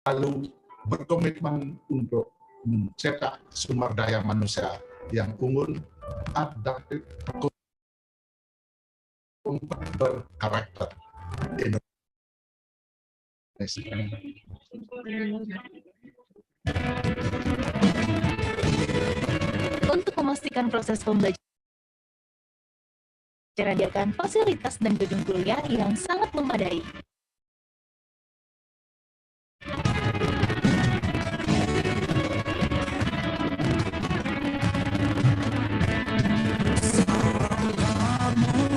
selalu berkomitmen untuk mencetak sumber daya manusia yang unggul, adaptif, berkarakter Indonesia. Untuk memastikan proses pembelajaran disediakan fasilitas dan gedung kuliah yang sangat memadai.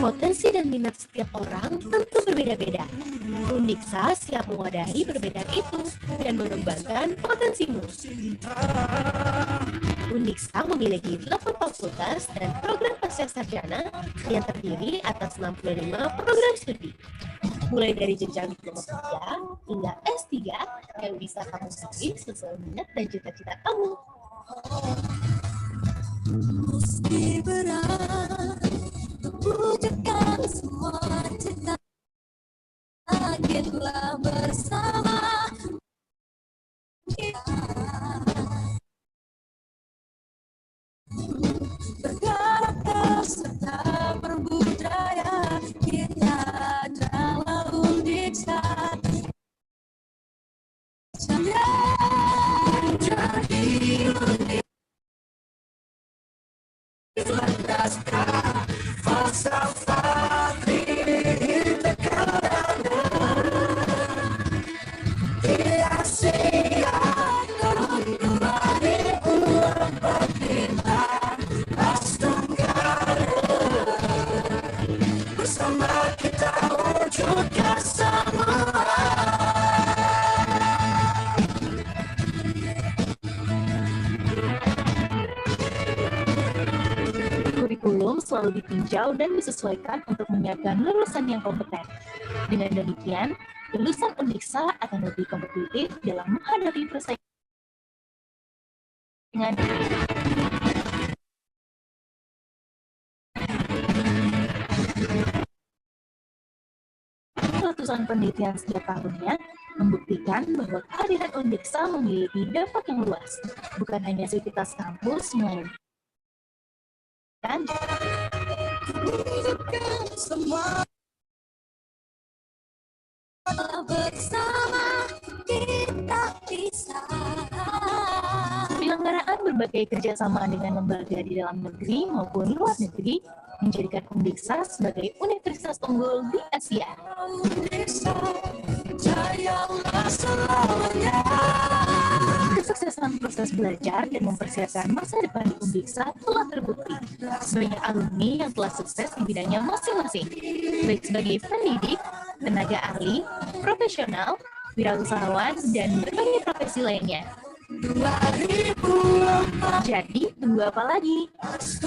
Potensi dan minat setiap orang tentu berbeda-beda. Undiksa siap mewadahi perbedaan itu dan mengembangkan potensimu. Undiksa memiliki 8 fakultas dan program pascasarjana yang terdiri atas 65 program studi. Mulai dari jenjang diploma 3 hingga S3 yang bisa kamu pilih sesuai minat dan cita-cita kamu. Meski berat, wujudkan semua cita kita bersama kita. Berkarakter serta berbudaya kita adalah Undiksa. Jadi Undiksa falsafah bersama kita wujudkan semua. Kurikulum selalu ditinjau dan disesuaikan untuk menyiapkan lulusan yang kompeten. Dengan demikian, lulusan Undiksa akan lebih kompetitif dalam menghadapi persaingan. Ratusan penelitian setiap tahunnya membuktikan bahwa kehadiran Undiksa memiliki dampak yang luas, bukan hanya aktivitas kampus, melainkan semua bersama kita bisa. Penyelenggaraan berbagai kerjasama dengan lembaga di dalam negeri maupun luar negeri menjadikan Undiksa sebagai universitas unggul di Asia. Kesuksesan proses belajar dan mempersiapkan masa depan di Undiksa telah terbukti. Banyak alumni yang telah sukses di bidangnya masing-masing, baik sebagai pendidik, tenaga ahli, profesional, wirausahawan, dan berbagai profesi lainnya. 2004. Jadi, tunggu apa lagi?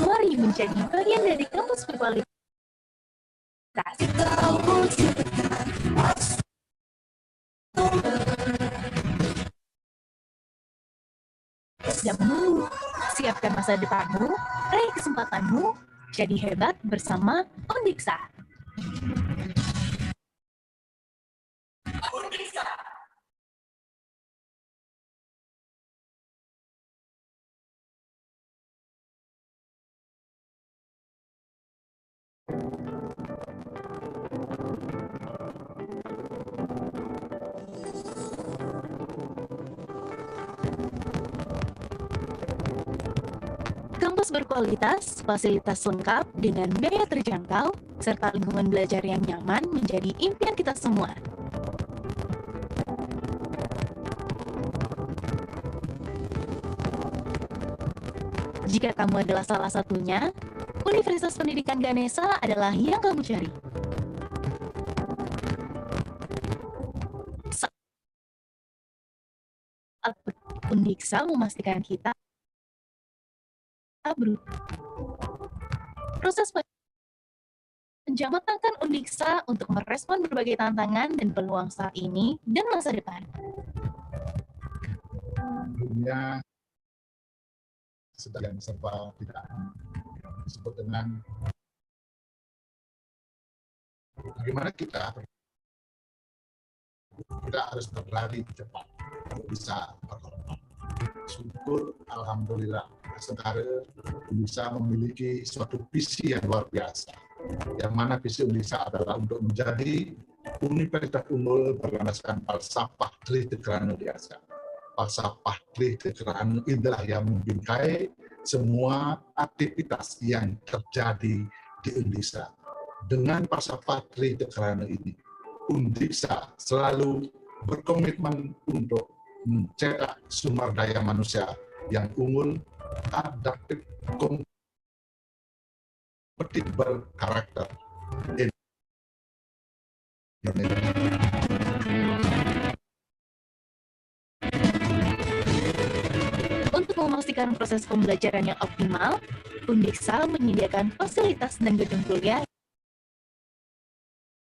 Mari menjadi bagian dari kampus berkualitas. Tidak menunggu, siapkan masa depanmu, raih kesempatanmu, jadi hebat bersama Undiksa. Undiksa. Kampus berkualitas, fasilitas lengkap dengan biaya terjangkau, serta lingkungan belajar yang nyaman menjadi impian kita semua. Jika kamu adalah salah satunya, Universitas Pendidikan Ganesha adalah yang kamu cari. Saat Undiksa memastikan kita proses menjamatangkan Undiksa untuk merespon berbagai tantangan dan peluang saat ini dan masa depan. Dunia sedang serba tidak disebut dengan bagaimana kita kita harus berlari cepat untuk bisa berkembang. Syukur, alhamdulillah, sekarang bisa memiliki suatu visi yang luar biasa. Yang mana visi Unisa adalah untuk menjadi universitas unggul berlandaskan falsafah tri tekeran biasa. Falsafah tri tekeran inilah yang membingkai semua aktivitas yang terjadi di Unisa. Dengan falsafah tri tekeran ini, Undiksa selalu berkomitmen untuk mencetak sumber daya manusia yang unggul, adaptif, kompetitif, berkarakter. Untuk memastikan proses pembelajaran yang optimal, Undiksa menyediakan fasilitas dan gedung kuliah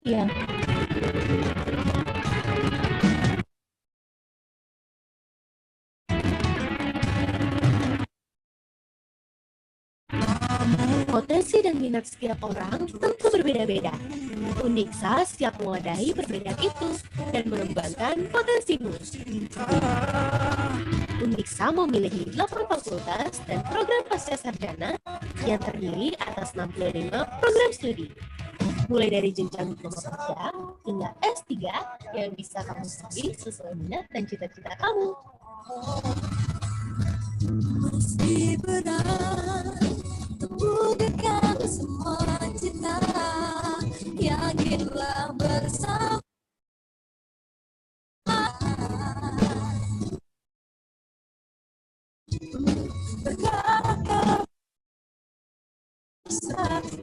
yang potensi dan minat setiap orang tentu berbeda-beda. Undiksa siap mewadahi perbedaan itu dan mengembangkan potensimu. Undiksa memiliki 8 fakultas dan program pasca sarjana yang terdiri atas 65 program studi. Mulai dari jenjang diploma kerja hingga S3 yang bisa kamu studi sesuai minat dan cita-cita kamu. Meski berat, bukakan semua cita, yakinlah bersama. Bergerak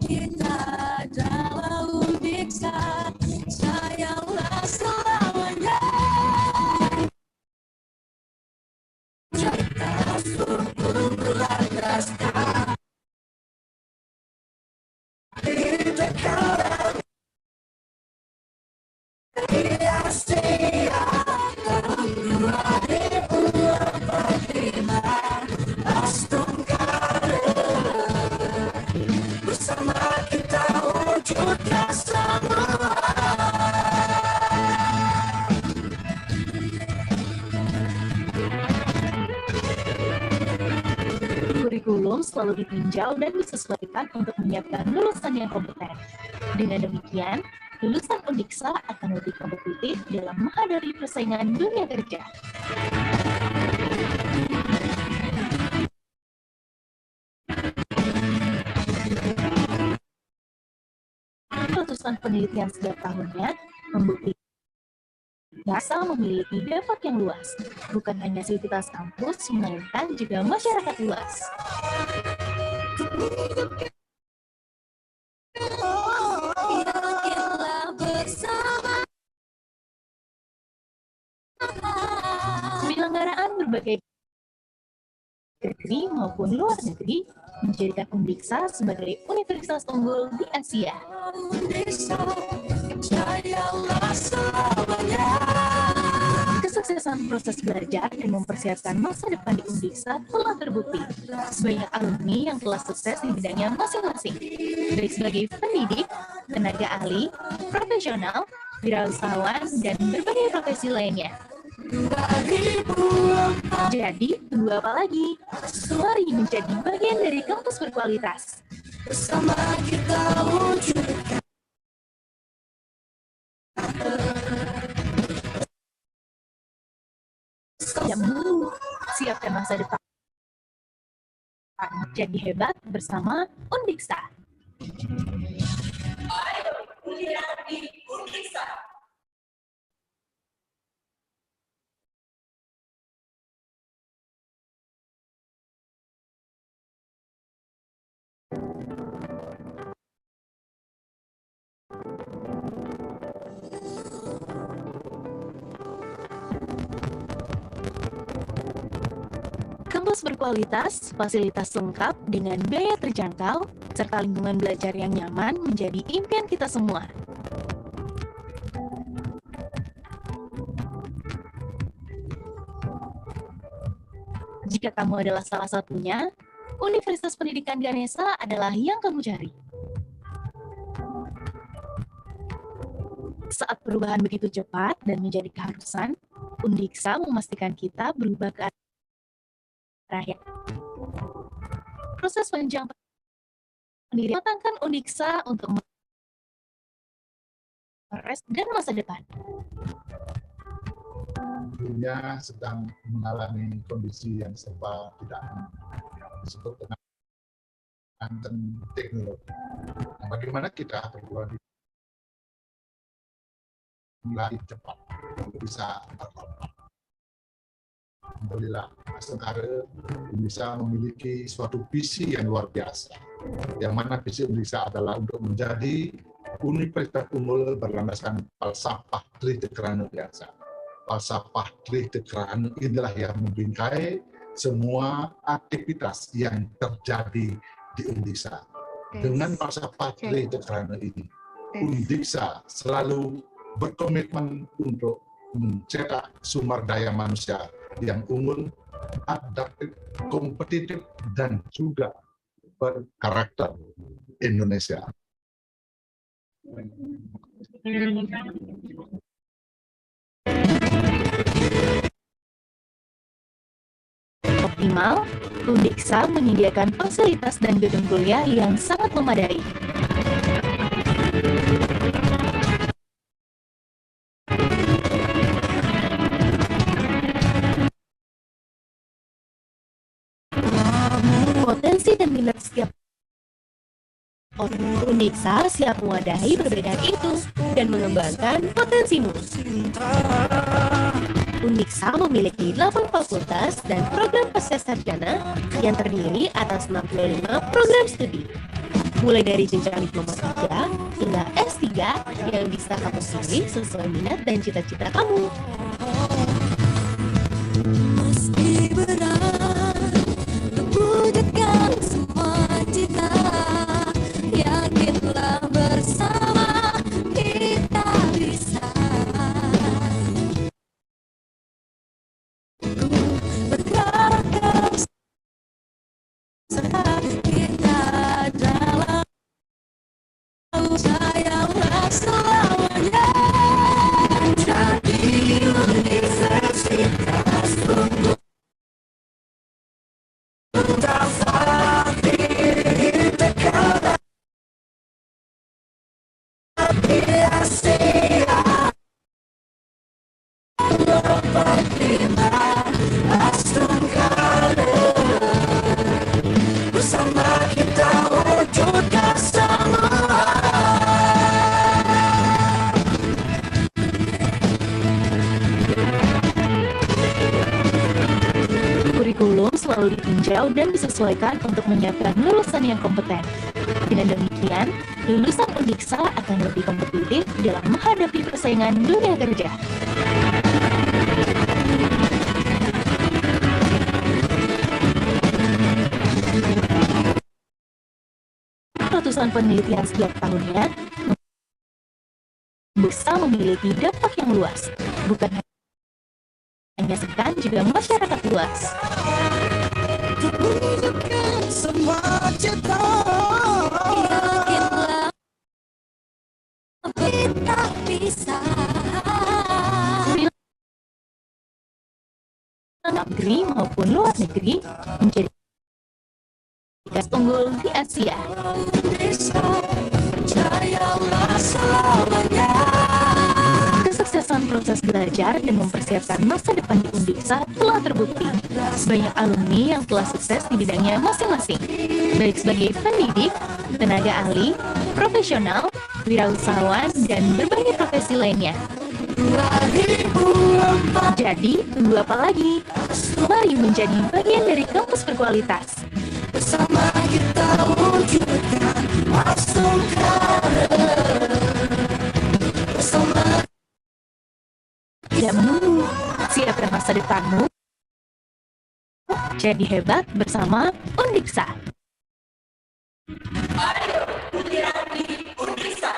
kita adalah Undiksa, sayalah selamanya. Kita sungguh berlandaskan di negara Asia tahun 2045. Bersama kita wujudkan semua. Kurikulum selalu ditinjau dan disesuaikan untuk menyiapkan lulusan yang kompeten. Dengan demikian, lulusan Undiksa akan lebih kompetitif dalam menghadapi persaingan dunia kerja. Ratusan penelitian setiap tahunnya membuktikan Undiksa memiliki dampak yang luas, bukan hanya sivitas kampus, melainkan juga masyarakat luas. Yakinlah bersama. Penyelenggaraan berbagai negeri maupun luar negeri menjadikan Undiksa sebagai universitas unggul di Asia. Kesuksesan proses belajar dan mempersiapkan masa depan di Undiksa telah terbukti. Banyak alumni yang telah sukses di bidangnya masing-masing, baik sebagai pendidik, tenaga ahli, profesional, wirausahawan, dan berbagai profesi lainnya. Jadi, tunggu apa lagi? Mari menjadi bagian dari kampus berkualitas. Bersama kita wujudkan. Siapkan masa depan. Jadi hebat bersama Undiksa. Ayo kuliah di Undiksa. Kampus berkualitas, fasilitas lengkap dengan biaya terjangkau, serta lingkungan belajar yang nyaman menjadi impian kita semua. Jika kamu adalah salah satunya, Universitas Pendidikan Ganesha adalah yang kamu cari. Saat perubahan begitu cepat dan menjadi keharusan, Undiksa memastikan kita berubah ke arah yang proses panjang pendirian matangkan Undiksa untuk meres dan masa depan. Dunia sedang mengalami kondisi yang serba tidak disebut dengan teknologi. Nah, bagaimana kita perguruan mulai cepat bisa berkembang. Alhamdulillah, sekarang bisa memiliki suatu visi yang luar biasa. Yang mana visi Indonesia adalah untuk menjadi universitas unggul berlandaskan falsafah Tridekran biasa. Falsafah Tridekran inilah yang membingkai semua aktivitas yang terjadi di Indonesia. Dengan falsafah Tridekran ini, Undiksa selalu berkomitmen untuk mencetak sumber daya manusia yang unggul, adaptif, kompetitif, dan juga berkarakter Indonesia. Optimal, Undiksa menyediakan fasilitas dan gedung kuliah yang sangat memadai. Potensi dan minat setiap orang Undiksa siap mewadahi perbedaan itu dan mengembangkan potensimu. Undiksa memiliki 8 fakultas dan program pascasarjana yang terdiri atas 65 program studi. Mulai dari jenjang diploma 3 hingga S3 yang bisa kamu pilih sesuai minat dan cita-cita kamu. Meski berat mewujudkan semua cita, yakinlah bersama kita bisa. Bergerak saat kita dalam sayanglah selamanya. Jadi universitas unggul dapat ditekan di Asia. Lepas lima bersama kita wujudkan semua. Kurikulum selalu ditinjau dan disesuaikan untuk menyiapkan lulusan yang kompeten. Dengan demikian, lulusan Undiksa akan lebih kompetitif dalam menghadapi persaingan dunia kerja. Ratusan penelitian setiap tahunnya bisa memiliki dampak yang luas, bukan hanya sekan juga masyarakat luas. Menunjukkan semua cita, yakinlah kita bisa. Negeri maupun luar negeri menjadi unggul di Asia. Kesuksesan proses belajar dan mempersiapkan masa depan di Undiksa telah terbukti. Banyak alumni yang telah sukses di bidangnya masing-masing, baik sebagai pendidik, tenaga ahli, profesional, wirausahawan, dan berbagai profesi lainnya. Jadi, tunggu apa lagi? Mari menjadi bagian dari kampus berkualitas. Bersama kita wujudkan bersama tidak menunggu, siapkan masa depanmu. Jadi hebat bersama Undiksa. Ayo, Satriadi Undiksa.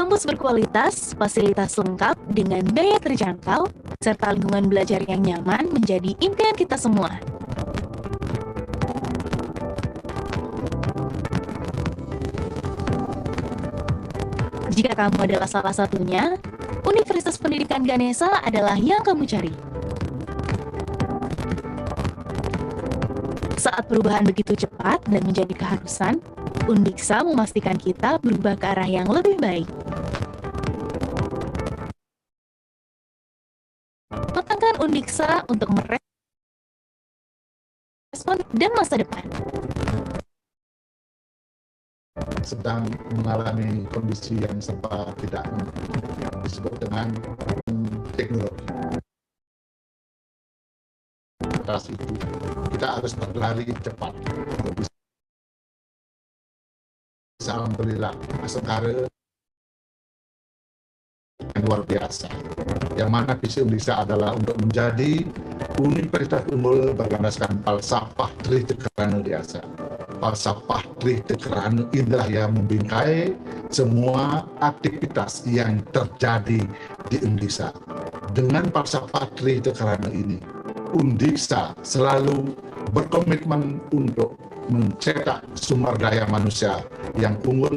Kampus berkualitas, fasilitas lengkap dengan biaya terjangkau, serta lingkungan belajar yang nyaman menjadi impian kita semua. Jika kamu adalah salah satunya, Universitas Pendidikan Ganesha adalah yang kamu cari. Saat perubahan begitu cepat dan menjadi keharusan, Undiksa memastikan kita berubah ke arah yang lebih baik. Matangkan Undiksa untuk merespon dan masa depan. Sedang mengalami kondisi yang serba tidak disebut dengan teknologi. Atas itu kita harus berlari cepat untuk bisa alhamdulillah sekarang yang luar biasa. Yang mana visi Undiksa adalah untuk menjadi universitas unggul berlandaskan falsafah Tritekerana biasa. Falsafah Tritekerana inilah yang membingkai semua aktivitas yang terjadi di Undiksa. Dengan falsafah Tritekerana ini, Undiksa selalu berkomitmen untuk mencetak sumber daya manusia yang unggul,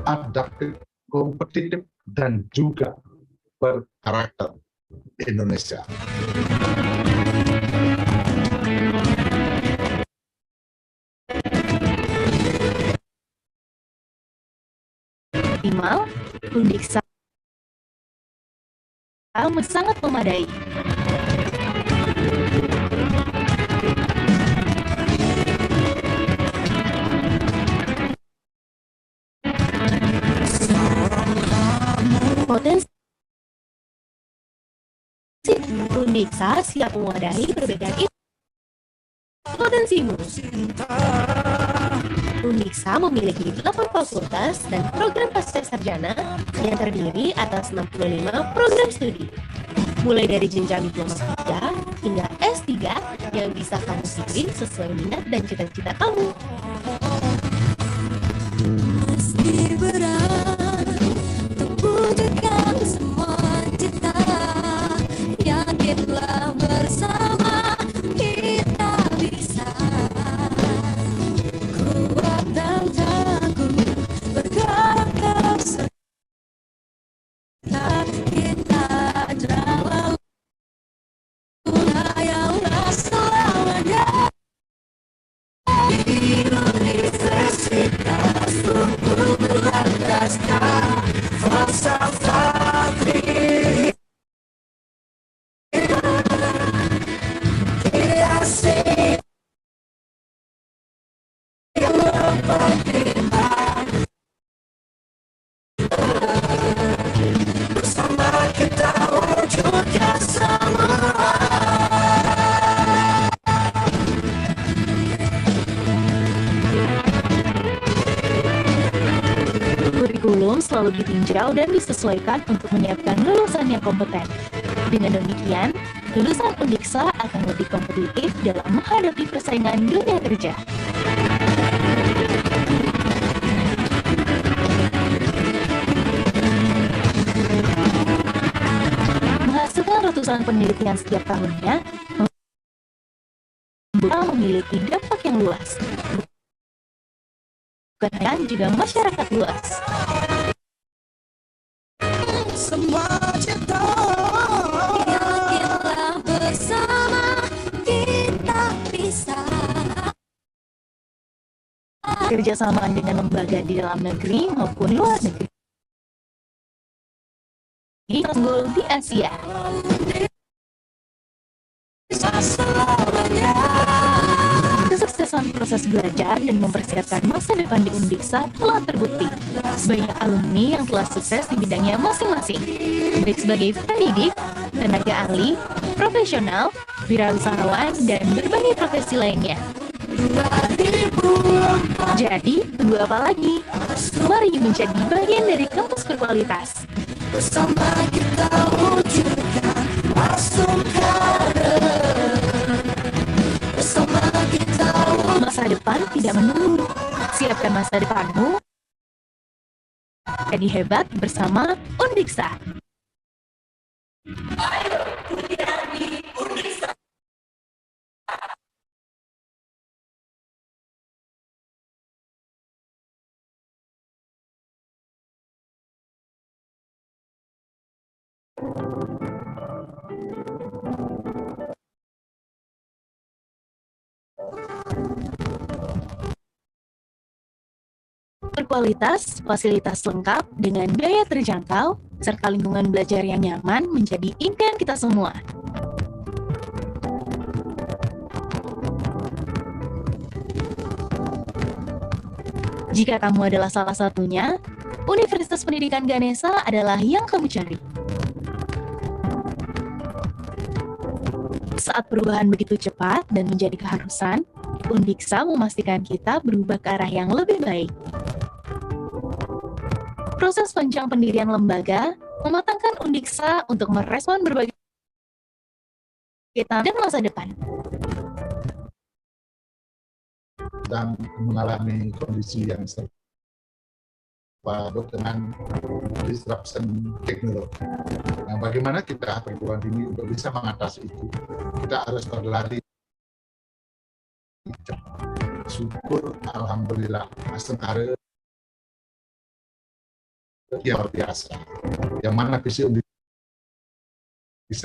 adaptif, kompetitif, dan juga berkarakter Indonesia. Optimal, Undiksa sangat memadai. Potensi Undiksa siap mewadahi perbedaan potensimu. Undiksa memiliki 8 fakultas dan program pasca sarjana yang terdiri atas 65 program studi. Mulai dari jenjang diploma 3 hingga S3 yang bisa kamu pilih sesuai minat dan cita-cita kamu. Meski berat untuk wujudkan semua cita, yakinlah bersama kita bisa. Kuat dan teguh bergerak terus, kita adalah yang selamanya. Di universitas untuk berlandaskan falsafah bersama kita wujudkan semua. Kurikulum selalu ditinjau dan disesuaikan untuk menyiapkan lulusan yang kompeten. Dengan demikian, lulusan Undiksa akan lebih kompetitif dalam menghadapi persaingan dunia kerja. Menghasilkan ratusan penelitian setiap tahunnya, memiliki dampak yang luas, bukan hanya juga masyarakat luas. Semua cipta, yakinlah bersama kita bisa. Kerjasama dengan lembaga di dalam negeri maupun luar negeri. Unggul di Asia. Kesuksesan proses belajar dan mempersiapkan masa depan di Undiksa telah terbukti. Banyak alumni yang telah sukses di bidangnya masing-masing, baik sebagai pendidik, tenaga ahli, profesional, wirausahawan, dan berbagai profesi lainnya. Jadi, tunggu apa lagi? Mari menjadi bagian dari kampus berkualitas. Bersama kita wujudkan masuk bersama kita. Masa depan tidak menunggu. Siapkan masa depanmu Jadi hebat bersama Undiksa. Berkualitas, fasilitas lengkap, dengan biaya terjangkau, serta lingkungan belajar yang nyaman menjadi impian kita semua. Jika kamu adalah salah satunya, Universitas Pendidikan Ganesha adalah yang kamu cari. Saat perubahan begitu cepat dan menjadi keharusan, Undiksa memastikan kita berubah ke arah yang lebih baik. Proses panjang pendirian lembaga mematangkan Undiksa untuk merespon berbagai tantangan dan masa depan. Dan mengalami kondisi yang serba dengan disruption teknologi. Nah, bagaimana kita perguruan tinggi untuk bisa mengatasi itu? Kita harus berlari. Syukur, alhamdulillah, sementara luar biasa. Yang mana visi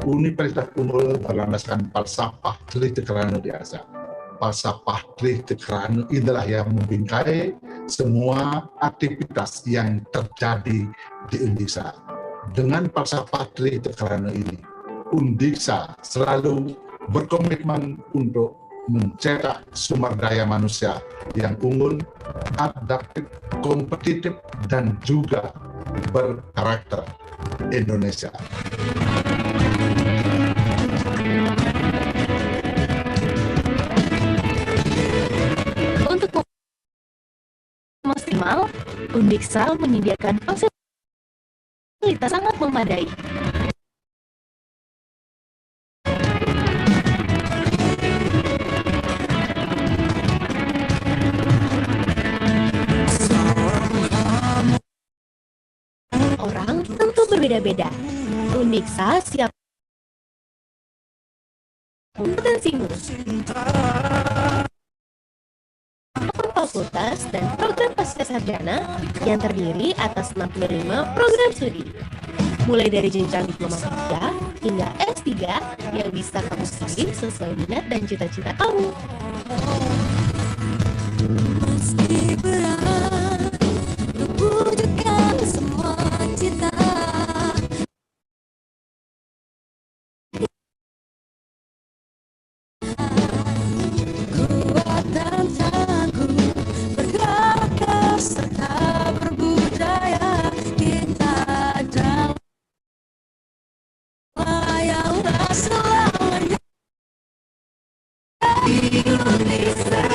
Universitas Unggul berlandaskan falsafah teliti kerana biasa. Falsafah teliti kerana inilah yang membingkai semua aktivitas yang terjadi di Undiksa. Dengan falsafah teliti kerana ini, Undiksa selalu berkomitmen untuk mencetak sumber daya manusia yang unggul, adaptif, kompetitif, dan juga berkarakter Indonesia. Untuk maksimal, Undiksa menyediakan fasilitas sangat memadai. Orang tentu berbeda-beda. Undiksa siap potensimu. Fakultas dan program pasca sarjana yang terdiri atas 65 program studi. Mulai dari jenjang diploma 3 hingga S3 yang bisa kamu pilih sesuai minat dan cita-cita kamu. Meski berat, wujudkan semua cita. Kuat dan tangguh, bergerak serta berbudaya, kita adalah yang selamanya di Indonesia.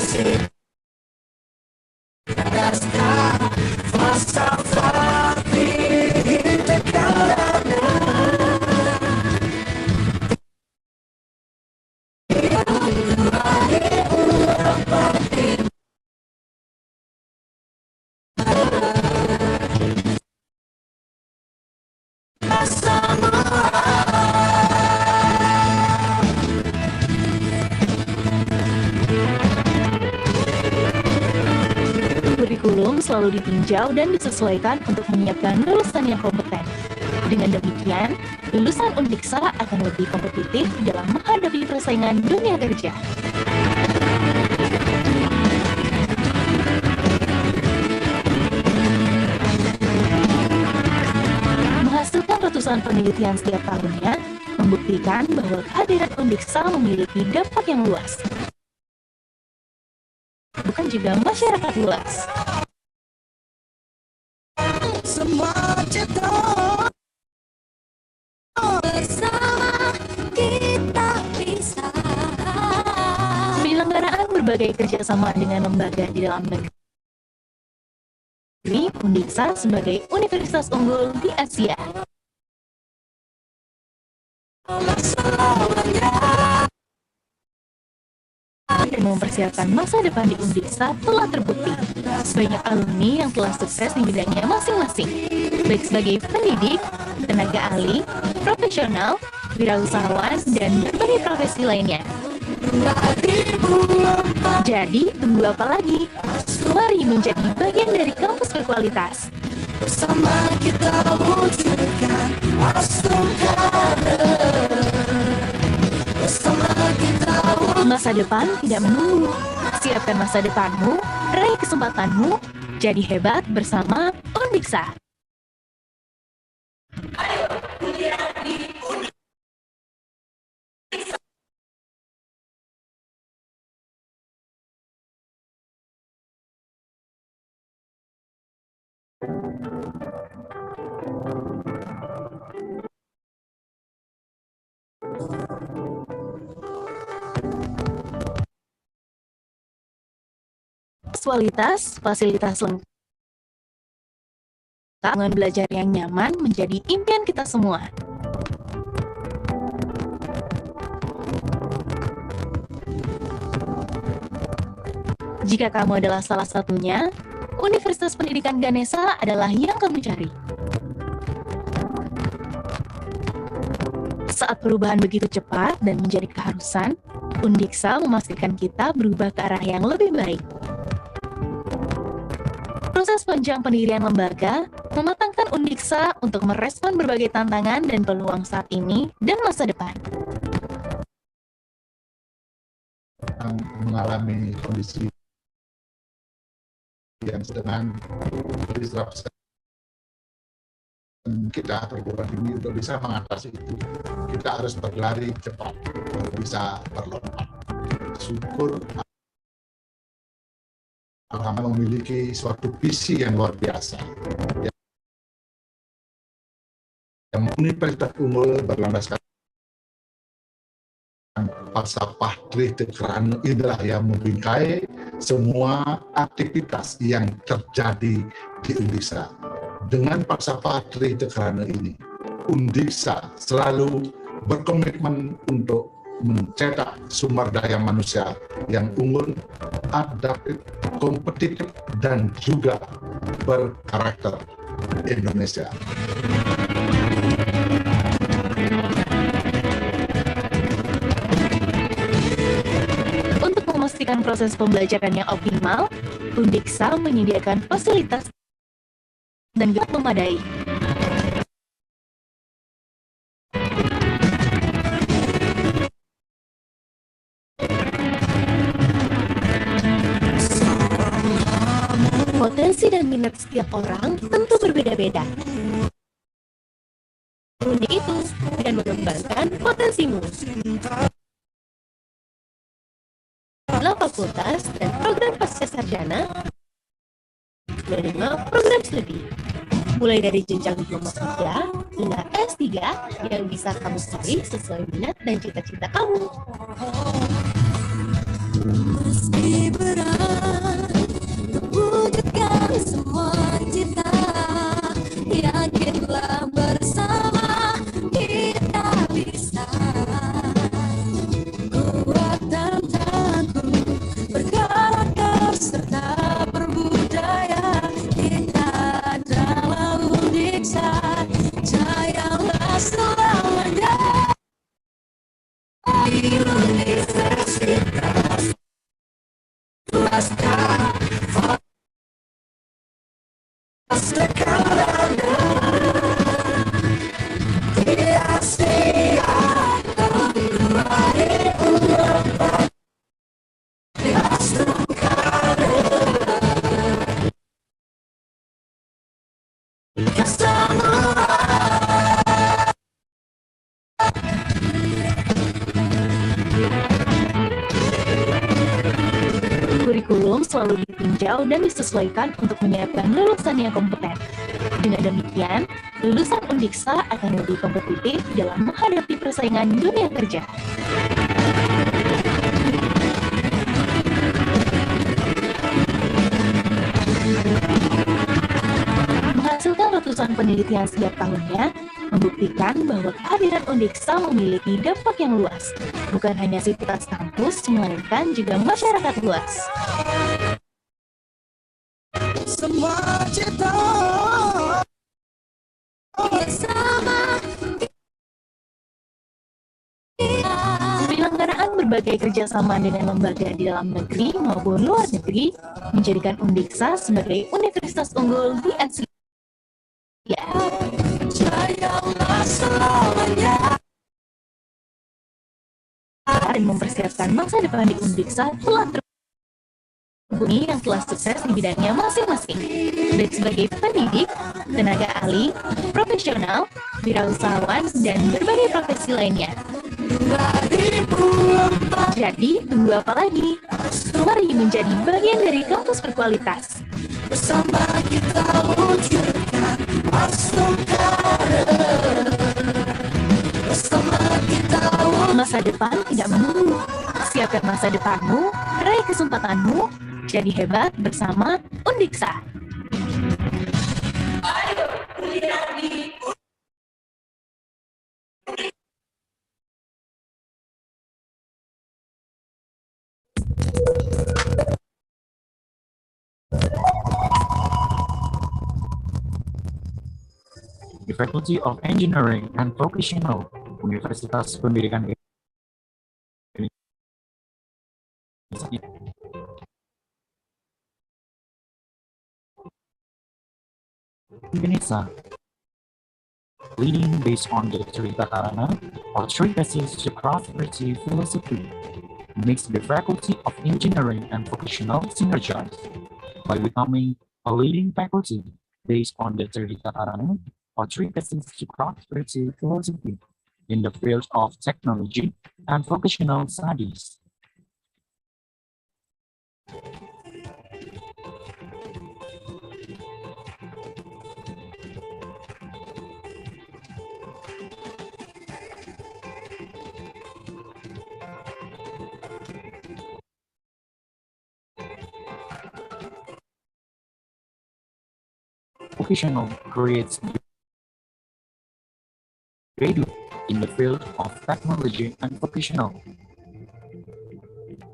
Kurikulum selalu ditinjau dan disesuaikan untuk menyiapkan lulusan yang kompeten. Dengan demikian, lulusan Undiksa akan lebih kompetitif dalam menghadapi persaingan dunia kerja. Menghasilkan ratusan penelitian setiap tahunnya, membuktikan bahwa kehadiran Undiksa memiliki dampak yang luas. Bukan juga masyarakat luas. Semua cipta bersama kita bisa. Penyelenggaraan berbagai kerjasama dengan lembaga di dalam negeri. Undiksa sebagai universitas unggul di Asia. dan mempersiapkan masa depan di Undiksa telah terbukti. Banyak alumni yang telah sukses di bidangnya masing-masing, baik sebagai pendidik, tenaga ahli, profesional, wirausahawan, dan berbagai profesi lainnya. Jadi, tunggu apa lagi? Mari menjadi bagian dari kampus berkualitas. Bersama kita wujudkan masa depan tidak menunggu. Siapkan masa depanmu, raih kesempatanmu, jadi hebat bersama Undiksa. Fasilitas lengkap dengan belajar yang nyaman menjadi impian kita semua. Jika kamu adalah salah satunya, Universitas Pendidikan Ganesha adalah yang kamu cari. Saat perubahan begitu cepat dan menjadi keharusan, Undiksa memastikan kita berubah ke arah yang lebih baik. Proses panjang pendirian lembaga mematangkan Undiksa untuk merespon berbagai tantangan dan peluang saat ini dan masa depan. Mengalami kondisi yang sedang disrupsi kita perguruan tinggi untuk bisa mengatasi itu, kita harus berlari cepat, bisa berlompat. Syukur alhamdulillah memiliki suatu visi yang luar biasa. Yang Universitas Unggul berlandaskan falsafah Tritekrana inilah yang membingkai semua aktivitas yang terjadi di Undiksa. Dengan falsafah Tritekrana ini, Undiksa selalu berkomitmen untuk mencetak sumber daya manusia yang unggul, adaptif, kompetitif, dan juga berkarakter Indonesia. Untuk memastikan proses pembelajaran yang optimal, Undiksa menyediakan fasilitas dan gak memadai. Potensi dan minat setiap orang tentu berbeda-beda. Unik itu dan mengembangkan potensimu. 8 fakultas dan program pasca sarjana, 25 program studi, mulai dari jenjang diploma 3 hingga S3 yang bisa kamu pilih sesuai minat dan cita-cita kamu. Meski berat wujudkan semua cita, yakinlah bersama kita bisa. Kuat dan tangguh, berkarakter serta berbudaya, kita adalah Undiksa, jayalah selamanya. Di Universitas Lascar sekarang di Asia kurikulum selalu ditinjau dan disesuaikan untuk menyiapkan lulusan yang kompeten. Dengan demikian, lulusan Undiksa akan lebih kompetitif dalam menghadapi persaingan dunia kerja. Menghasilkan ratusan penelitian setiap tahunnya, membuktikan bahwa kehadiran Undiksa memiliki dampak yang luas, bukan hanya sivitas kampus, melainkan juga masyarakat luas. Semua cita penyelenggaraan berbagai kerjasama dengan lembaga di dalam negeri maupun luar negeri menjadikan Undiksa sebagai universitas unggul di Asia. Dan mempersiapkan masa depan di Undiksa telah terbukti yang telah sukses di bidangnya masing-masing, baik sebagai pendidik, tenaga ahli, profesional, wirausahawan, dan berbagai profesi lainnya. Jadi, tunggu apa lagi? Mari menjadi bagian dari kampus berkualitas. Bersama kita wujudkan masa depan tidak menunggu. Siapkan masa depanmu, raih kesempatanmu, jadi hebat bersama Undiksa. Ayo, kuliah di The Faculty of Engineering and Vocational, Universitas Pendidikan Ganesha, leading based on the Cerita Karana or three bases to prosperity philosophy, makes the Faculty of Engineering and Vocational synergize by becoming a leading faculty based on the Cerita Karana or three bases to prosperity philosophy in the field of technology and vocational studies. Vocational creates graduate in the field of technology and vocational.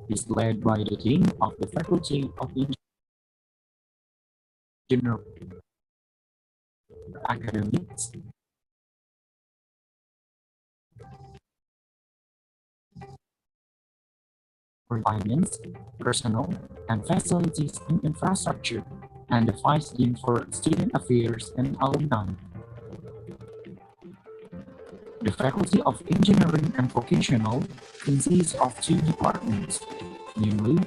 Is led by the Dean of the Faculty of Engineering Academics, Finance, Personnel, and Facilities and Infrastructure, and the Vice Dean for Student Affairs and Alumni. The Faculty of Engineering and Vocational consists of two departments, namely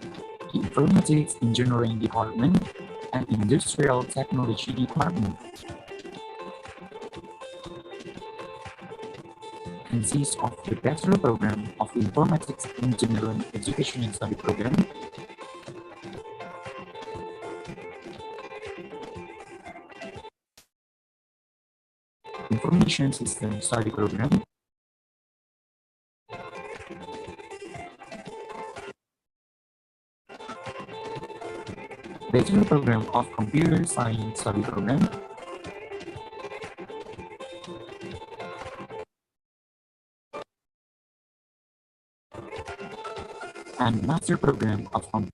the Informatics Engineering Department and Industrial Technology Department. Consists of the Bachelor Program of Informatics Engineering Education and Study Program, Information System Study Program, Bachelor Program of Computer Science Study Program, and Master Program of Computer.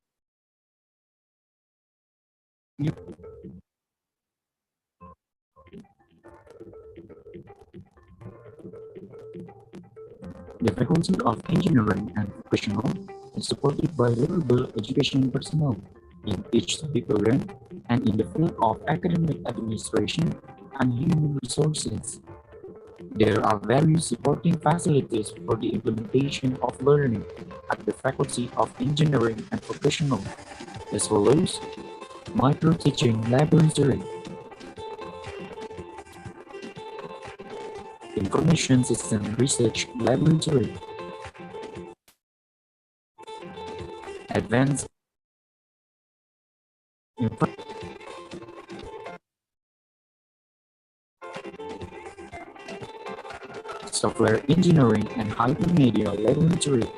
The Faculty of Engineering and Vocational is supported by reliable education personnel in each study program and in the field of academic administration and human resources. There are various supporting facilities for the implementation of learning at the Faculty of Engineering and Vocational, as follows: Micro-Teaching Laboratory, Information System Research Laboratory, Advanced Software Engineering and Hypermedia Laboratory,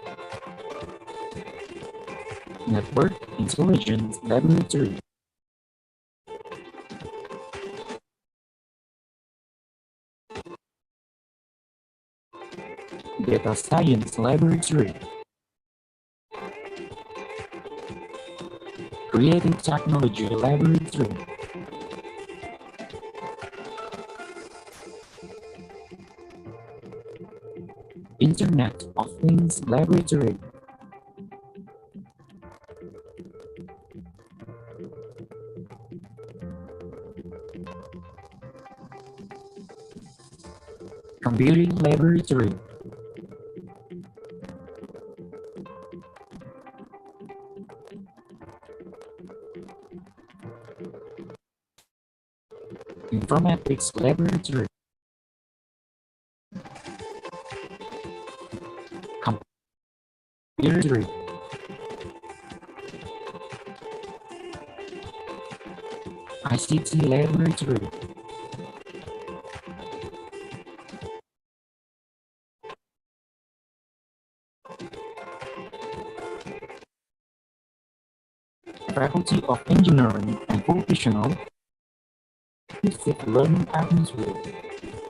Network Intelligence Laboratory, Data Science Laboratory, Creative Technology Laboratory, Internet of Things Laboratory, Computing Laboratory, Informatics Laboratory, Computer, ICT Laboratory, Faculty of Engineering and Vocational Learning Atmosphere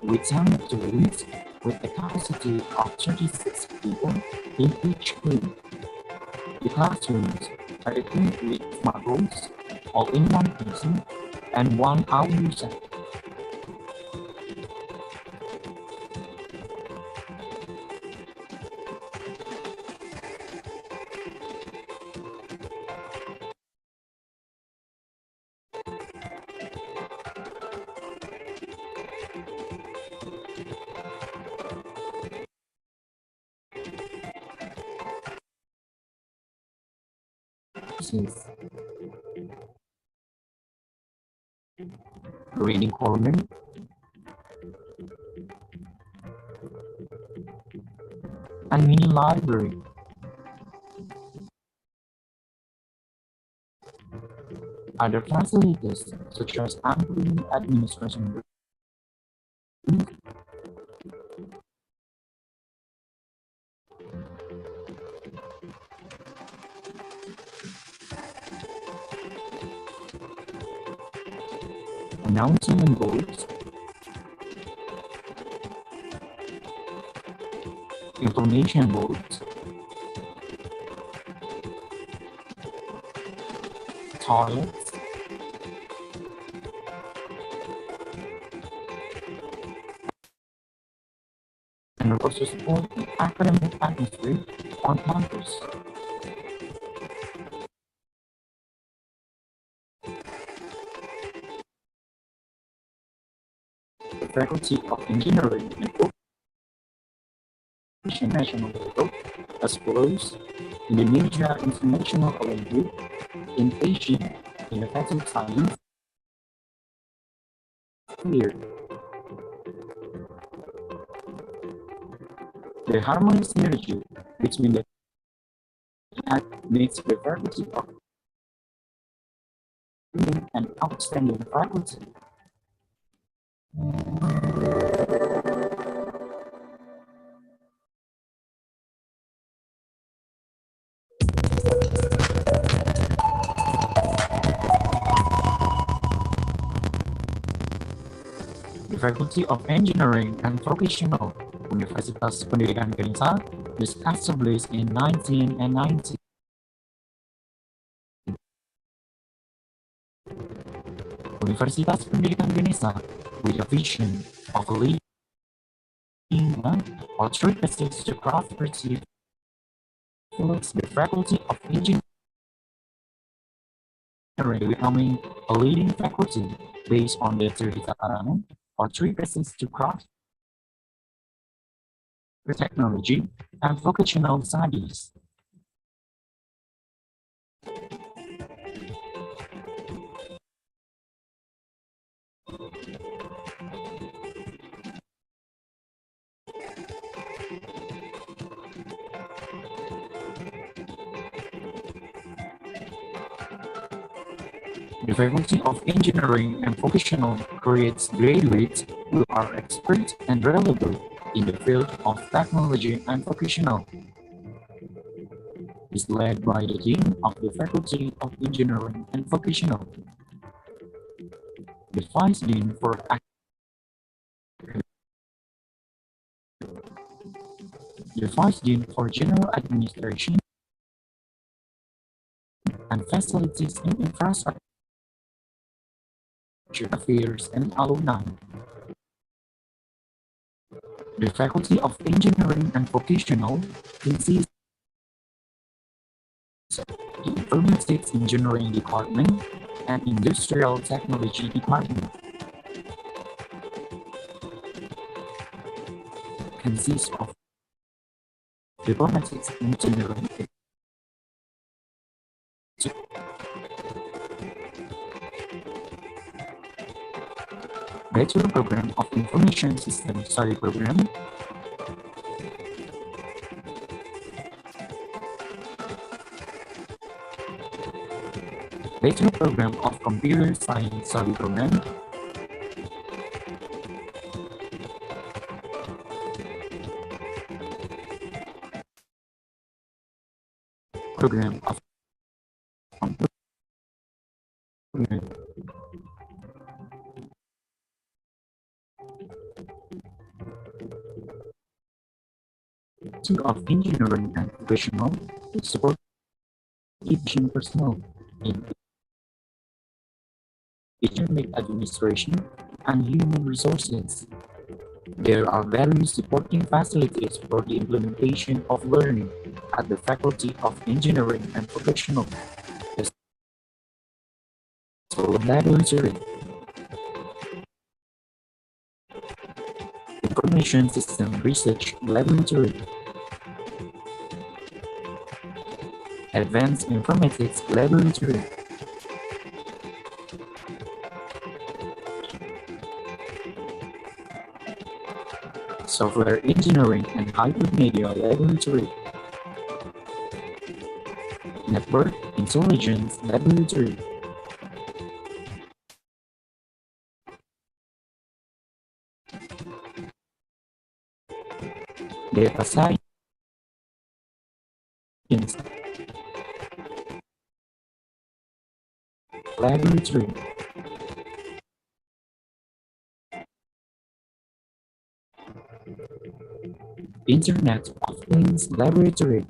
with 10 students with a capacity of 36 people in each room. The classrooms are equipped with smart rooms, all-in-one PC, and one audio set. Reading corner, and mini library. Other facilities such as ample administration room, announcement boards, information boards, toilets, and also support the academic atmosphere on campus. The Faculty of Engineering and Vocational National level as follows: Indonesia International Olympic, in Beijing, Innovative Science, clear. The harmonious synergy between the makes the Faculty of an outstanding faculty. The Faculty of Engineering and Vocational, Universitas Pendidikan Ganesha, was established in 1990. Universitas Pendidikan Ganesha, with a vision of leading one or three places to cooperative, the Faculty of Engineering becoming a leading faculty based on the three tatanan or three places to craft, technology, and vocational studies. The Faculty of Engineering and Vocational creates graduates who are expert and reliable in the field of technology and vocational. It is led by the Dean of the Faculty of Engineering and Vocational, the Vice Dean for the Vice Dean for General Administration and Facilities and Infrastructure Affairs and Alumni. The Faculty of Engineering and Vocational consists of the Informatics Engineering Department and Industrial Technology Department. Consists of Informatics Engineering, Bachelor Program of Information System Study Program, Bachelor Program of Computer Science Study Program, Program of Computer of Engineering and Professional to support education personnel in academic administration and human resources. There are various supporting facilities for the implementation of learning at the Faculty of Engineering and Professional. The Laboratory, Information System Research Laboratory, Advanced Informatics Laboratory, Software Engineering and Hypermedia Laboratory, Network Intelligence Laboratory, Data Science Laboratory, Internet of Things Laboratory,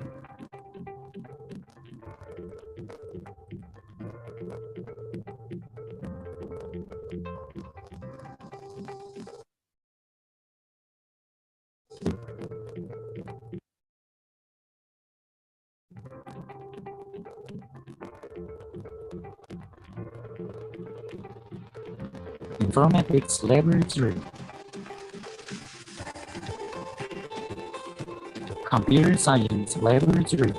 Informatics Laboratory, Computer Science Laboratory,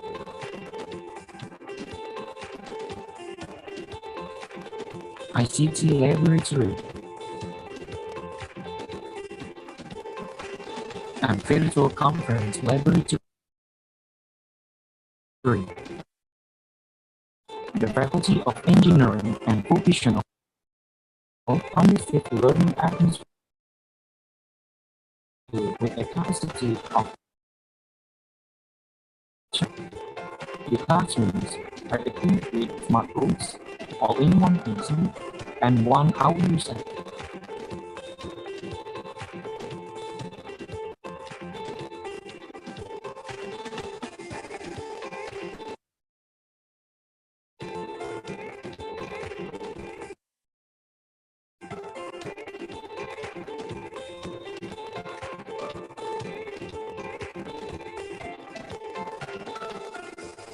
ICT Laboratory, and Virtual Conference Laboratory. The Faculty of Engineering and Vocational undertake learning atmosphere with a capacity of the classrooms are equipped with smart boards, all-in-one PC, and one audio set.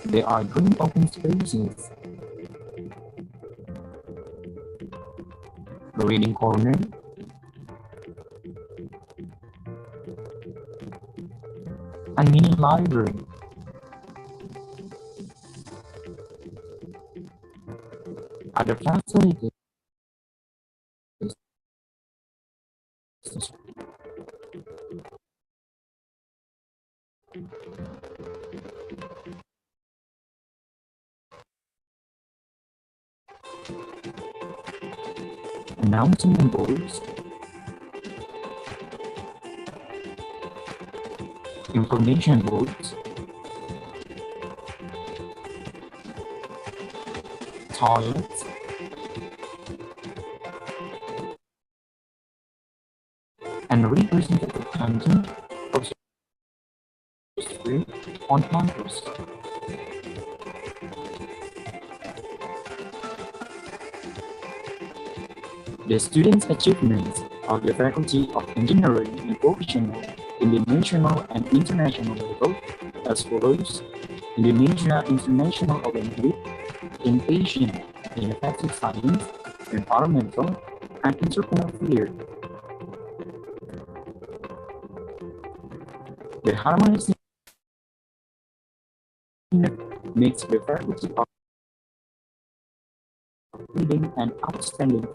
There are green open spaces, the reading corner, and mini library. Other facilities announcement boards, information boards, toilets, and representative canteen for degree on campus. The students' achievements of the Faculty of Engineering and Vocational in the national and international level as follows: Indonesia International Olympic in Asian, Innovative Science, Environmental, and Entrepreneurial field. The harmonious makes the faculty of leading and outstanding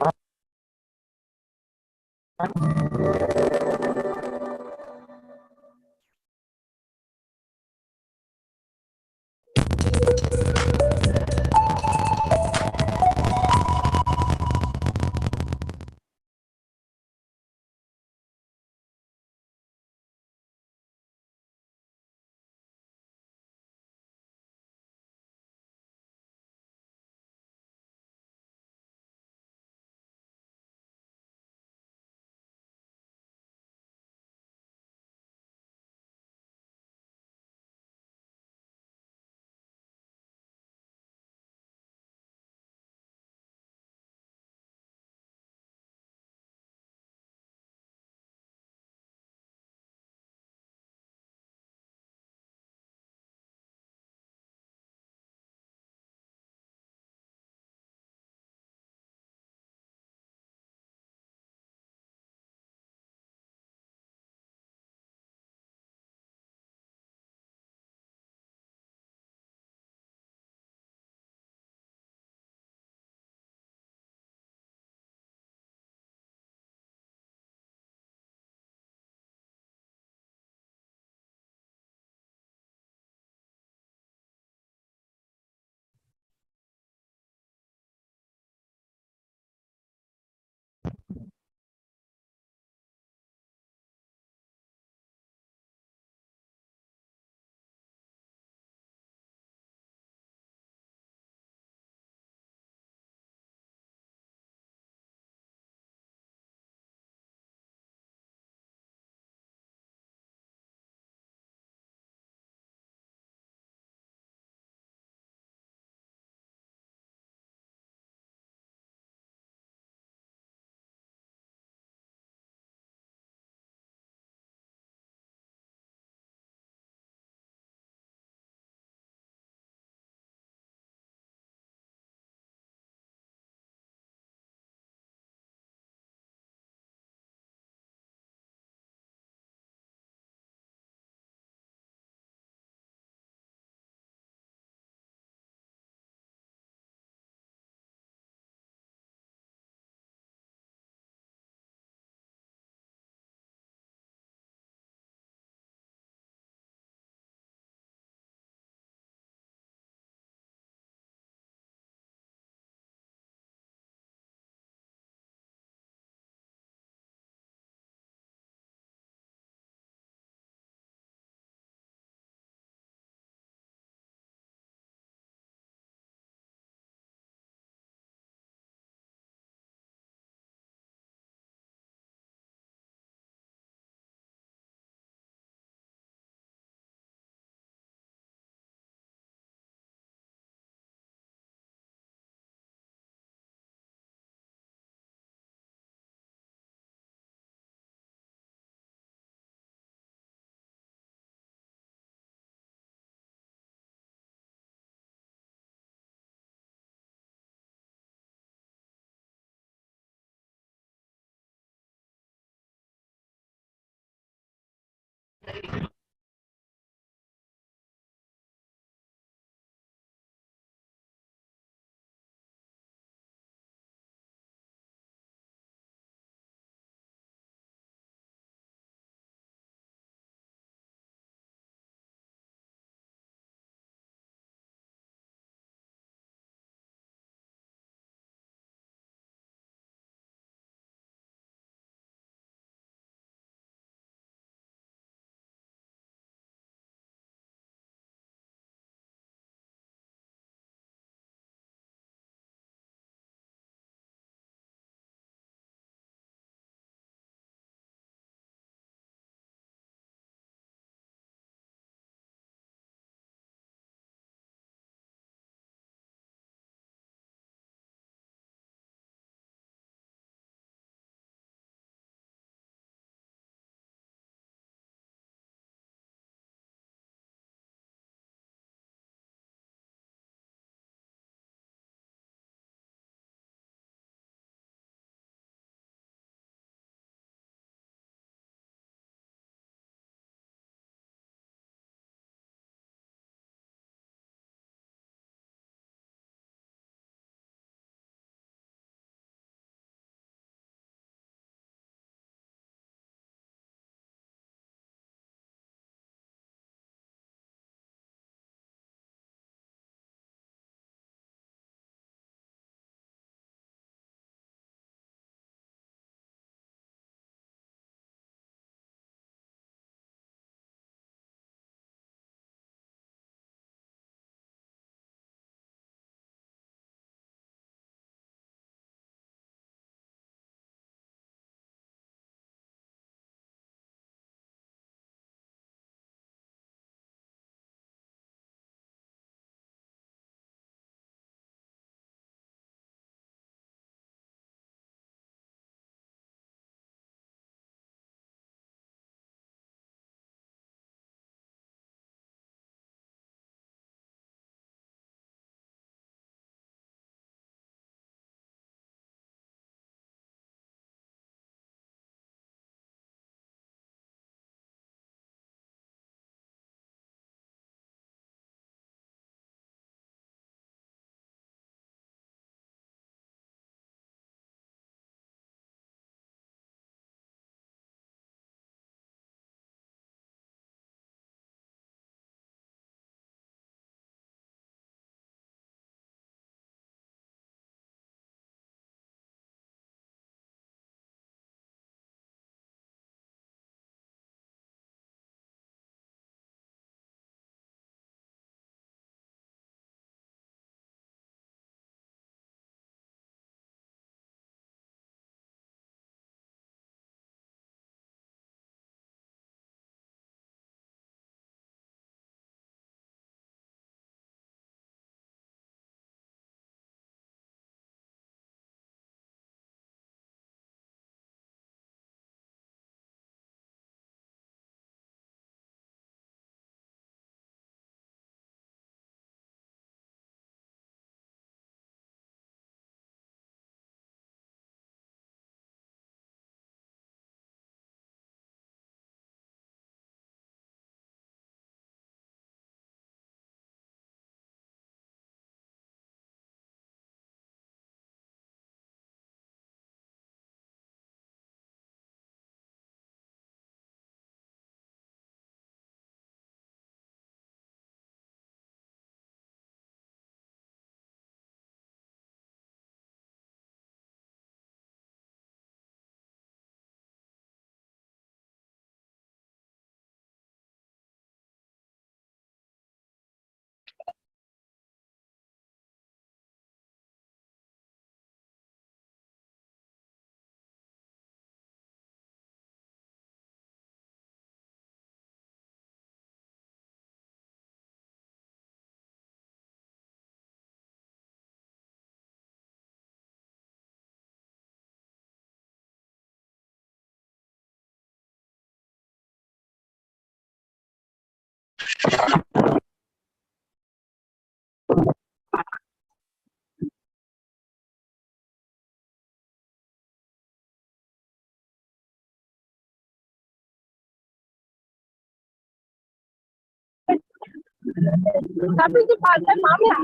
Tapi di pantai mau ya?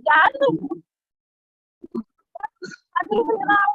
Jangan. Tapi beneran.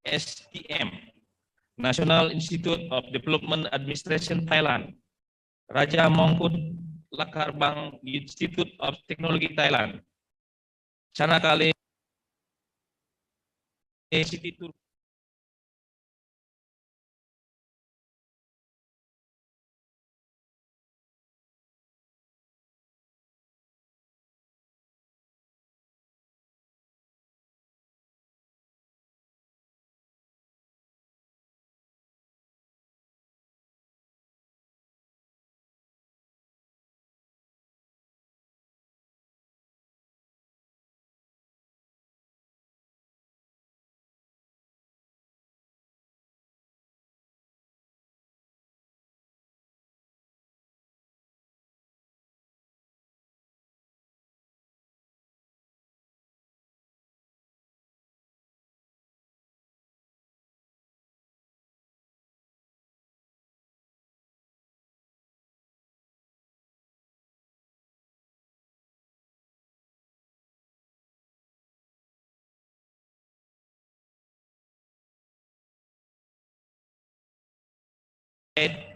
STM, National Institute of Development Administration Thailand, Raja Mongkut Lakarbang Institute of Technology Thailand, Chanakale City Tour.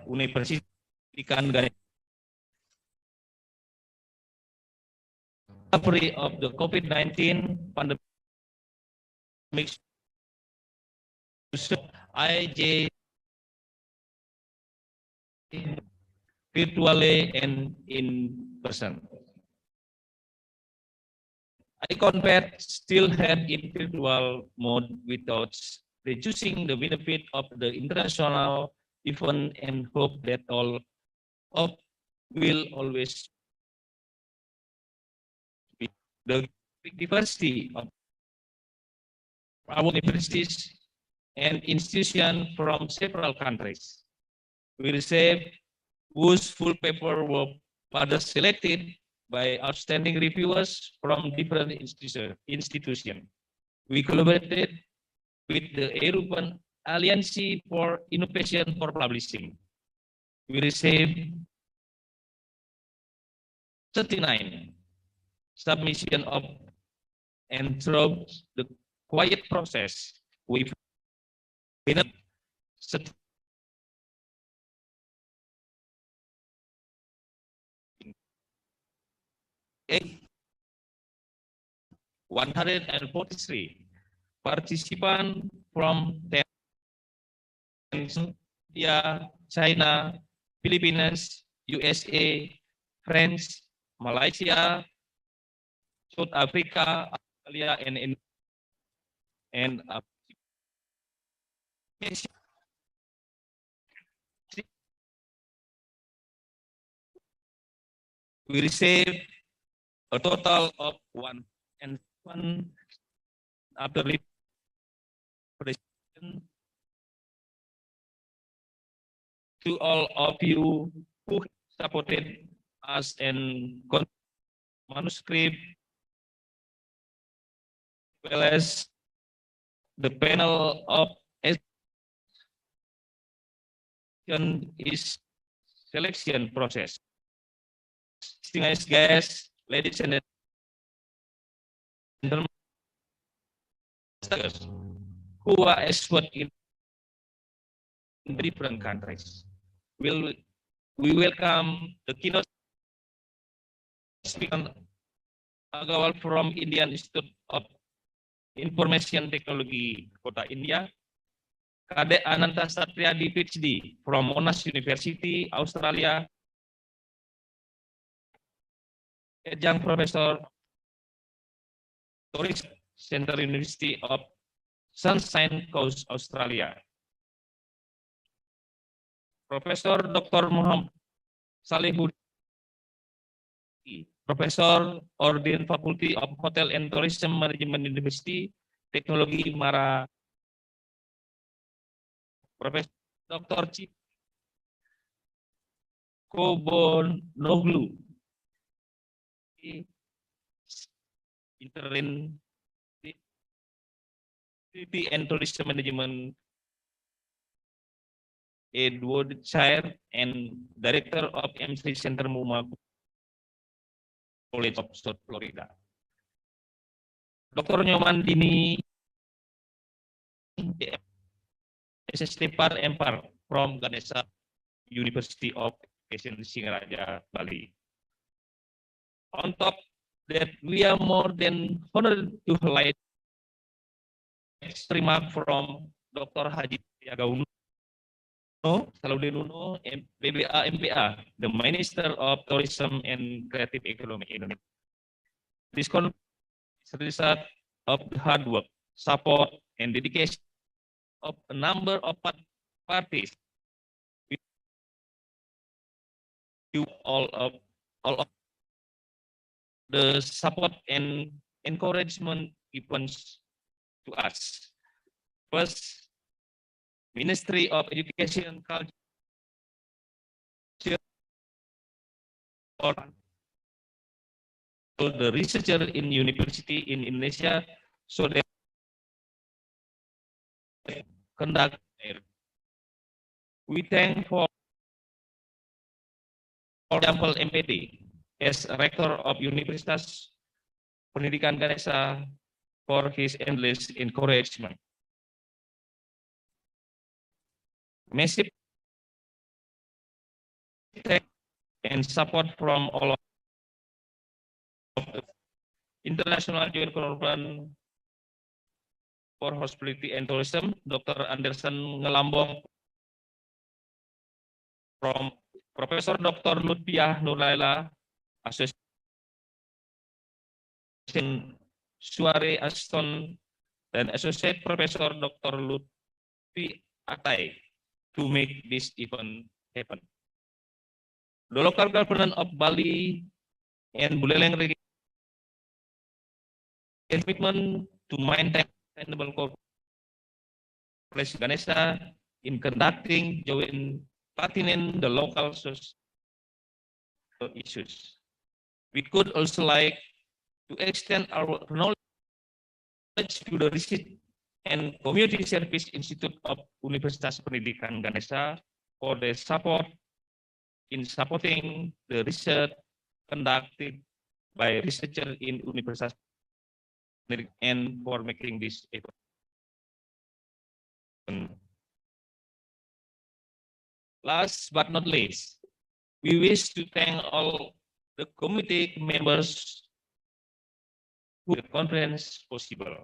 Universitas Pendidikan Ganesha. Recovery of the COVID-19 pandemic, IJ virtually and in person. IConVET still have in virtual mode without reducing the benefit of the international event and hope that all of will always be the diversity of our universities and institutions from several countries. We receive whose full paper were further selected by outstanding reviewers from different institutions. We collaborated with the European Alliance for Innovation for Publishing. We received 39 submission of and through the quiet process, we 143 participants from India, China, Philippines, USA, France, Malaysia, South Africa, Australia, and we received a total of 1 and 1 after presentation to all of you who supported us and manuscript, as well as the panel of is selection process. Distinguished guests, ladies and gentlemen, who are experts in different countries. We welcome the keynote speaker Agarwal from Indian Institute of Information Technology, Kota India. Kadek Ananta Satriadi, Ph.D. from Monash University, Australia. Adjunct Professor Tourist Center University of Sunshine Coast, Australia. Professor Dr. Muhammad Salahuddin, Professor Ordin Faculty of Hotel and Tourism Management University, Teknologi Mara. Professor Dr. Cip Kobonoglu, Interim and Tourism Management, Edwardshire, and Director of MC Center Muma College of South Florida. Dr. Nyoman Dini, the SST Par Empar from Ganesha University of Education Singaraja, Bali. On top that, we are more than honored to highlight remark from Dr. Haji Sandiaga Uno, Salahuddin Uno, BBA MPA, the Minister of Tourism and Creative Economy Indonesia. This conference is a result of the hard work, support, and dedication of a number of parties. All of the support and encouragement given to us. First, Ministry of Education and Culture, or the researcher in university in Indonesia, so that conduct. We thank for example MPD as rector of Universitas Pendidikan Ganesha for his endless encouragement. Massive and support from all of the International Joint Conference for Hospitality and Tourism, Dr. Anderson Ngelambong, from Professor Dr. Lutfiah Nurlaila, Association Suare Aston, dan Associate Professor Dr. Lutfi Atai to make this event happen. The local government of Bali and Buleleng region commitment to maintain sustainable cooperation Ganesha in conducting joint pertinent the local social issues. We could also like to extend our knowledge to the Research and Community Service Institute of Universitas Pendidikan Ganesha for their support in supporting the research conducted by researchers in Universitas and for making this event. Last but not least, we wish to thank all the committee members who made the conference possible.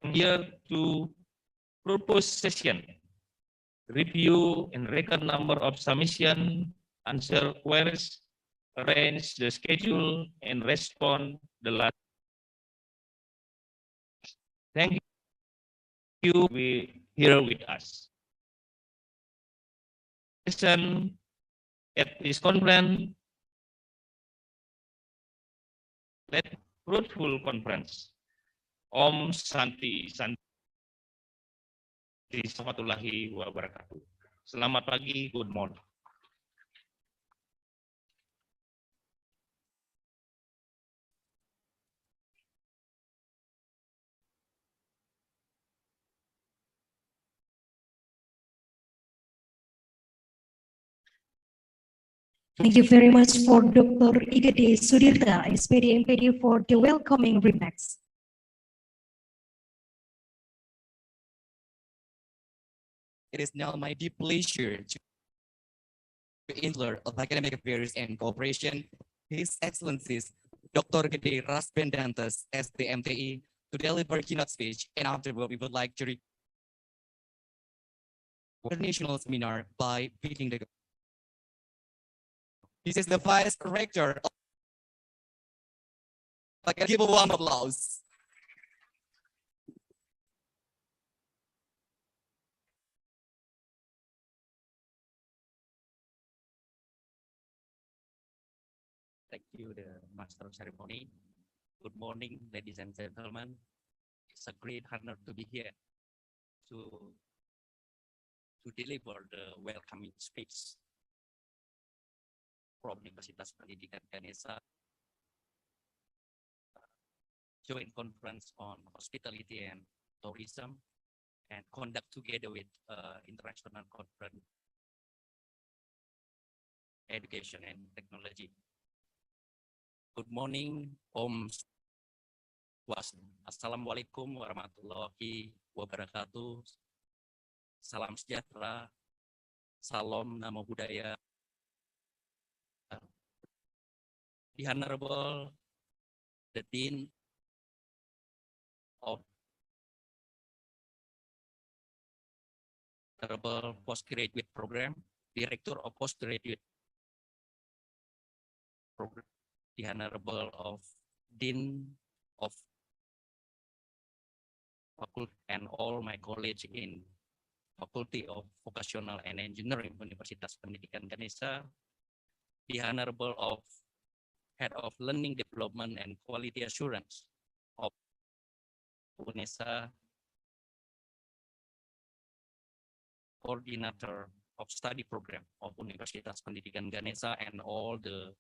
Here to propose session, review and record number of submission, answer queries, arrange the schedule, and respond the last. Thank you be here with us. Session at this conference, that fruitful conference. Om Santi Santi Warahmatullahi Wabarakatuh. Selamat pagi, good morning. Thank you very much for Dr. Igede Sudirta, SPD MPD, for the welcoming remarks. It is now my deep pleasure to Chancellor of Academic Affairs and Cooperation, His Excellencies Dr. Gede Rasbendantes, SD MTI, to deliver keynote speech, and afterward we would like to read the national seminar by beating the. This is the Vice Rector. I can give a warm applause. Thank you, the Master of Ceremony. Good morning, ladies and gentlemen. It's a great honor to be here to deliver the welcoming speech from Universitas Pendidikan Ganesha joint conference on hospitality and tourism, and conduct together with international conference education and technology. Good morning, Om Assalamualaikum warahmatullahi wabarakatuh. Salam sejahtera, salam namo buddhaya. The Honorable, the Dean of Honorable Postgraduate Program, Director of Postgraduate Program, the Honorable of Dean of Faculty, and all my colleagues in Faculty of Vocational and Engineering, Universitas Pendidikan Ganesha, the Honorable of Head of Learning Development and Quality Assurance of UNESA, Coordinator of Study Program of Universitas Pendidikan Ganesha, and all the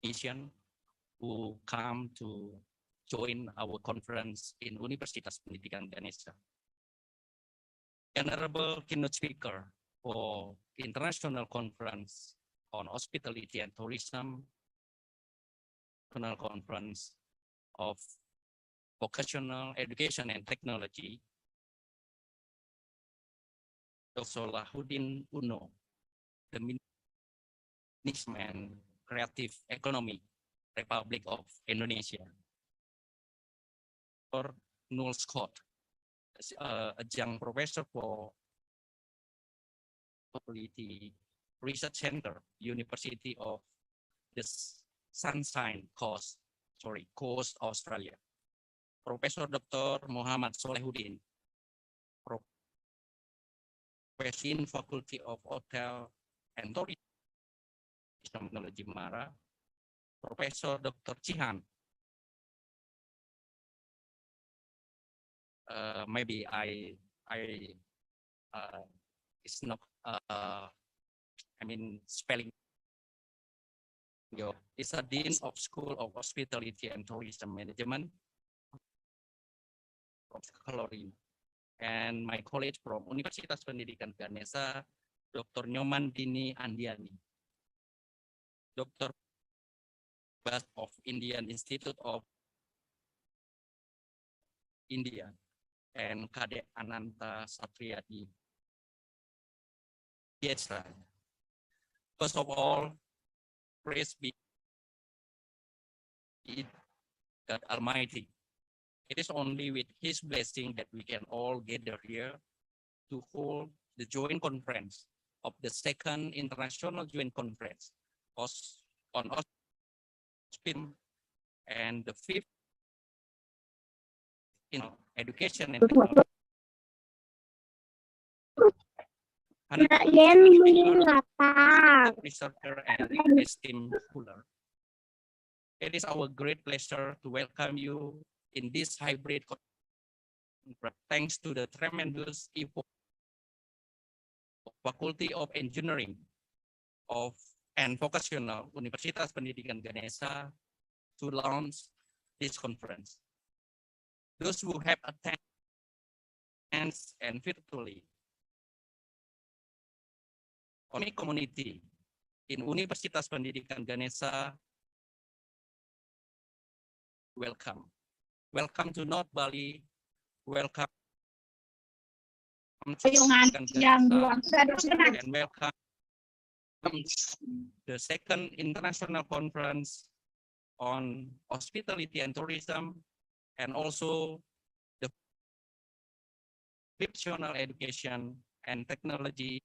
nation who come to join our conference in Universitas Pendidikan Ganesha. Honorable keynote speaker for International Conference on Hospitality and Tourism, National Conference of Vocational Education and Technology, Dr. Salahuddin Uno, the Management Creative Economy, Republic of Indonesia. Dr. Noel Scott, adjunct professor for Quality Research Center, University of the Sunshine Coast, Australia. Professor Dr. Muhammad Salahuddin, Professor in Faculty of Hotel and Tourism Technology, Mara. Professor Dr. Chihan. Maybe it's not spelling. It's a Dean of School of Hospitality and Tourism Management of Coloring. And my colleague from Universitas Pendidikan Ganesha, Dr. Nyoman Dini Andiani, Dr. Basant of Indian Institute of India, and Kadek Ananta Satriadi. Yes, sir. First of all, praise be God Almighty. It is only with His blessing that we can all gather here to hold the joint conference of the second International Joint Conference on Hospitality and the fifth in Education and Technology. Researcher and esteemed scholar. It is our great pleasure to welcome you in this hybrid conference, thanks to the tremendous effort of Faculty of Engineering and Vocational Universitas Pendidikan Ganesha to launch this conference. Those who have attended and virtually on the community in Universitas Pendidikan Ganesha, welcome. Welcome to North Bali. Welcome to and welcome the second International Conference on Hospitality and Tourism, and also the Vocational Education and Technology.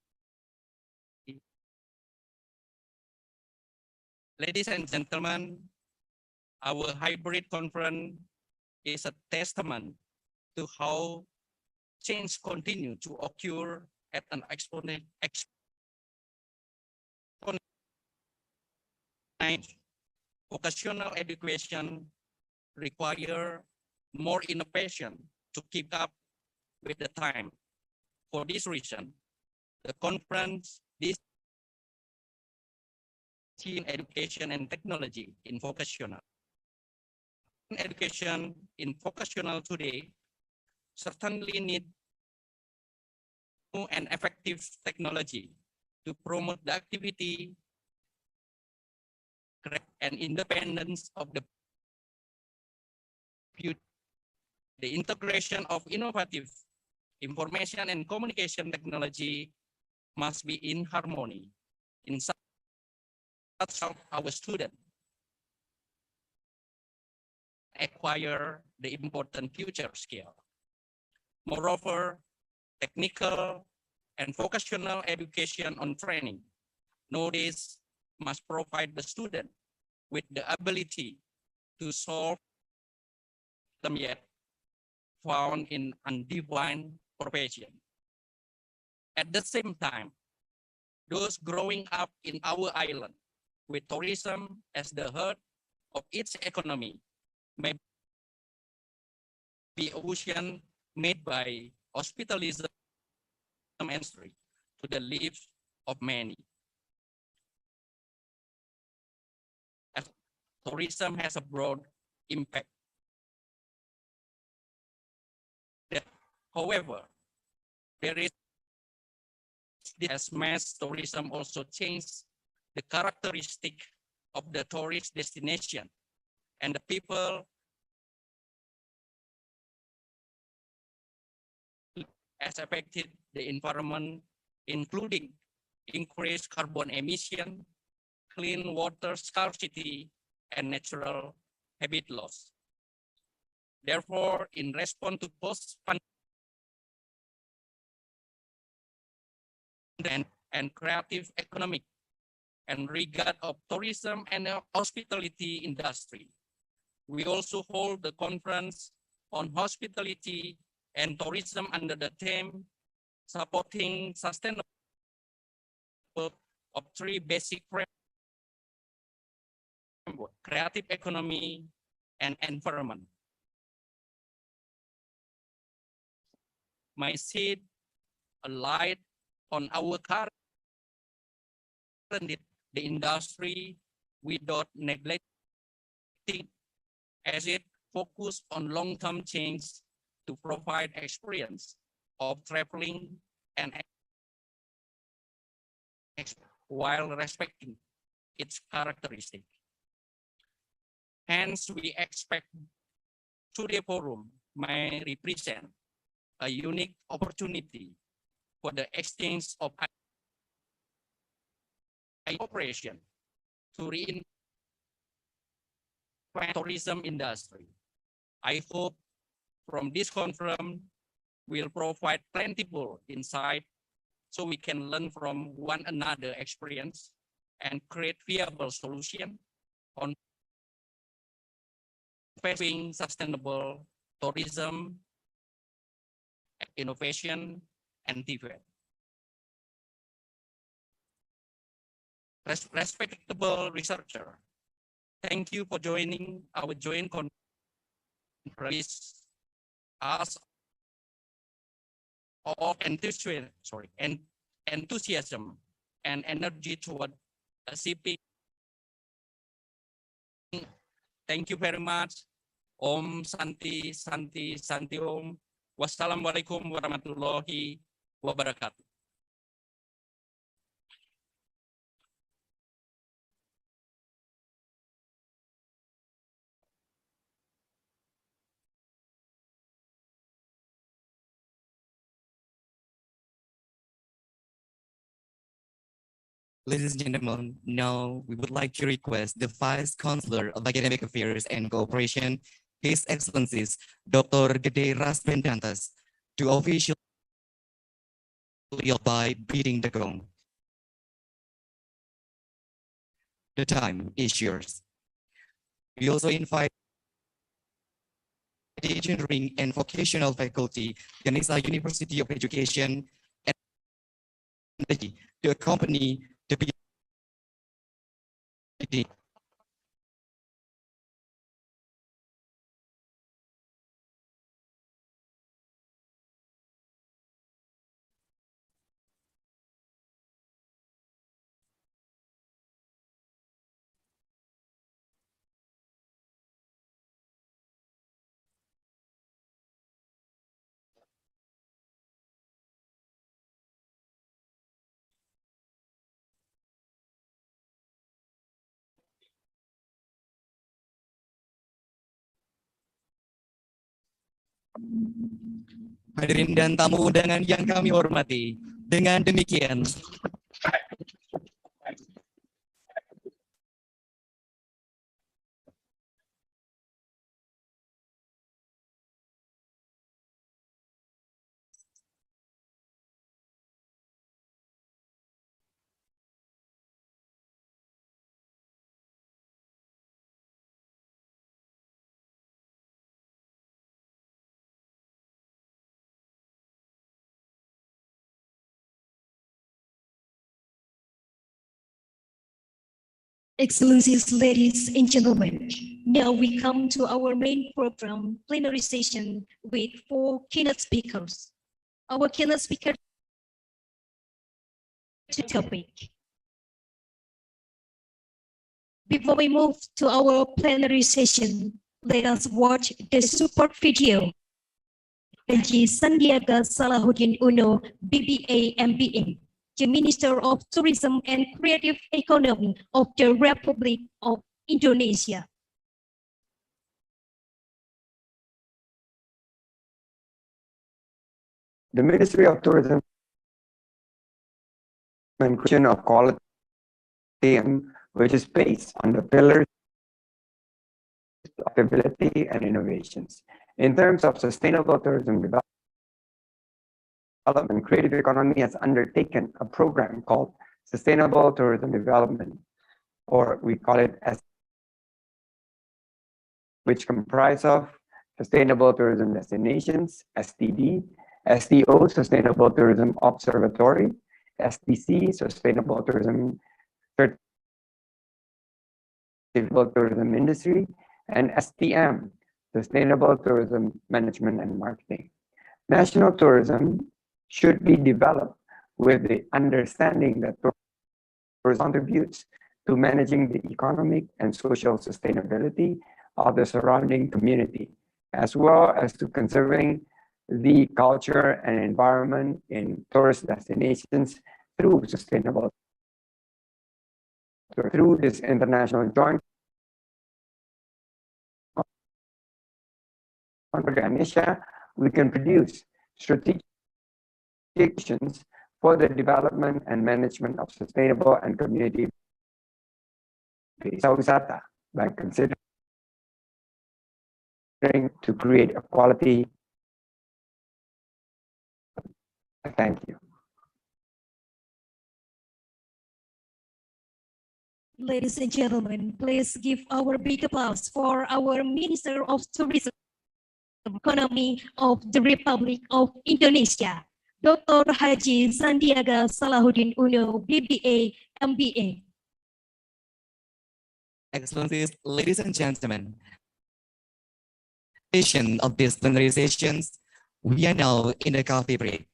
Ladies and gentlemen, our hybrid conference is a testament to how change continues to occur at an exponential. Vocational education requires more innovation to keep up with the time. For this reason, the conference in Education and Technology in Vocational. Education in Vocational today certainly need new and effective technology to promote the activity and independence of the The integration of innovative information and communication technology must be in harmony in such of our students acquire the important future skill. Moreover, technical and vocational education on training nowadays must provide the student with the ability to solve them yet found in undefined profession. At the same time, those growing up in our island with tourism as the heart of its economy may be ocean made by hospitalism entry to the lives of many. As tourism has a broad impact. However, there is as mass tourism also changed the characteristic of the tourist destination and the people has affected the environment, including increased carbon emission, clean water scarcity, and natural habitat loss. Therefore, in response to post-pandemic and creative economic and regard of tourism and hospitality industry, we also hold the conference on hospitality and tourism under the theme supporting sustainable of three basic framework: creative economy and environment. My shed a light on our current the industry without neglecting as it focus on long-term change to provide experience of traveling and while respecting its characteristic. Hence, we expect today forum may represent a unique opportunity for the exchange of cooperation to reinvent tourism industry. I hope from this conference will provide plentiful insight so we can learn from one another experience and create viable solution on facing sustainable tourism, innovation, and development. Respectable researcher, thank you for joining our joint conference as of enthusiasm and energy toward achieving. Thank you very much. Om Santi Santi Santi Om. Wassalamualaikum warahmatullahi wabarakatuh. Ladies and gentlemen, now we would like to request the Vice Chancellor of Academic Affairs and Cooperation, His Excellencies, Dr. Kadek Rasbendantas, to officially by beating the gong. The time is yours. We also invite the Engineering and Vocational Faculty, Ganesha University of Education and Technology to accompany the PhD. Hadirin dan tamu undangan yang kami hormati, dengan demikian Excellencies, ladies and gentlemen, now we come to our main program, plenary session with 4 keynote speakers. Our keynote speaker topic. Before we move to our plenary session, let us watch the support video. Haji Sandiaga Salahuddin Uno, BBA, MBA, the Minister of Tourism and Creative Economy of the Republic of Indonesia. The Ministry of Tourism and Creation of Quality, which is based on the pillars of stability and innovations. In terms of sustainable tourism development, Creative Economy has undertaken a program called Sustainable Tourism Development, or we call it S, which comprise of Sustainable Tourism Destinations, STD, STO, Sustainable Tourism Observatory, STC, Sustainable Tourism Tourism Industry, and STM, Sustainable Tourism Management and Marketing. National tourism should be developed with the understanding that tourism contributes to managing the economic and social sustainability of the surrounding community, as well as to conserving the culture and environment in tourist destinations through sustainable. Through this international joint Ganesha, we can produce strategic actions for the development and management of sustainable and community wisata by considering to create a quality. Thank you. Ladies and gentlemen, please give our big applause for our Minister of Tourism Economy of the Republic of Indonesia, Dr. Haji Sandiaga Salahuddin Uno, BBA, MBA. Excellencies, ladies and gentlemen, of these plenary sessions, we are now in the coffee break.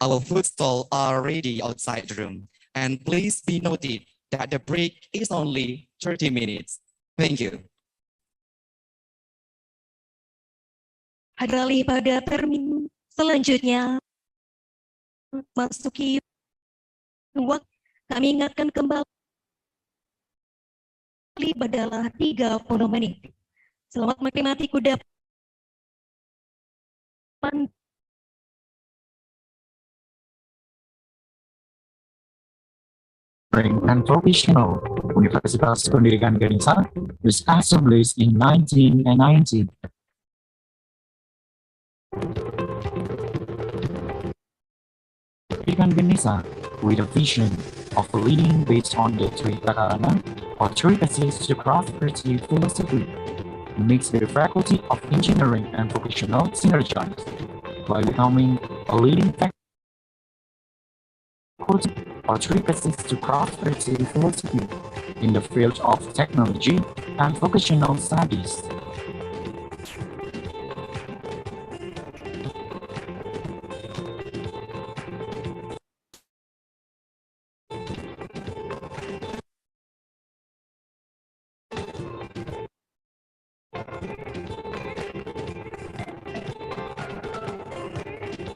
Our food stalls are ready outside the room, and please be noted that the break is only 30 minutes. Thank you. Beralih pada termin selanjutnya, masuki waktu, kami ingatkan kembali adalah 30 menit. Selamat menikmati kudapan and Vocational Universitas Pendidikan Ganesha was established in 1990. Pendidikan Ganesha, with a vision of leading based on the three takarana or three phases to prosperity philosophy, makes the Faculty of Engineering and Vocational synergize by becoming a leading faculty or three phases to prosperity philosophy in the field of technology and vocational studies.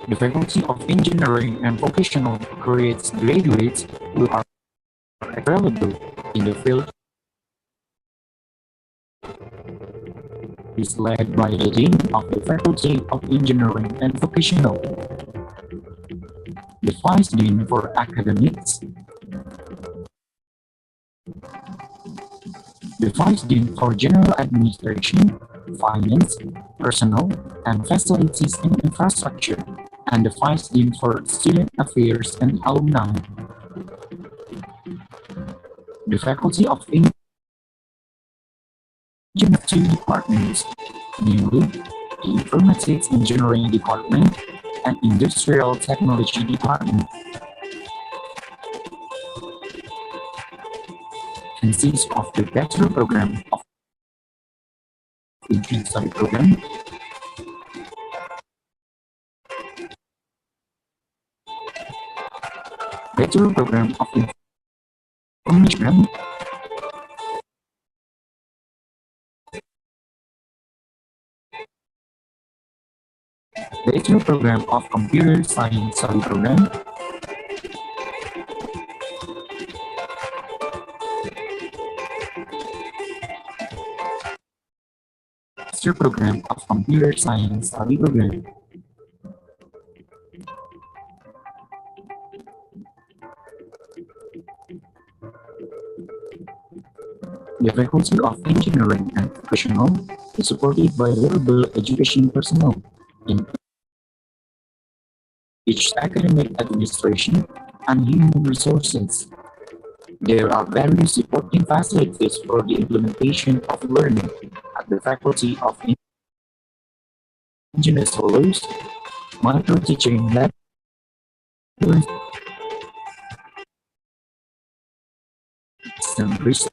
The Faculty of Engineering and Vocational creates graduates who are available in the field is led by the Dean of the Faculty of Engineering and Vocational, the Vice Dean for Academics, the Vice Dean for General Administration, Finance, Personnel, and Facilities and Infrastructure, and the Vice Dean for Student Affairs and Alumni. The Faculty of Engineering has two departments, namely the Informatics Engineering Department and Industrial Technology Department. Consists of the Bachelor Program of Engineering Study Program, Bachelor Program of Information, Bachelor Program of Computer Science Study Program, Master Program of Computer Science Study Program. The Faculty of Engineering and Vocational is supported by available education personnel in each academic administration and human resources. There are various supporting facilities for the implementation of learning at the Faculty of Engineering Scholars, micro-teaching laboratories, and research.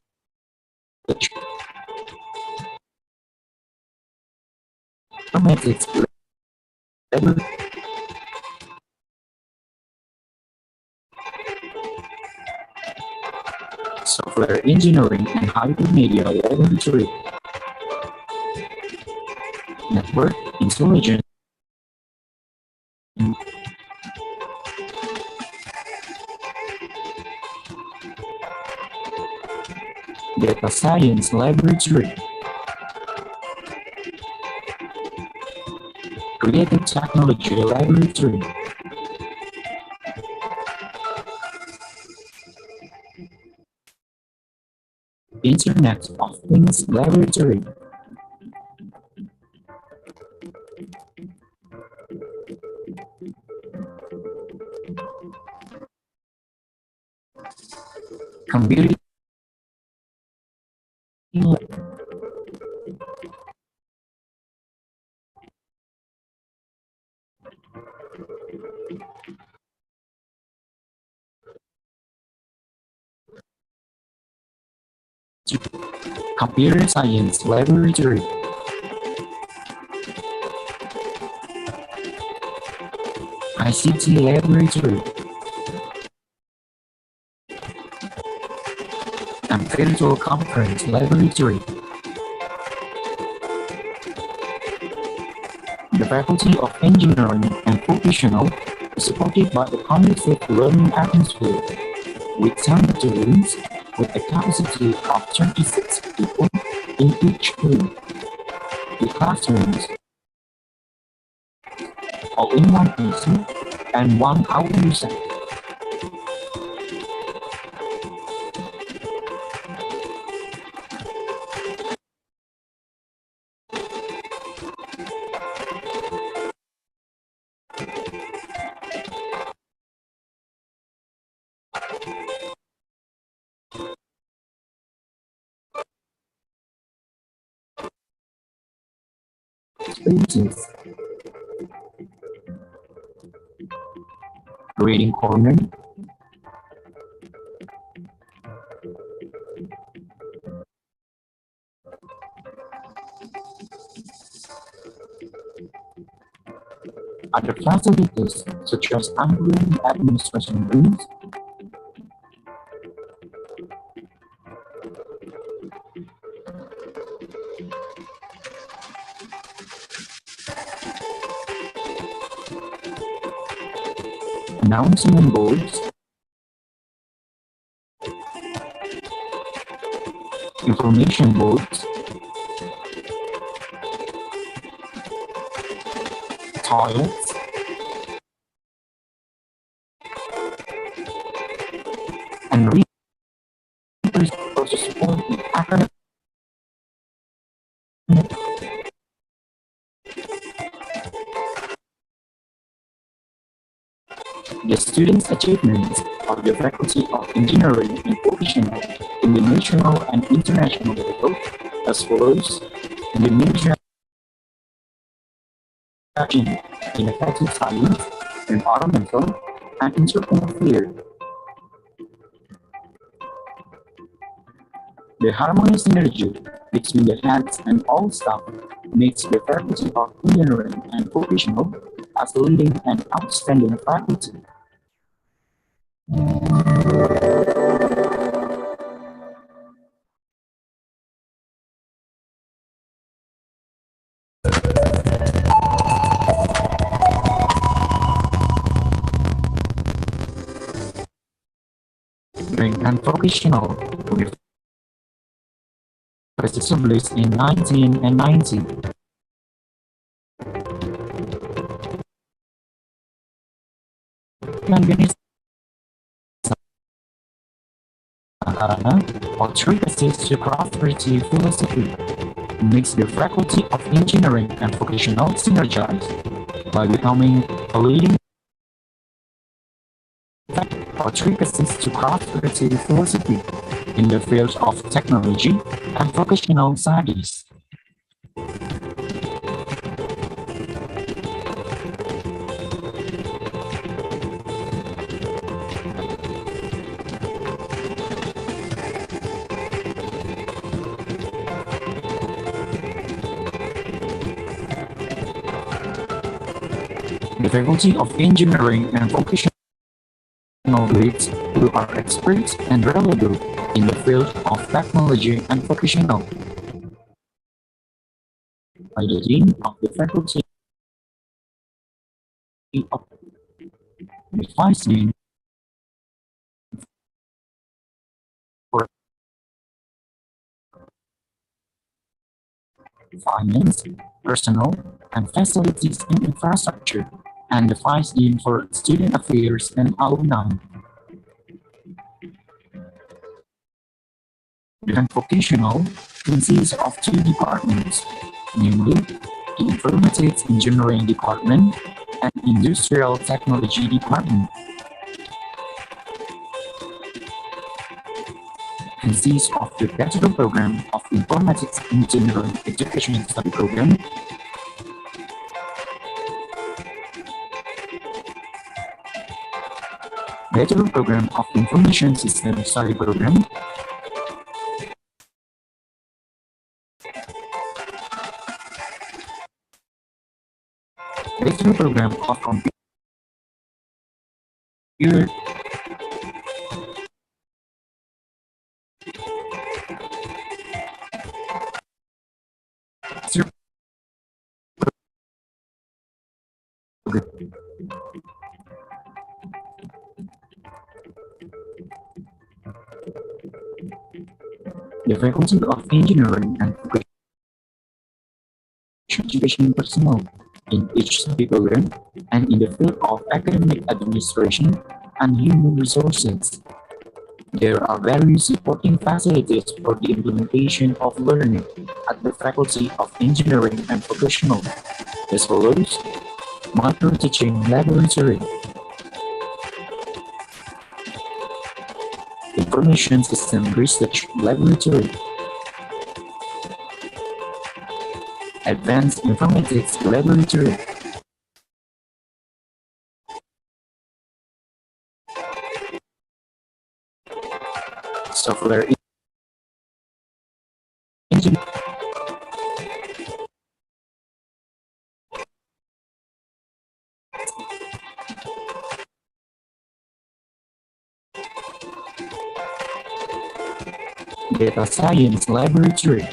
Informatics laboratory, software engineering and hypermedia laboratory, network intelligence, data science laboratory, creative technology laboratory, Internet of Things laboratory, computing computer science laboratory, ICT laboratory, and virtual conference laboratory. The Faculty of Engineering and Vocational is supported by a conducive learning atmosphere with 10 rooms with a capacity of 36 people in each room. The classrooms all in one AC and one audio set. Spaces, reading corner, other facilities such as ongoing administration rooms, announcement boards, information boards, toilets, and resources to support the academic. The students' achievements of the Faculty of Engineering and Vocational in the national and international level as follows: Indonesia in effective science, environmental, and entrepreneurial field. The harmonious synergy between the heads and all staff makes the Faculty of Engineering and Vocational as a leading and outstanding faculty. And Vocational was established in 1990. Or treatises to prosperity philosophy makes the Faculty of Engineering and Vocational synergize by becoming a leading or treatises to prosperity philosophy in the fields of technology and vocational studies. The Faculty of Engineering and Vocational leads who are experts and reliable in the field of technology and vocational. By the Dean of the Faculty of the Vice Dean for Finance, Personnel, and Facilities and Infrastructure, and the Vice Dean for Student Affairs and Alumni. The vocational consists of two departments, namely the Informatics Engineering Department and Industrial Technology Department. Consists of the Bachelor Program of Informatics Engineering Education and Study Program, Bachelor Program of Information System Study Program, Bachelor Program of Computer the Faculty of Engineering and Vocational Education personnel in each study program and in the field of academic administration and human resources. There are various supporting facilities for the implementation of learning at the Faculty of Engineering and Vocational, as follows: Micro-Teaching Laboratory, Information System Research Laboratory, Advanced Informatics Laboratory, Software Engineering, Data Science Laboratory,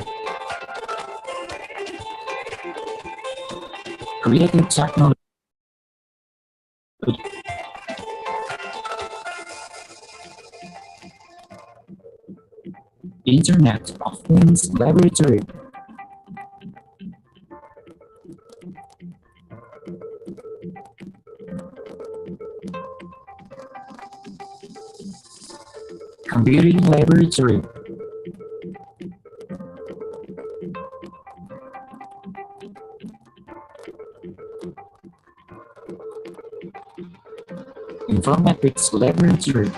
Creative Technology, Internet of Things Laboratory, Computing Laboratory. Informatics Laboratory.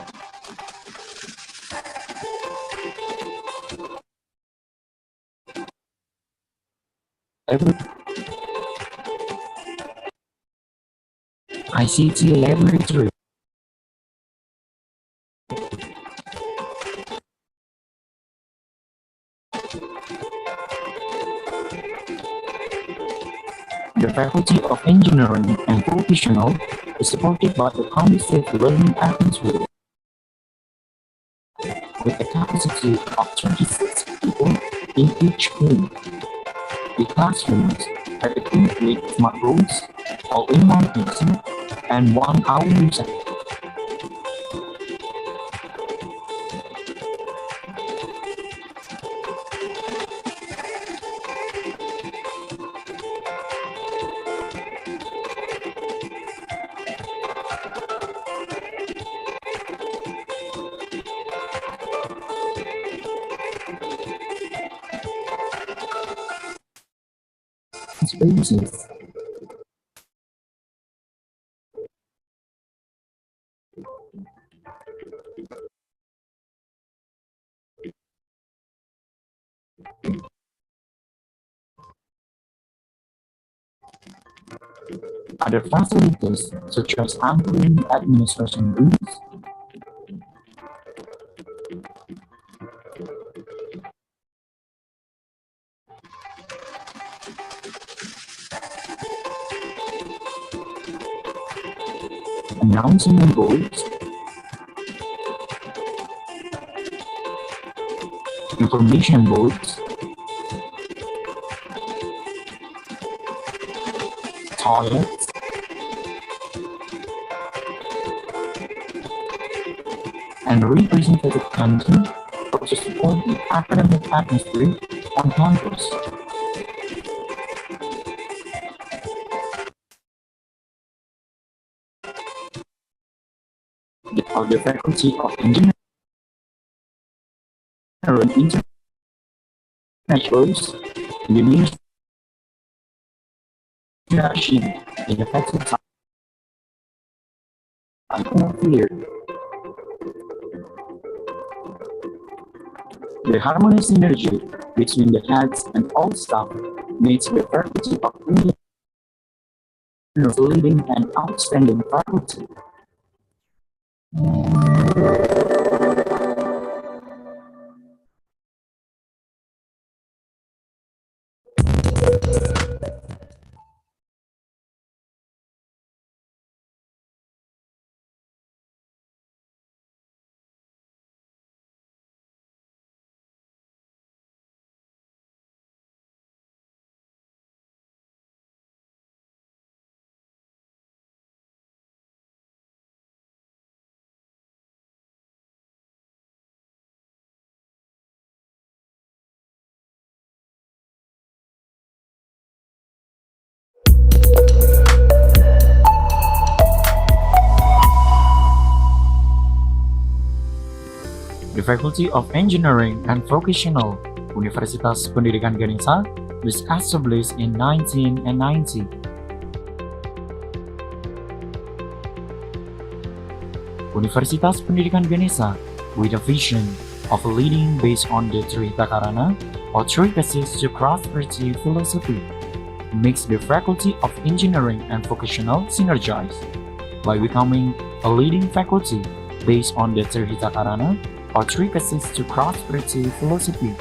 ICT Laboratory. The Faculty of Engineering and Vocational is supported by the conducive learning atmosphere with a capacity of 26 people in each room. The classrooms are equipped with smart rooms, all-in-one internet, and 1 hour music. Spaces. Other facilities such as ample administration rooms, announcement boards, information boards, toilets, and representative canteen to support the academic atmosphere on campus. The Faculty of Engineering Internationals in the Ministry in the Faculty of The harmonious synergy between the heads and all staff makes the Faculty of Engineering a leading and outstanding faculty. The Faculty of Engineering and Vocational, Universitas Pendidikan Ganesha, was established in 1990. Universitas Pendidikan Ganesha, with a vision of leading based on the Trihita Karana or three cases to prosperity philosophy, makes the Faculty of Engineering and Vocational synergize by becoming a leading faculty based on the Trihita Karana or three cases to prosperity philosophy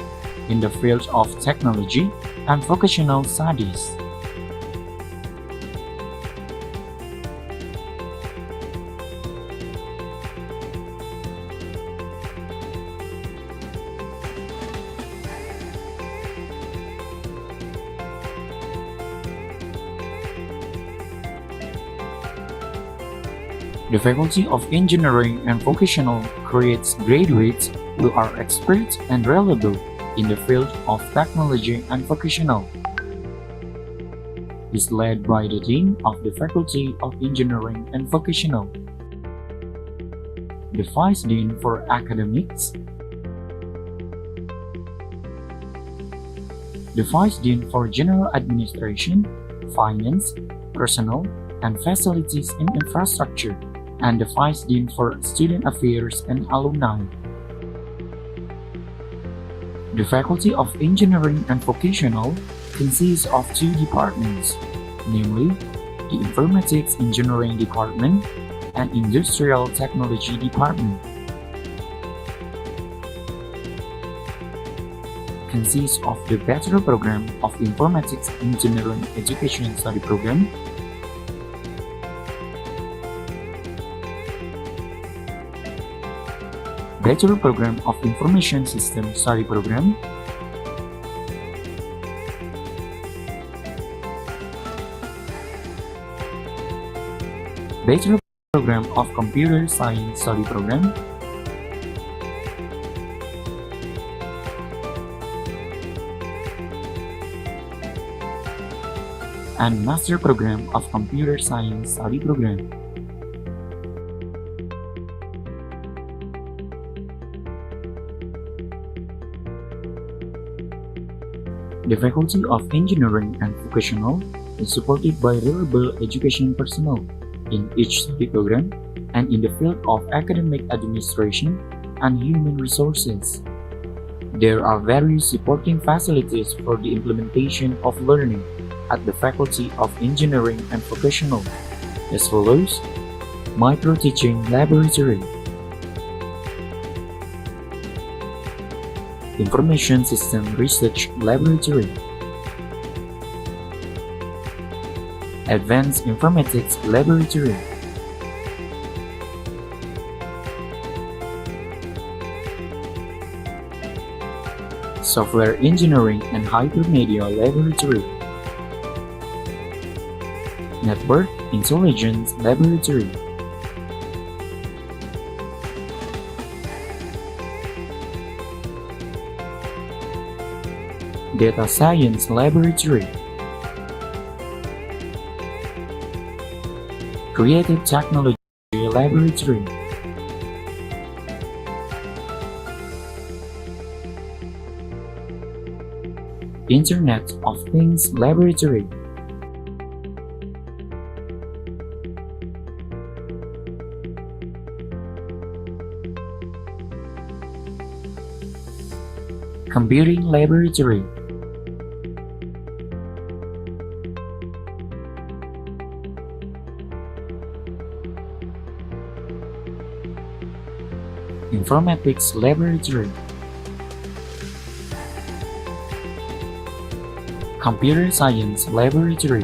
in the field of technology and vocational studies. The Faculty of Engineering and Vocational creates graduates who are experts and reliable in the field of technology and vocational. It is led by the Dean of the Faculty of Engineering and Vocational. the Vice Dean for Academics, the Vice Dean for General Administration, Finance, Personnel, and Facilities and Infrastructure, and the Vice Dean for Student Affairs and Alumni. The Faculty of Engineering and Vocational consists of two departments, namely the Informatics Engineering Department and Industrial Technology Department. Consists of the Bachelor Program of Informatics Engineering Education Study Program, Bachelor Program of Information System Study Program, Bachelor Program of Computer Science Study Program, and Master Program of Computer Science Study Program. The Faculty of Engineering and Vocational is supported by reliable education personnel in each study program and in the field of academic administration and human resources. There are various supporting facilities for the implementation of learning at the Faculty of Engineering and Vocational, as follows: Micro-Teaching Laboratory, Information System Research Laboratory, Advanced Informatics Laboratory, Software Engineering and Hypermedia Laboratory, Network Intelligence Laboratory, Data Science Laboratory, Creative Technology Laboratory, Internet of Things Laboratory, Computing Laboratory, Informatics Laboratory, Computer Science Laboratory,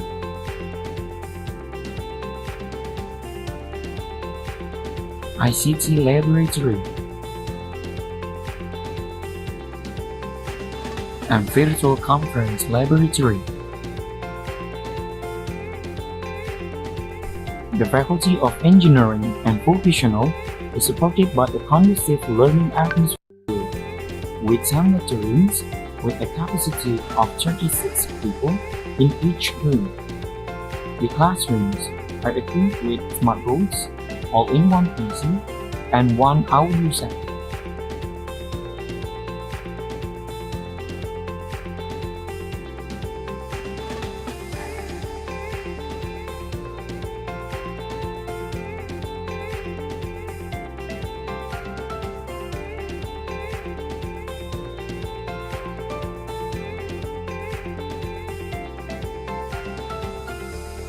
ICT Laboratory, and Virtual Conference Laboratory. The Faculty of Engineering and Vocational is supported by a conducive learning atmosphere with 10 lecture rooms with a capacity of 36 people in each room. The classrooms are equipped with smart boards, all-in-one PC, and one audio set.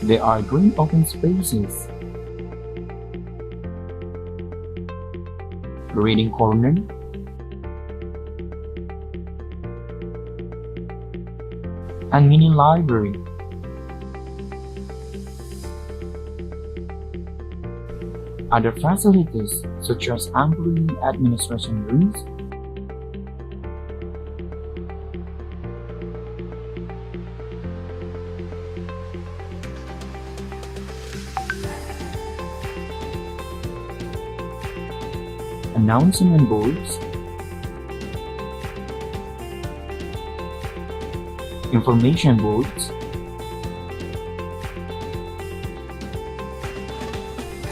There are green open spaces, reading corner, and mini library. Other facilities such as employee administration rooms, announcement boards, information boards,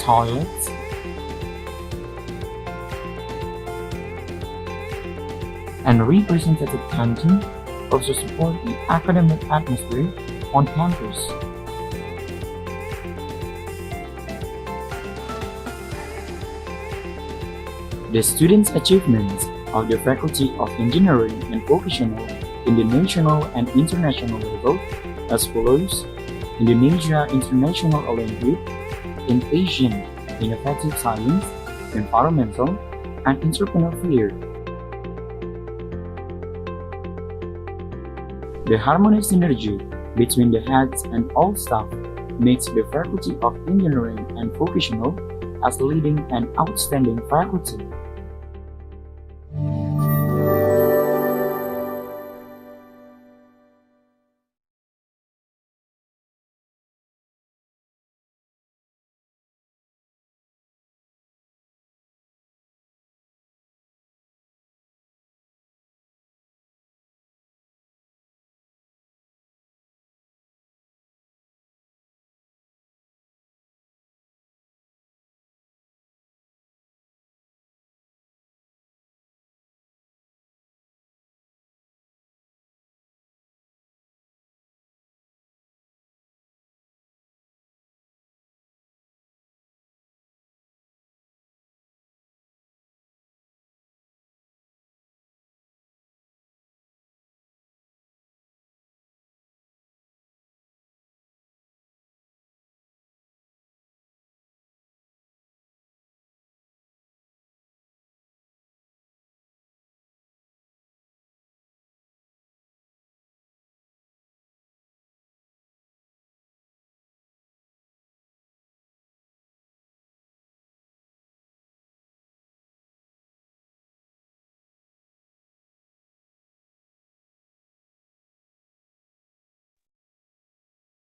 toilets, and representative canteen also support the academic atmosphere on campus. The students' achievements of the Faculty of Engineering and Vocational in the national and international level as follows: Indonesia International Olympiad in Asian Innovative Science, Environmental, and Entrepreneur Fair. The harmonious synergy between the heads and all staff makes the Faculty of Engineering and Vocational as leading and outstanding faculty.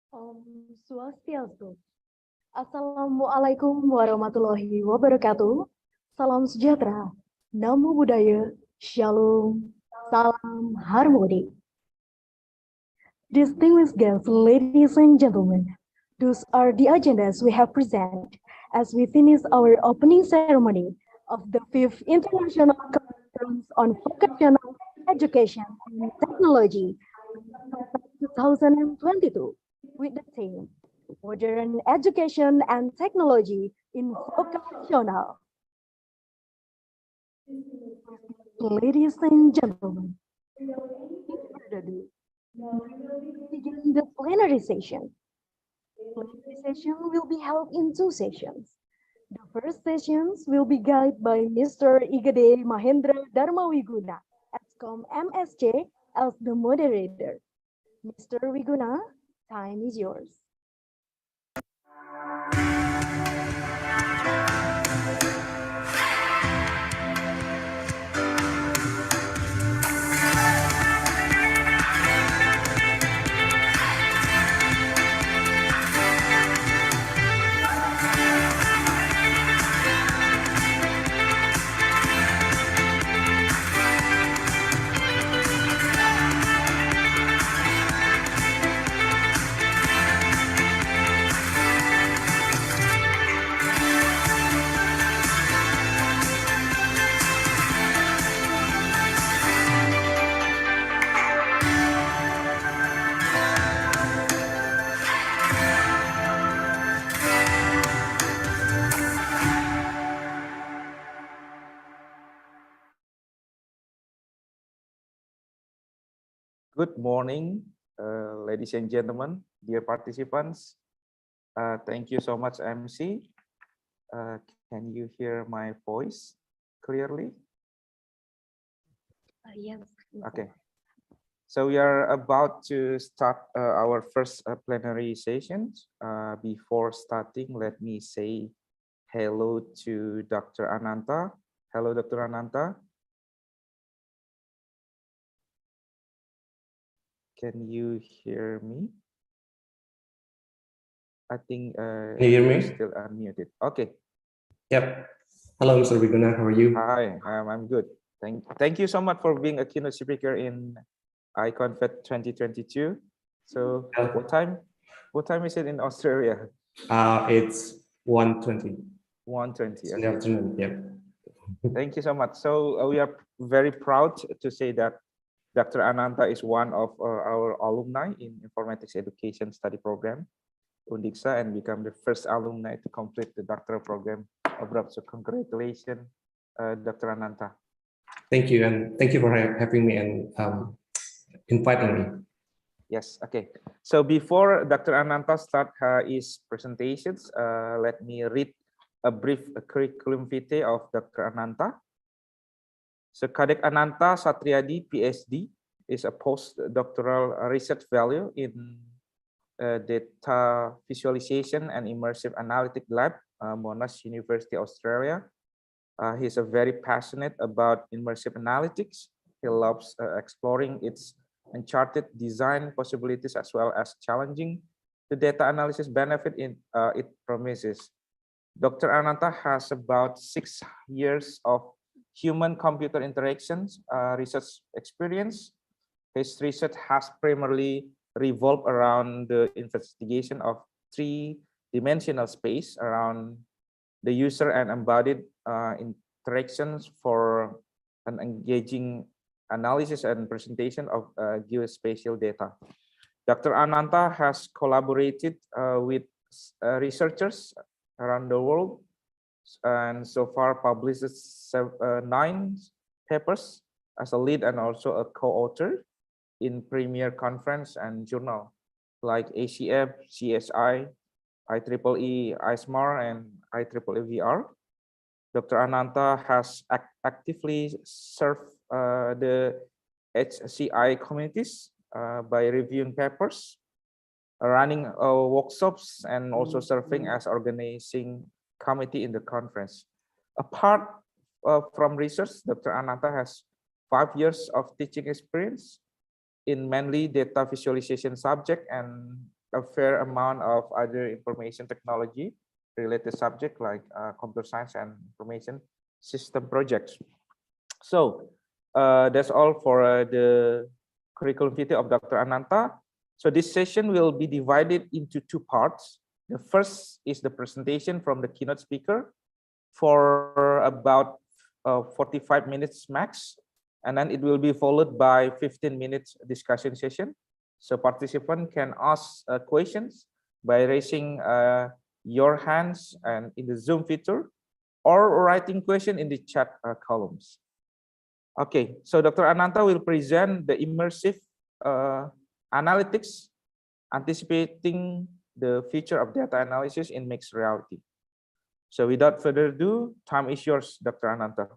Om Swastiastu. Assalamualaikum warahmatullahi wabarakatuh. Salam sejahtera, Namo Buddhaya, Shalom, Salam Harmoni. Distinguished guests, ladies and gentlemen, those are the agendas we have presented as we finish our opening ceremony of the 5th International Conference on Vocational Education and Technology 2022 with the theme Modern Education and Technology in Vocational. Ladies and gentlemen, without further ado, begin the plenary session. The plenary session will be held in 2 sessions. The first sessions will be guided by Mr. Igade Mahendra Dharmawiguna, ESCOM MSc, as the moderator. Mr. Wiguna, time is yours. Good morning, ladies and gentlemen, dear participants. Thank you so much, MC. Can you hear my voice clearly? Yes. Okay. So we are about to start our first plenary session. Before starting, let me say hello to Dr. Ananta. Hello, Dr. Ananta. Can you hear me? I think can you hear me? Still unmuted. Okay. Yep. Hello, Mr. Wiguna. How are you? Hi, I'm good. Thank you so much for being a keynote speaker in IConVET 2022. So what time is it in Australia? It's 1:20. 1:20. In the afternoon. Yep. Thank you so much. So we are very proud to say that Dr. Ananta is one of our alumni in Informatics Education Study Program, UNDIXA, and become the first alumni to complete the doctoral program abroad. So congratulations, Dr. Ananta. Thank you, and thank you for having me and inviting me. Yes, okay. So before Dr. Ananta start his presentations, let me read a brief curriculum vitae of Dr. Ananta. So Kadek Ananta Satriadi, Ph.D. is a postdoctoral research fellow in Data Visualization and Immersive Analytic Lab, Monash University, Australia. He's a very passionate about immersive analytics. He loves exploring its uncharted design possibilities as well as challenging the data analysis benefit it promises. Dr. Ananta has about 6 years of human-computer interactions research experience. His research has primarily revolved around the investigation of three-dimensional space around the user and embodied interactions for an engaging analysis and presentation of geospatial data. Dr. Ananta has collaborated with researchers around the world and so far published 9 papers as a lead and also a co-author in premier conference and journal like ACF, CSI, IEEE, ISMAR, and IEEE VR. Dr. Ananta has actively served the HCI communities by reviewing papers, running workshops, and also serving as organizing committee in the conference. Apart from research, Dr. Ananta has 5 years of teaching experience in mainly data visualization subject and a fair amount of other information technology related subject like computer science and information system projects. So that's all for the curriculum vitae of Dr. Ananta. So this session will be divided into 2 parts. The first is the presentation from the keynote speaker for about 45 minutes max, and then it will be followed by 15 minutes discussion session. So participants can ask questions by raising your hands and in the Zoom feature or writing question in the chat columns. Okay, so Dr. Ananta will present the immersive analytics, anticipating the future of data analysis in mixed reality. So without further ado, time is yours, Dr. Ananta.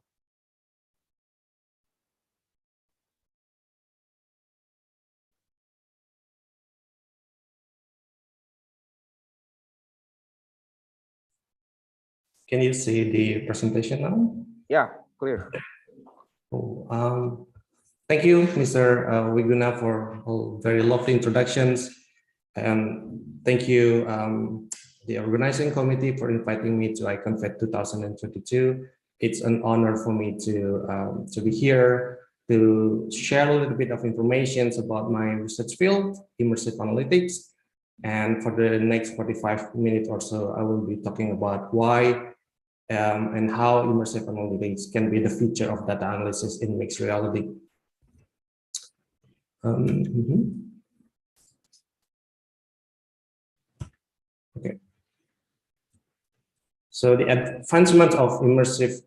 Can you see the presentation now? Yeah, clear. Oh, thank you, Mr. Wiguna, for all very lovely introductions. And thank you, the organizing committee, for inviting me to IConVET 2022. It's an honor for me to be here to share a little bit of information about my research field, immersive analytics. And for the next 45 minutes or so, I will be talking about why and how immersive analytics can be the future of data analysis in mixed reality. Okay. So the advancement of immersive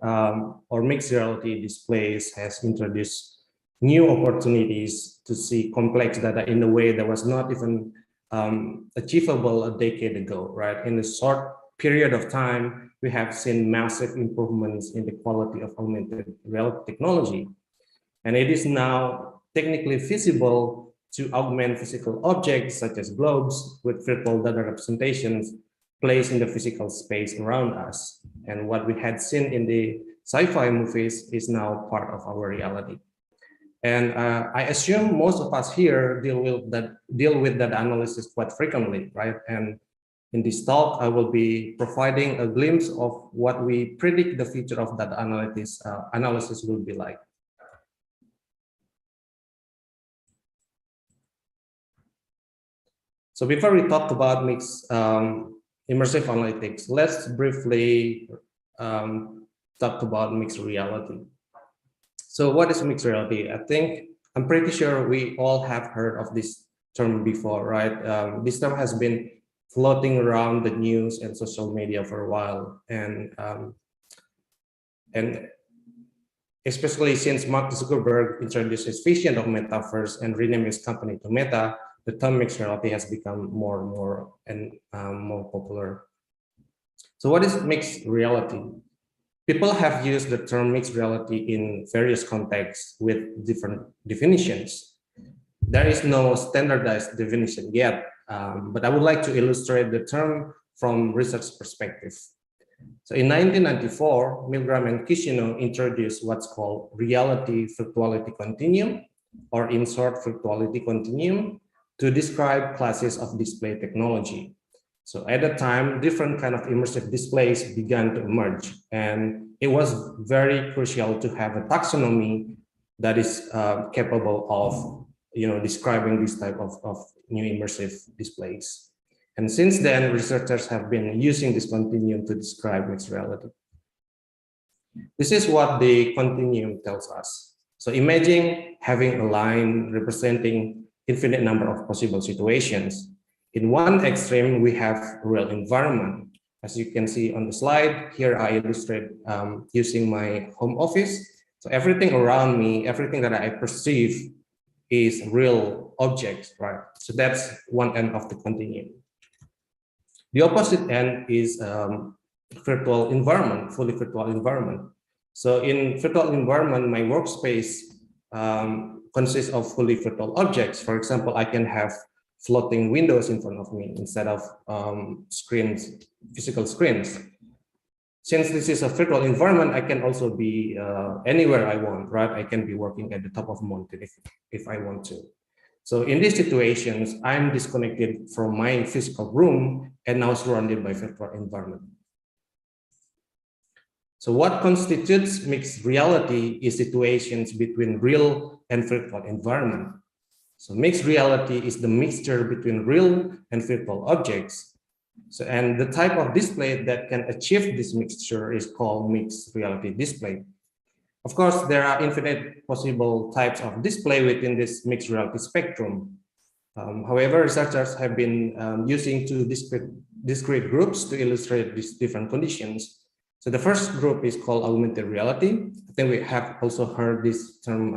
or mixed reality displays has introduced new opportunities to see complex data in a way that was not even achievable a decade ago, right? In a short period of time, we have seen massive improvements in the quality of augmented reality technology. And it is now technically feasible to augment physical objects such as globes with virtual data representations placed in the physical space around us. And what we had seen in the sci-fi movies is now part of our reality. And I assume most of us here deal with that analysis quite frequently, right? And in this talk, I will be providing a glimpse of what we predict the future of that analysis will be like. So before we talk about mixed immersive analytics, let's briefly talk about mixed reality. So what is mixed reality? I'm pretty sure we all have heard of this term before, right? This term has been floating around the news and social media for a while, and especially since Mark Zuckerberg introduced his vision of metaverse and renamed his company to Meta, the term mixed reality has become more and more popular. So what is mixed reality? People have used the term mixed reality in various contexts with different definitions. There is no standardized definition yet, but I would like to illustrate the term from research perspective. So in 1994, Milgram and Kishino introduced what's called reality virtuality continuum, or in short, virtuality continuum, to describe classes of display technology. So at that time, different kind of immersive displays began to emerge, and it was very crucial to have a taxonomy that is capable of, describing this type of new immersive displays. And since then, researchers have been using this continuum to describe mixed reality. This is what the continuum tells us. So imagine having a line representing infinite number of possible situations. In one extreme, we have real environment. As you can see on the slide, here I illustrate using my home office. So everything around me, everything that I perceive is real objects, right? So that's one end of the continuum. The opposite end is virtual environment, fully virtual environment. So in virtual environment, my workspace consists of fully virtual objects. For example, I can have floating windows in front of me instead of screens, physical screens. Since this is a virtual environment, I can also be anywhere I want, right? I can be working at the top of a mountain if I want to. So in these situations, I'm disconnected from my physical room and now surrounded by virtual environment. So what constitutes mixed reality is situations between real and virtual environment. So mixed reality is the mixture between real and virtual objects. So, and the type of display that can achieve this mixture is called mixed reality display. Of course, there are infinite possible types of display within this mixed reality spectrum. However, researchers have been using two discrete groups to illustrate these different conditions. So the first group is called augmented reality. I think we have also heard this term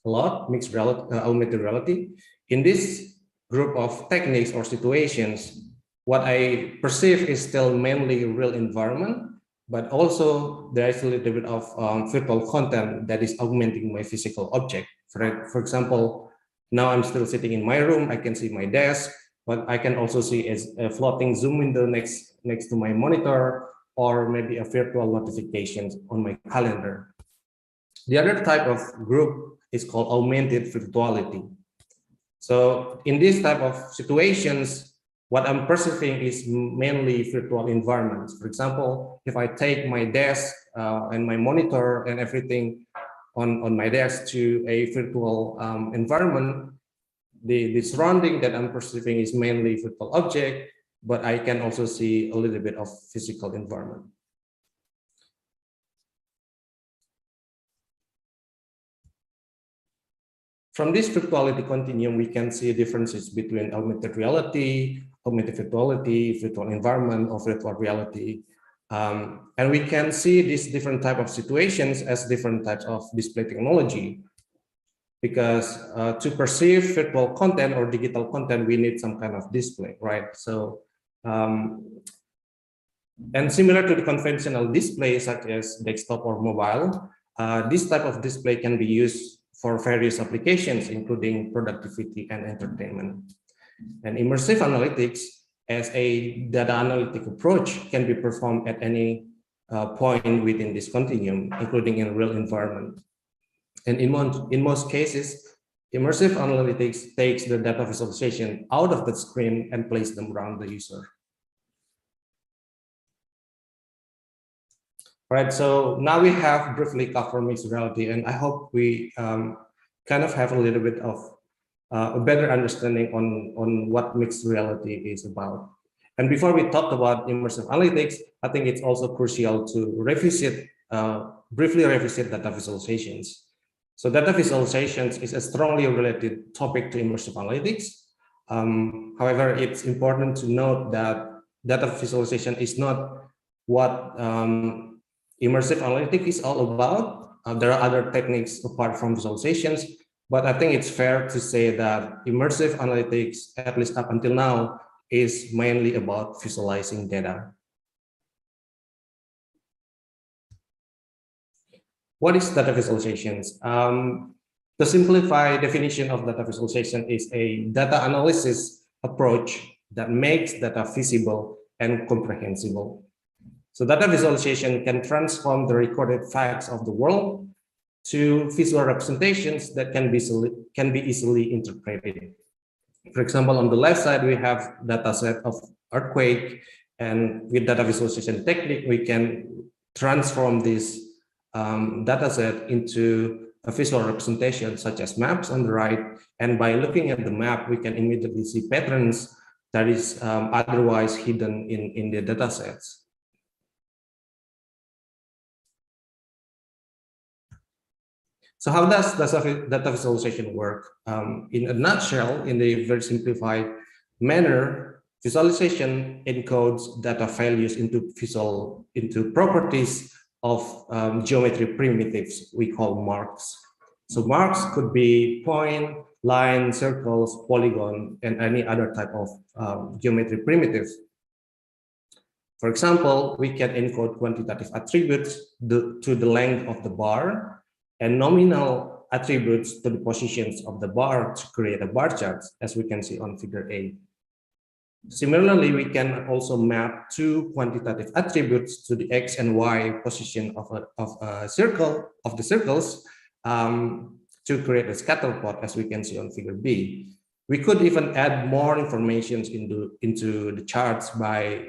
a lot, mixed reality, augmented reality. In this group of techniques or situations, what I perceive is still mainly real environment, but also there is a little bit of virtual content that is augmenting my physical object. For example, now I'm still sitting in my room, I can see my desk, but I can also see a floating Zoom window next to my monitor, or maybe a virtual notifications on my calendar. The other type of group is called augmented virtuality. So in this type of situations, what I'm perceiving is mainly virtual environments. For example, if I take my desk and my monitor and everything on my desk to a virtual environment, the surrounding that I'm perceiving is mainly virtual object, but I can also see a little bit of physical environment. From this virtuality continuum, we can see differences between augmented reality, augmented virtuality, virtual environment, or virtual reality. And we can see these different types of situations as different types of display technology. Because to perceive virtual content or digital content, we need some kind of display, right? So, and similar to the conventional display, such as desktop or mobile, this type of display can be used for various applications, including productivity and entertainment. And immersive analytics as a data analytic approach can be performed at any point within this continuum, including in real environment. And in most cases, immersive analytics takes the data visualization out of the screen and places them around the user. Right, so now we have briefly covered mixed reality, and I hope we kind of have a little bit of a better understanding on what mixed reality is about. And before we talk about immersive analytics, I think it's also crucial to briefly revisit data visualizations. So data visualizations is a strongly related topic to immersive analytics. However, it's important to note that data visualization is not what immersive analytics is all about. There are other techniques apart from visualizations, but I think it's fair to say that immersive analytics, at least up until now, is mainly about visualizing data. What is data visualizations? The simplified definition of data visualization is a data analysis approach that makes data visible and comprehensible. So data visualization can transform the recorded facts of the world to visual representations that can be easily interpreted. For example, on the left side, we have data set of earthquake, and with data visualization technique, we can transform this data set into a visual representation such as maps on the right. And by looking at the map, we can immediately see patterns that is otherwise hidden in the data sets. So how does data visualization work? In a nutshell, in a very simplified manner, visualization encodes data values into properties of geometry primitives we call marks. So marks could be point, line, circles, polygon, and any other type of geometry primitives. For example, we can encode quantitative attributes to the length of the bar and nominal attributes to the positions of the bar to create a bar chart, as we can see on figure 8. Similarly, we can also map two quantitative attributes to the X and Y position of the circles to create a scatter plot, as we can see on figure B. We could even add more information into the charts by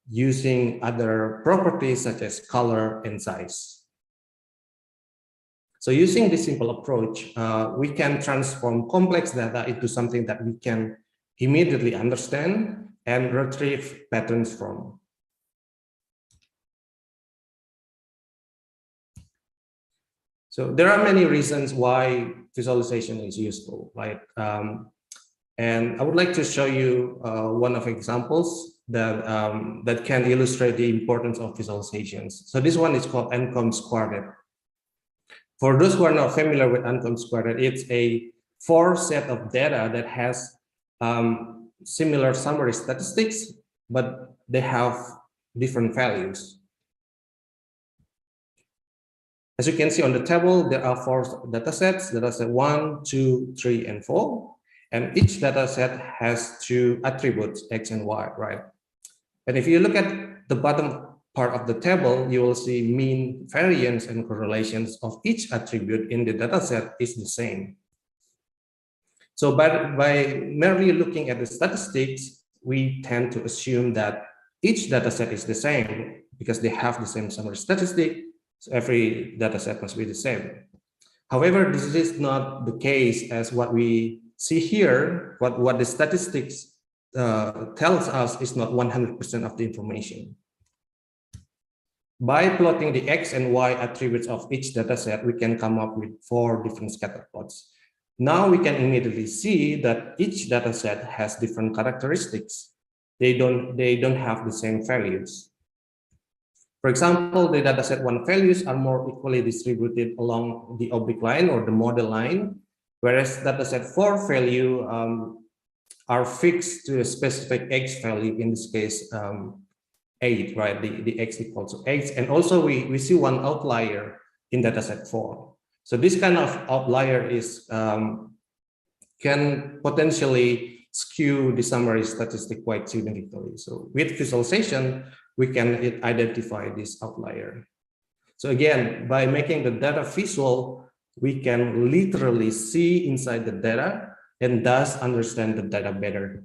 using other properties such as color and size. So using this simple approach, we can transform complex data into something that we can immediately understand and retrieve patterns from. So there are many reasons why visualization is useful, right? And I would like to show you one of examples that can illustrate the importance of visualizations. So this one is called IConVET. For those who are not familiar with IConVET, it's a 4 set of data that has similar summary statistics, but they have different values. As you can see on the table, there are 4 data sets, data set 1, 2, 3, and 4. And each data set has 2 attributes, X and Y, right? And if you look at the bottom part of the table, you will see mean, variance, and correlations of each attribute in the data set is the same. So by merely looking at the statistics, we tend to assume that each data set is the same because they have the same summary statistic. So every data set must be the same. However, this is not the case, as what we see here, what the statistics tells us is not 100% of the information. By plotting the X and Y attributes of each data set, we can come up with 4 different scatter plots. Now we can immediately see that each data set has different characteristics. They don't have the same values. For example, the data set 1 values are more equally distributed along the oblique line or the model line, whereas data set 4 value are fixed to a specific X value, in this case 8, right? The X equals to 8. And also we see one outlier in data set 4. So this kind of outlier is can potentially skew the summary statistic quite significantly. So with visualization, we can identify this outlier. So again, by making the data visual, we can literally see inside the data and thus understand the data better.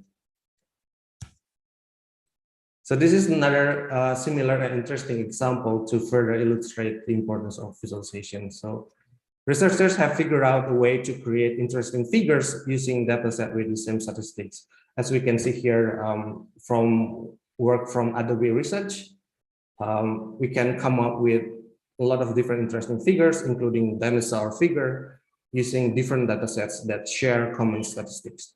So this is another similar and interesting example to further illustrate the importance of visualization. So researchers have figured out a way to create interesting figures using data set with the same statistics. As we can see here from work from Adobe Research, we can come up with a lot of different interesting figures, including dinosaur figure, using different data sets that share common statistics.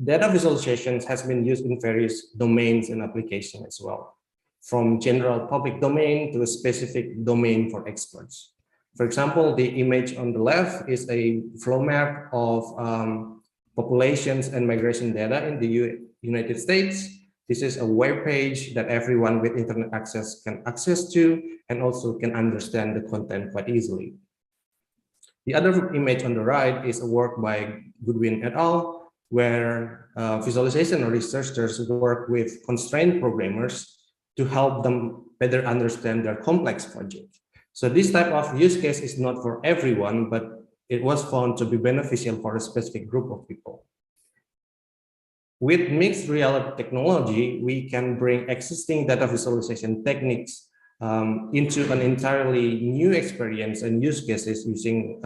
Data visualizations has been used in various domains and applications as well, from general public domain to a specific domain for experts. For example, the image on the left is a flow map of populations and migration data in the United States. This is a web page that everyone with internet access can access to and also can understand the content quite easily. The other image on the right is a work by Goodwin et al., where visualization researchers work with constrained programmers to help them better understand their complex project. So this type of use case is not for everyone, but it was found to be beneficial for a specific group of people. With mixed reality technology, we can bring existing data visualization techniques into an entirely new experience and use cases using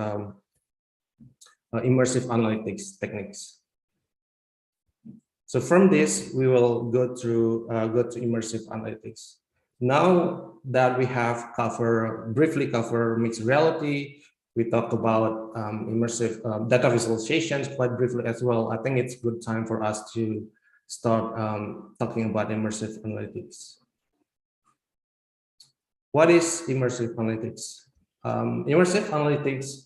immersive analytics techniques. So from this, we will go to immersive analytics. Now that we have briefly covered mixed reality, we talked about immersive data visualizations quite briefly as well. I think it's a good time for us to start talking about immersive analytics. What is immersive analytics? Immersive analytics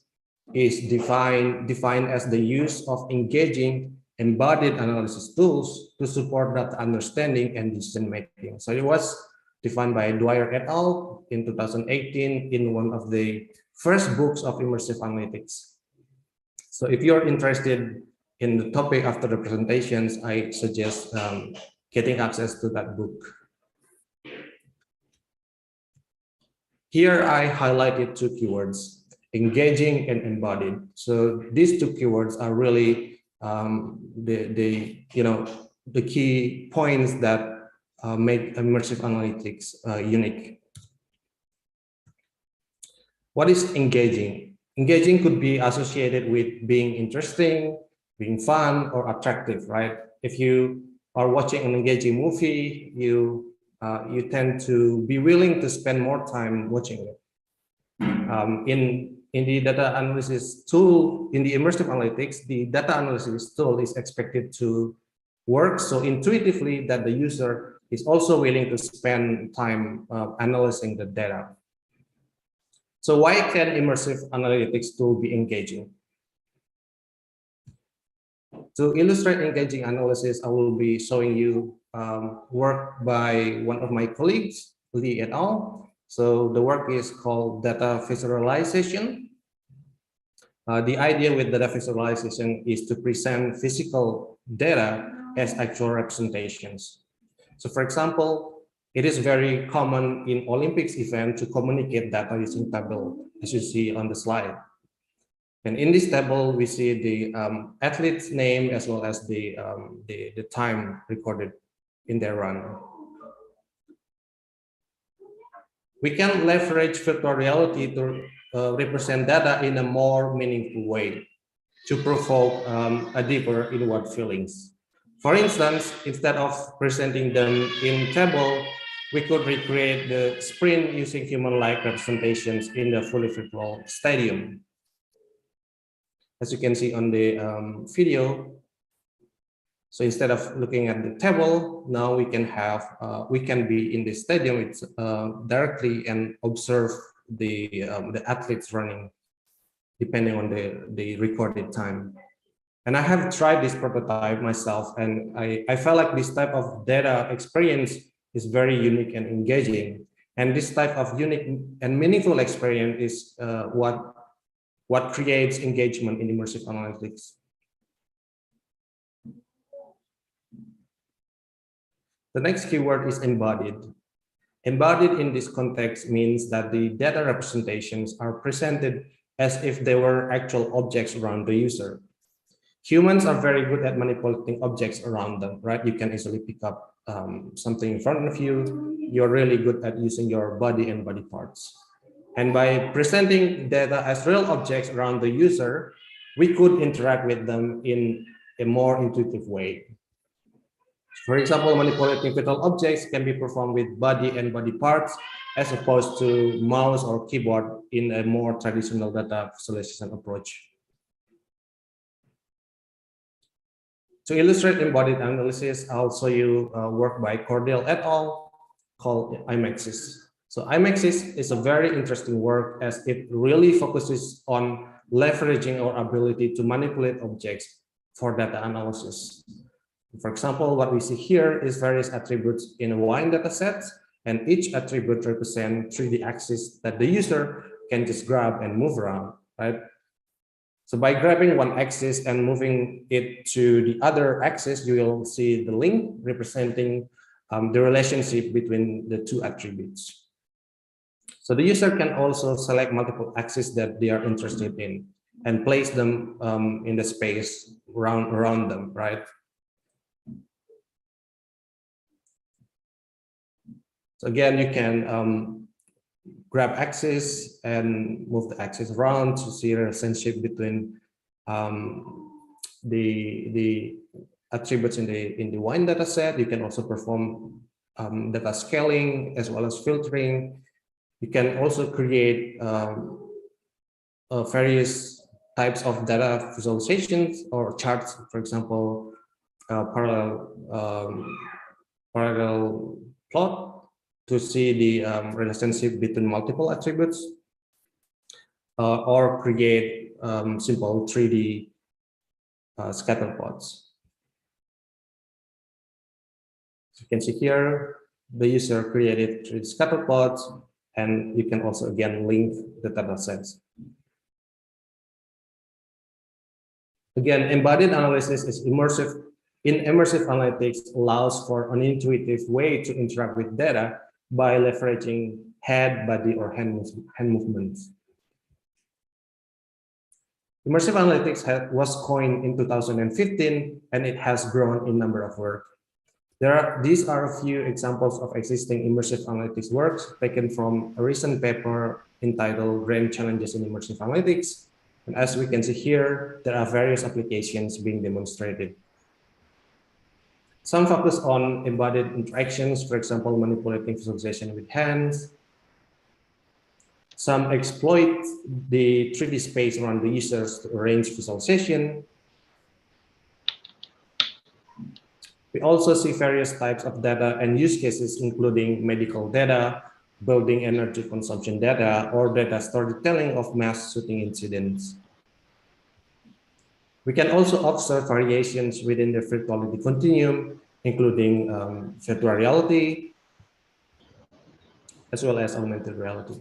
is defined as the use of engaging embodied analysis tools to support data understanding and decision making. So it was defined by Dwyer et al. In 2018 in one of the first books of immersive analytics. So if you're interested in the topic after the presentations, I suggest getting access to that book. Here I highlighted two keywords, engaging and embodied. So these two keywords are really the key points that make immersive analytics unique. What is engaging? Engaging could be associated with being interesting, being fun, or attractive, right? If you are watching an engaging movie, you tend to be willing to spend more time watching it. In the data analysis tool, in the immersive analytics, the data analysis tool is expected to work so intuitively that the user is also willing to spend time analyzing the data. So why can immersive analytics tool be engaging? To illustrate engaging analysis, I will be showing you work by one of my colleagues, Lee et al. So the work is called data visualization. The idea with data visualization is to present physical data as actual representations. So for example, it is very common in Olympics event to communicate data using table, as you see on the slide. And in this table, we see the athlete's name as well as the time recorded in their run. We can leverage virtual reality to represent data in a more meaningful way to provoke a deeper inward feelings. For instance, instead of presenting them in table, we could recreate the sprint using human-like representations in the fully virtual stadium. As you can see on the video, so instead of looking at the table, now we can be in the stadium directly and observe the athletes running, depending on the recorded time. And I have tried this prototype myself, and I felt like this type of data experience is very unique and engaging. And this type of unique and meaningful experience is what creates engagement in immersive analytics. The next keyword is embodied. Embodied in this context means that the data representations are presented as if they were actual objects around the user. Humans are very good at manipulating objects around them, right? You can easily pick up something in front of you. You're really good at using your body and body parts. And by presenting data as real objects around the user, we could interact with them in a more intuitive way. For example, manipulating virtual objects can be performed with body and body parts as opposed to mouse or keyboard in a more traditional data visualization approach. To illustrate embodied analysis, I'll show you work by Cordell et al. Called IMAXIS. So IMAXIS is a very interesting work as it really focuses on leveraging our ability to manipulate objects for data analysis. For example, what we see here is various attributes in a wine data set, and each attribute represents 3D axis that the user can just grab and move around, right? So by grabbing one axis and moving it to the other axis, you will see the link representing the relationship between the two attributes. So the user can also select multiple axes that they are interested in and place them in the space around them, right? So again, you can grab axis and move the axis around to see the relationship between the attributes in the wine data set. You can also perform data scaling as well as filtering. You can also create various types of data visualizations or charts, for example, parallel plot to see the relationship between multiple attributes, or create simple 3D scatter plots. So you can see here, the user created 3D scatter plots, and you can also again link the data sets. Again, embodied analysis is immersive. In immersive analytics allows for an intuitive way to interact with data by leveraging head, body, or hand movements. Immersive analytics was coined in 2015, and it has grown in number of work. These are a few examples of existing immersive analytics works taken from a recent paper entitled Grand Challenges in Immersive Analytics. And as we can see here, there are various applications being demonstrated. Some focus on embodied interactions, for example, manipulating visualization with hands. Some exploit the 3D space around the users to arrange visualization. We also see various types of data and use cases, including medical data, building energy consumption data, or data storytelling of mass shooting incidents. We can also observe variations within the virtuality continuum, including virtual reality, as well as augmented reality.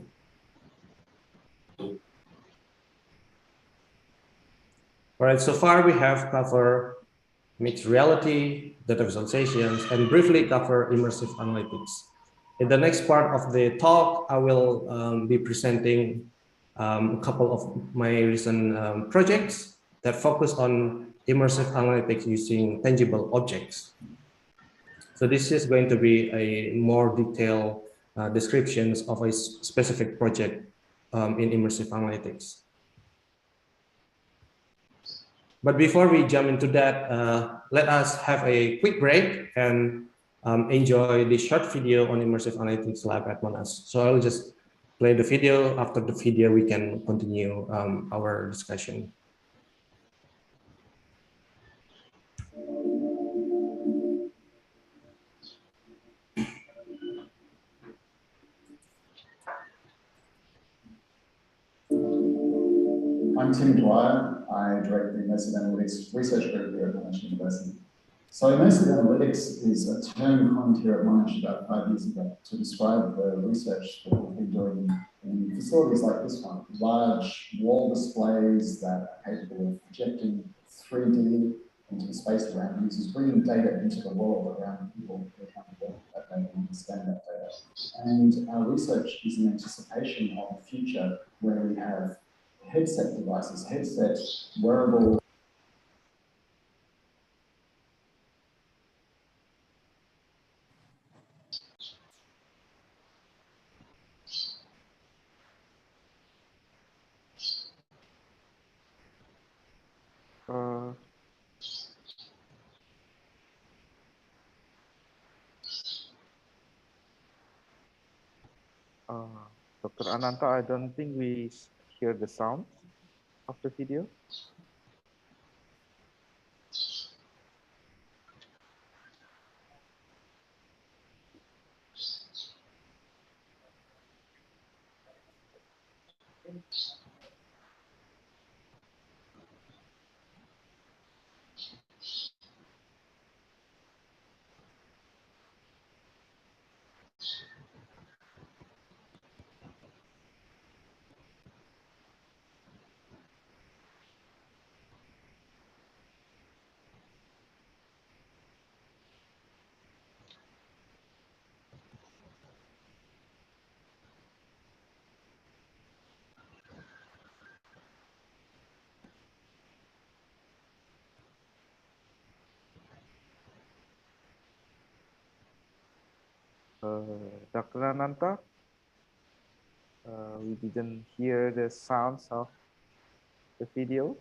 All right, so far we have covered mixed reality, data visualizations, and briefly cover immersive analytics. In the next part of the talk, I will be presenting a couple of my recent projects that focus on immersive analytics using tangible objects. So this is going to be a more detailed descriptions of a specific project in immersive analytics. But before we jump into that, let us have a quick break and enjoy the short video on Immersive Analytics Lab at Monash. So I'll just play the video. After the video, we can continue our discussion. I'm Tim Dwyer. I direct the Immersive Analytics Research Group here at Monash University. So immersive analytics is a term coined here at Monash about 5 years ago to describe the research that we've been doing in facilities like this one, large wall displays that are capable of projecting 3D into the space around users, bringing data into the world around people who are trying to work that data and understand that data. And our research is in anticipation of the future where we have headset devices, headsets, wearable. Dr. Ananta, I don't think we hear the sound of the video. Dr. Ananta, we didn't hear the sounds of the video.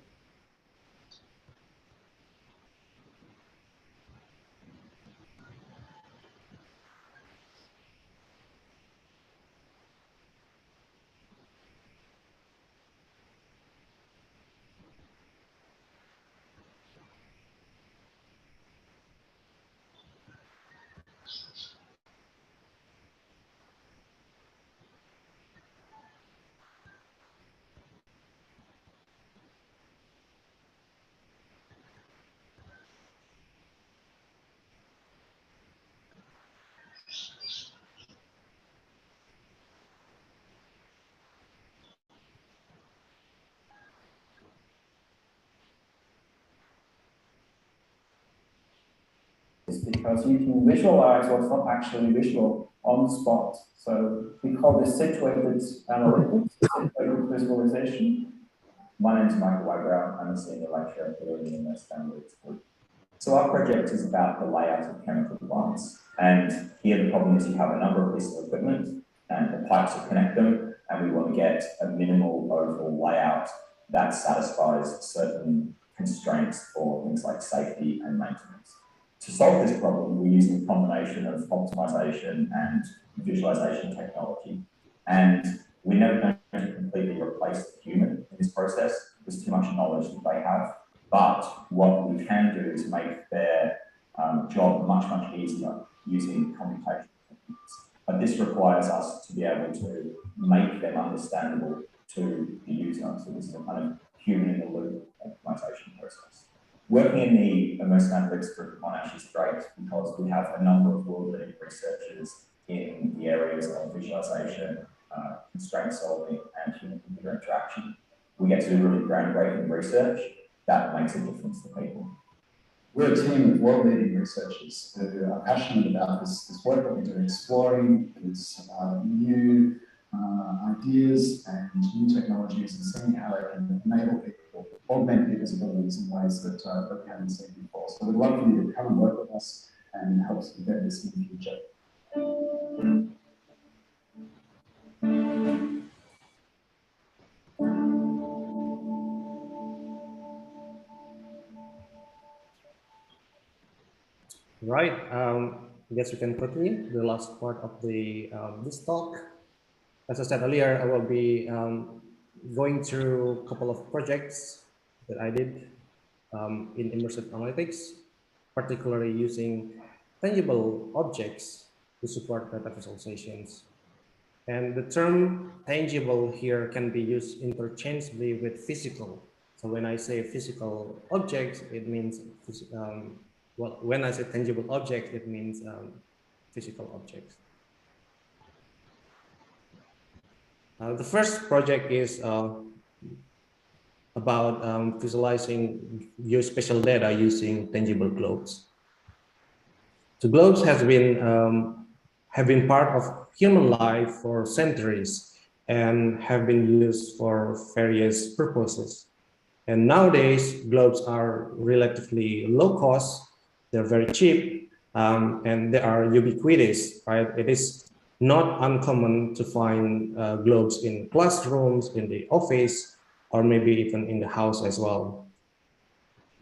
Because you can visualize what's not actually visual on the spot. So we call this situated analytics, situated visualization. My name is Michael Agarwal. I'm a senior lecturer here in the Universitas Pendidikan. So our project is about the layout of chemical plants. And here the problem is you have a number of pieces of equipment and the pipes that connect them, and we want to get a minimal overall layout that satisfies certain constraints for things like safety and maintenance. To solve this problem, we're using a combination of optimization and visualization technology. And we're never going to completely replace the human in this process. There's too much knowledge that they have. But what we can do is make their job much, much easier using computational techniques. But this requires us to be able to make them understandable to the user. So this is a kind of human in the loop optimization process. Working in the immersive analytics group on Monash is great because we have a number of world-leading researchers in the areas of visualization, constraint solving, and human-computer interaction. We get to do really groundbreaking research that makes a difference to people. We're a team of world-leading researchers who are passionate about this work that we do, exploring these new ideas and new technologies and seeing how they can enable people, augment people's abilities in ways that we haven't seen before. So we'd love for you to come and work with us and help us embed this in the future. Right. I guess we can continue the last part of the this talk. As I said earlier, I will be going through a couple of projects that I did in immersive analytics, particularly using tangible objects to support data visualizations. And the term tangible here can be used interchangeably with physical. So when I say physical objects, it means, well, when I say tangible objects, it means physical objects. The first project is about visualizing geospatial data using tangible globes. The globes have been part of human life for centuries and have been used for various purposes. And nowadays, globes are relatively low cost, they're very cheap, and they are ubiquitous, right? It is not uncommon to find globes in classrooms, in the office, or maybe even in the house as well.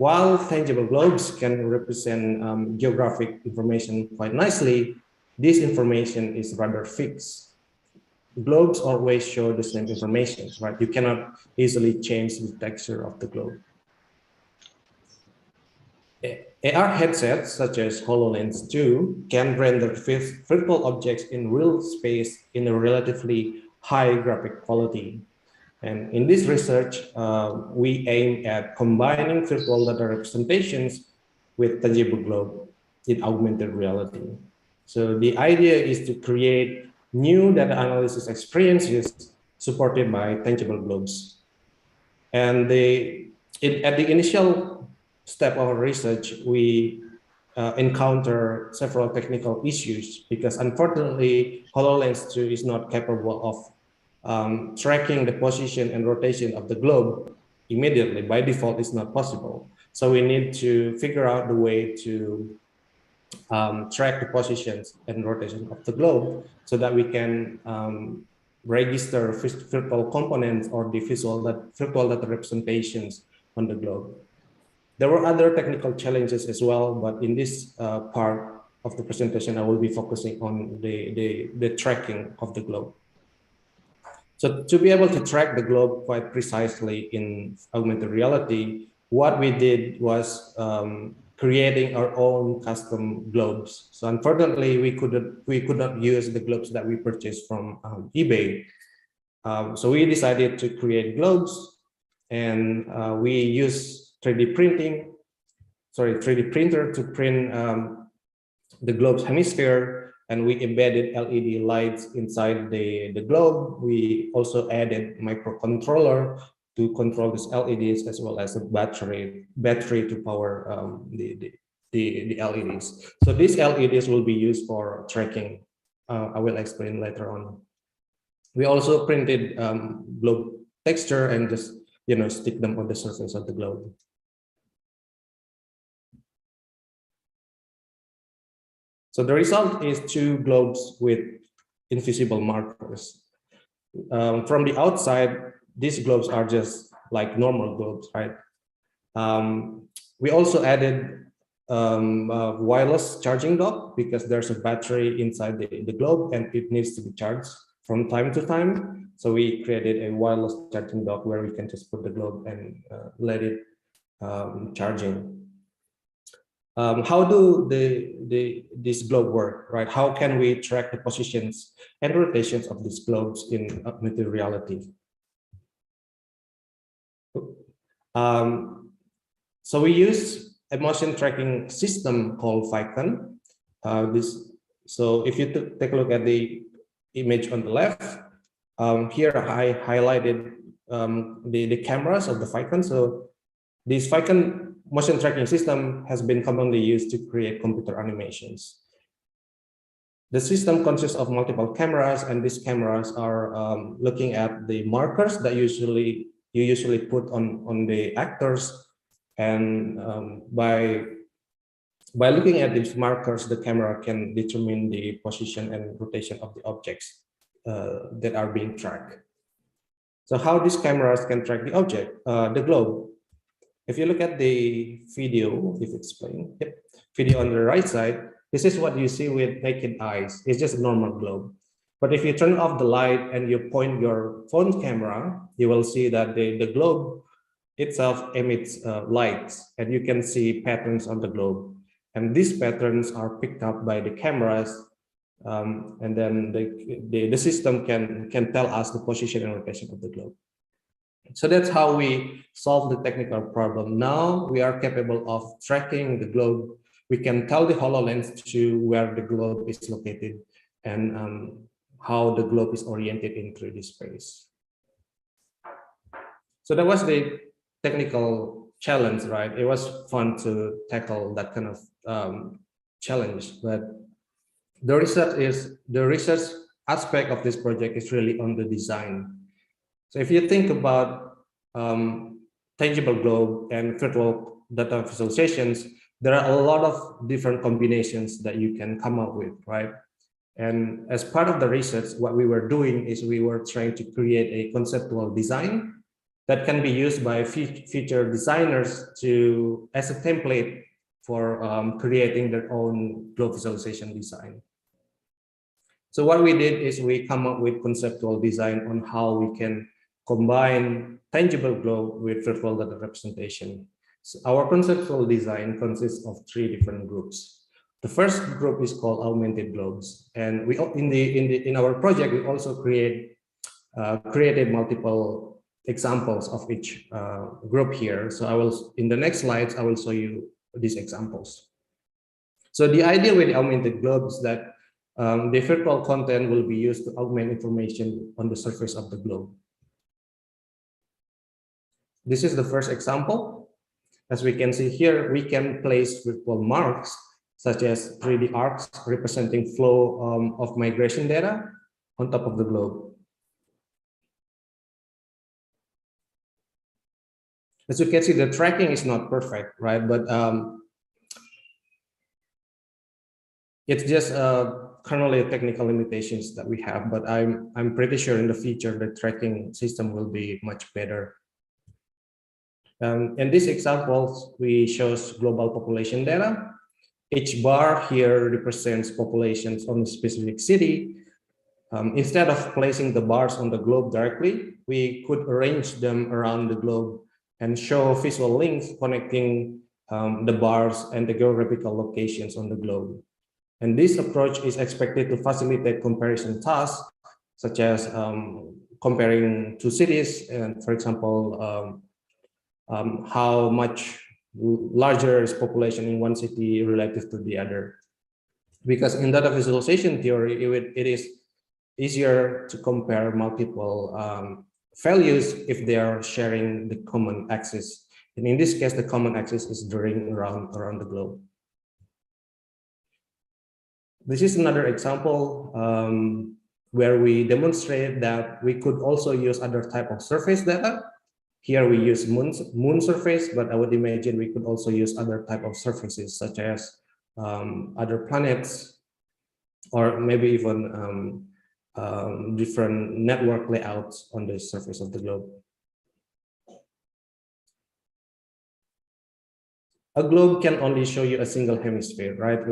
While tangible globes can represent geographic information quite nicely, this information is rather fixed. Globes always show the same information, right? You cannot easily change the texture of the globe. AR headsets such as HoloLens 2 can render virtual objects in real space in a relatively high graphic quality. And in this research, we aim at combining virtual data representations with tangible globe in augmented reality. So the idea is to create new data analysis experiences supported by tangible globes. And at the initial step of our research, we encounter several technical issues because unfortunately, HoloLens 2 is not capable of tracking the position and rotation of the globe immediately. By default, it's not possible. So we need to figure out the way to track the positions and rotation of the globe so that we can register virtual components or the virtual data representations on the globe. There were other technical challenges as well, but in this part of the presentation, I will be focusing on the tracking of the globe. So to be able to track the globe quite precisely in augmented reality, what we did was creating our own custom globes. So unfortunately, we could not use the globes that we purchased from eBay. So we decided to create globes, and we use 3D printer to print the globe's hemisphere. And we embedded LED lights inside the globe. We also added microcontroller to control these LEDs as well as a battery to power the LEDs. So these LEDs will be used for tracking. I will explain later on. We also printed globe texture and just stick them on the surface of the globe. So the result is 2 globes with invisible markers. From the outside, these globes are just like normal globes, right? We also added a wireless charging dock because there's a battery inside the globe and it needs to be charged from time to time. So we created a wireless charging dock where we can just put the globe and let it charging. How do this globe work, right? How can we track the positions and rotations of these globes in augmented reality? So we use a motion tracking system called ICon. So if you take a look at the image on the left, here I highlighted the cameras of the ICon. So this ICon motion tracking system has been commonly used to create computer animations. The system consists of multiple cameras, and these cameras are looking at the markers that you usually put on the actors, and by looking at these markers, the camera can determine the position and rotation of the objects that are being tracked. So how these cameras can track the object, the globe? If you look at the video, if it's playing, video on the right side, this is what you see with naked eyes. It's just a normal globe. But if you turn off the light and you point your phone camera, you will see that the globe itself emits lights, and you can see patterns on the globe. And these patterns are picked up by the cameras, and then the system can tell us the position and rotation of the globe. So that's how we solve the technical problem. Now we are capable of tracking the globe. We can tell the HoloLens to where the globe is located and how the globe is oriented in 3D space. So that was the technical challenge, right? It was fun to tackle that kind of challenge, but the research aspect of this project is really on the design. So if you think about tangible globe and virtual data visualizations, there are a lot of different combinations that you can come up with, right? And as part of the research, what we were doing is we were trying to create a conceptual design that can be used by future designers to as a template for creating their own globe visualization design. So what we did is we come up with conceptual design on how we can combine tangible globe with virtual data representation. So our conceptual design consists of 3 different groups. The first group is called augmented globes, and we in our project we also created multiple examples of each group here. So in the next slides I will show you these examples. So the idea with the augmented globe is that the virtual content will be used to augment information on the surface of the globe. This is the first example. As we can see here, we can place virtual marks such as 3D arcs representing flow of migration data on top of the globe. As you can see, the tracking is not perfect, right? But it's just currently technical limitations that we have, but I'm pretty sure in the future the tracking system will be much better. In this example, we shows global population data. Each bar here represents populations on a specific city. Instead of placing the bars on the globe directly, we could arrange them around the globe and show visual links connecting the bars and the geographical locations on the globe. And this approach is expected to facilitate comparison tasks, such as comparing 2 cities and, for example, how much larger is population in one city relative to the other. Because in data visualization theory, it is easier to compare multiple values if they are sharing the common axis. And in this case, the common axis is the ring around the globe. This is another example where we demonstrate that we could also use other type of surface data. Here we use moon surface, but I would imagine we could also use other type of surfaces such as other planets, or maybe even different network layouts on the surface of the globe. A globe can only show you a single hemisphere, right?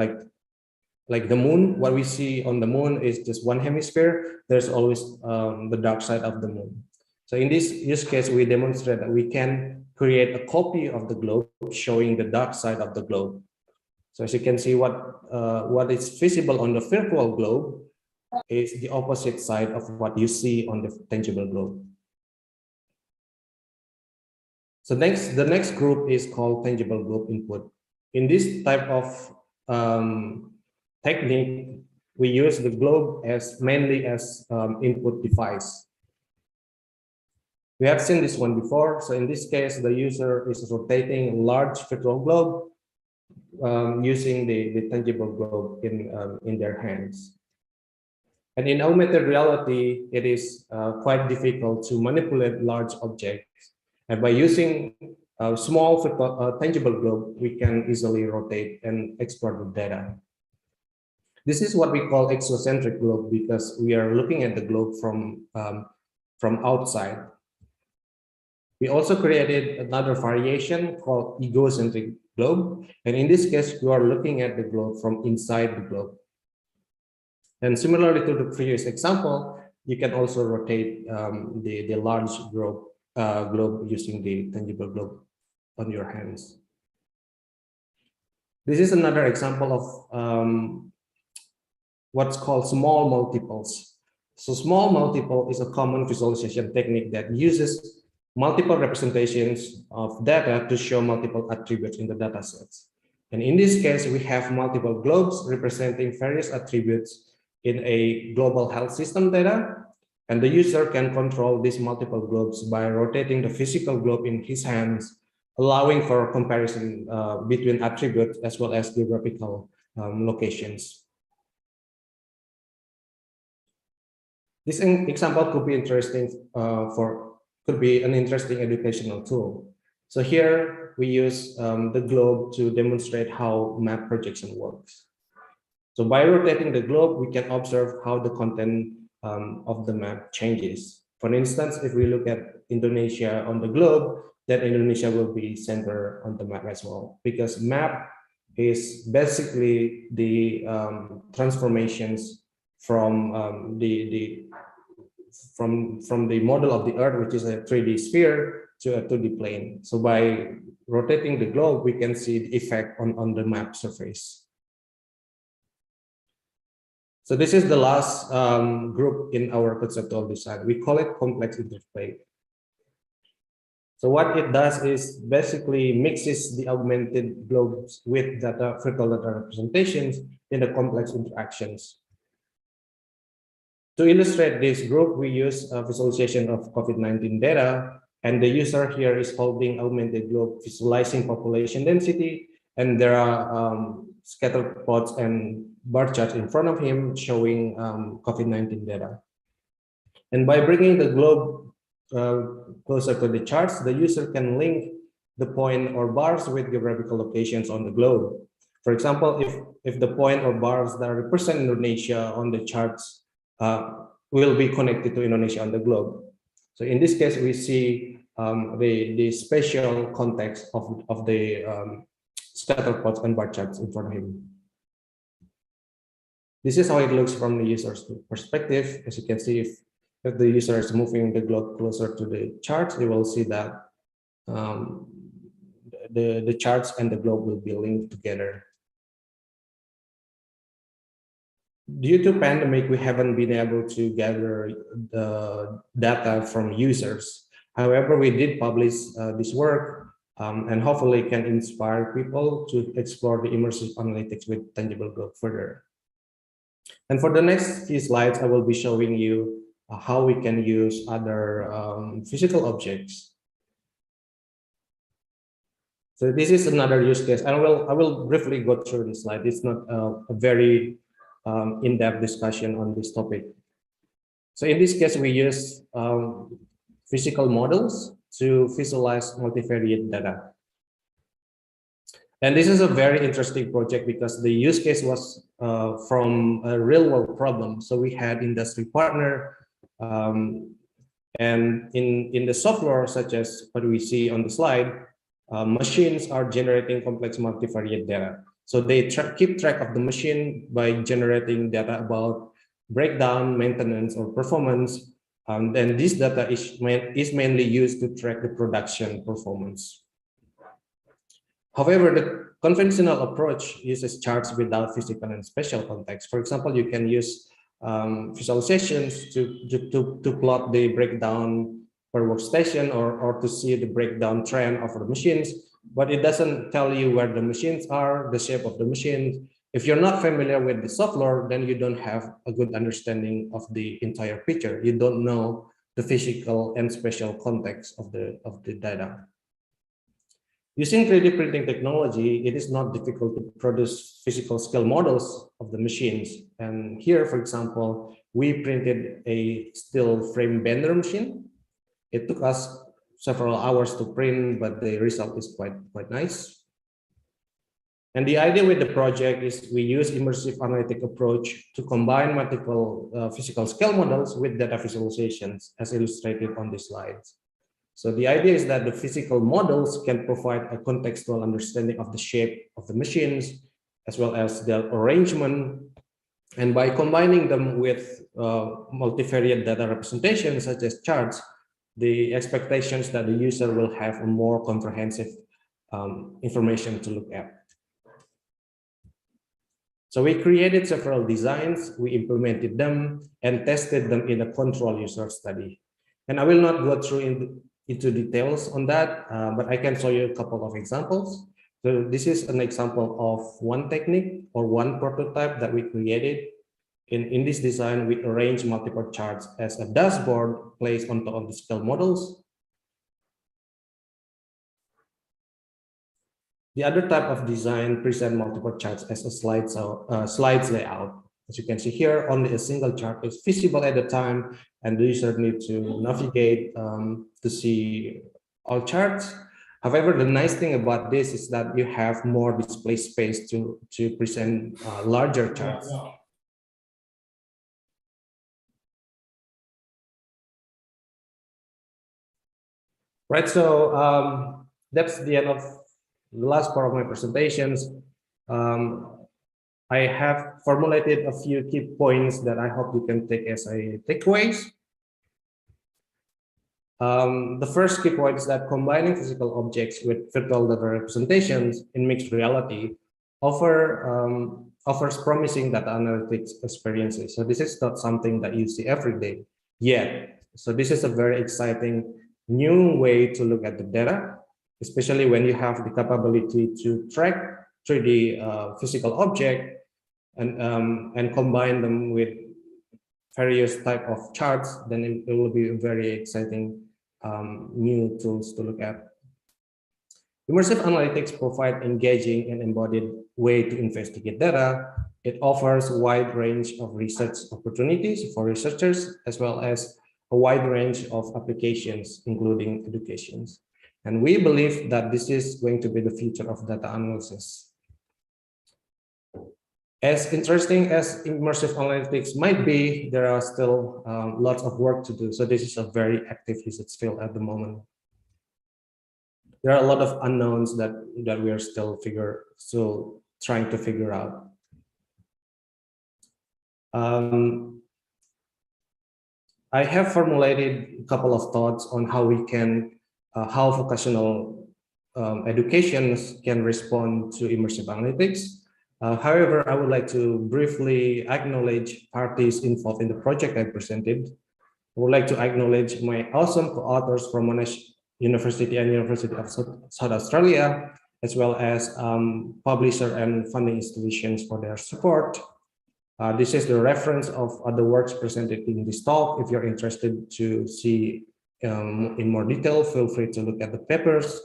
Like the moon, what we see on the moon is just one hemisphere. There's always the dark side of the moon. So in this use case, we demonstrate that we can create a copy of the globe showing the dark side of the globe. So as you can see, what is visible on the virtual globe is the opposite side of what you see on the tangible globe. So the next group is called tangible globe input. In this type of technique, we use the globe mainly as input device. We have seen this one before. So in this case, the user is rotating a large virtual globe using the tangible globe in their hands. And in augmented reality, it is quite difficult to manipulate large objects. And by using a small tangible globe, we can easily rotate and export the data. This is what we call exocentric globe because we are looking at the globe from outside. We also created another variation called egocentric globe. And in this case, you are looking at the globe from inside the globe. And similarly to the previous example, you can also rotate the large globe using the tangible globe on your hands. This is another example of what's called small multiples. So small multiple is a common visualization technique that uses multiple representations of data to show multiple attributes in the data sets. And in this case, we have multiple globes representing various attributes in a global health system data. And the user can control these multiple globes by rotating the physical globe in his hands, allowing for comparison between attributes as well as geographical locations. This example could be interesting could be an interesting educational tool. So here we use the globe to demonstrate how map projection works. So by rotating the globe, we can observe how the content of the map changes. For instance, if we look at Indonesia on the globe, then Indonesia will be centered on the map as well, because map is basically the transformations from from the model of the Earth, which is a 3D sphere, to a 2D plane. So by rotating the globe, we can see the effect on the map surface. So this is the last group in our conceptual design. We call it complex interplay. So what it does is basically mixes the augmented globes with vertical data representations in the complex interactions. To illustrate this group, we use a visualization of COVID-19 data, and the user here is holding augmented globe visualizing population density, and there are scatter plots and bar charts in front of him showing COVID-19 data. And by bringing the globe closer to the charts, the user can link the point or bars with geographical locations on the globe. For example, if the point or bars that represent Indonesia on the charts will be connected to Indonesia on the globe. So in this case, we see the spatial context of the scatter plots and bar charts in front of him. This is how it looks from the user's perspective. As you can see, if the user is moving the globe closer to the charts, you will see that the charts and the globe will be linked together. Due to pandemic, we haven't been able to gather the data from users. However, we did publish this work and hopefully can inspire people to explore the immersive analytics with tangible globe further. And for the next few slides, I will be showing you how we can use other physical objects. So this is another use case. I will briefly go through this slide. It's not a very in-depth discussion on this topic. So in this case, we use physical models to visualize multivariate data. And this is a very interesting project because the use case was from a real-world problem. So we had industry partner, and in the software, such as what we see on the slide, machines are generating complex multivariate data. So they keep track of the machine by generating data about breakdown, maintenance, or performance. And this data is mainly used to track the production performance. However, the conventional approach uses charts without physical and spatial context. For example, you can use visualizations to plot the breakdown per workstation or to see the breakdown trend of the machines, but it doesn't tell you where the machines are, the shape of the machines. If you're not familiar with the software, then you don't have a good understanding of the entire picture. You don't know the physical and spatial context of the data. Using 3D printing technology, it is not difficult to produce physical scale models of the machines. And here, for example, we printed a steel frame bender machine. It took us several hours to print, but the result is quite nice. And the idea with the project is we use immersive analytic approach to combine multiple physical scale models with data visualizations, as illustrated on this slide. So the idea is that the physical models can provide a contextual understanding of the shape of the machines, as well as their arrangement. And by combining them with multivariate data representations, such as charts, the expectations that the user will have a more comprehensive information to look at. So we created several designs, we implemented them, and tested them in a control user study. And I will not go through into details on that, but I can show you a couple of examples. So this is an example of one technique or one prototype that we created. In this design, we arrange multiple charts as a dashboard placed on top of the scale models. The other type of design present multiple charts as a slides layout. As you can see here, only a single chart is visible at a time, and the user needs to navigate to see all charts. However, the nice thing about this is that you have more display space to present larger charts. Right, so that's the end of the last part of my presentations. I have formulated a few key points that I hope you can take as a takeaways. The first key point is that combining physical objects with virtual data representations in mixed reality offers promising data analytics experiences. So this is not something that you see every day yet. So this is a very exciting new way to look at the data, especially when you have the capability to track 3D physical object and combine them with various type of charts. Then it will be a very exciting new tools to look at. Immersive analytics provide engaging and embodied way to investigate data. It offers a wide range of research opportunities for researchers, as well as a wide range of applications, including educations. And we believe that this is going to be the future of data analysis. As interesting as immersive analytics might be, there are still lots of work to do. So this is a very active research field at the moment. There are a lot of unknowns that we are still trying to figure out. I have formulated a couple of thoughts on how we can, how vocational educations can respond to immersive analytics. However, I would like to briefly acknowledge parties involved in the project I presented. I would like to acknowledge my awesome co-authors from Monash University and University of South Australia, as well as publisher and funding institutions for their support. This is the reference of other works presented in this talk. If you're interested to see in more detail, feel free to look at the papers.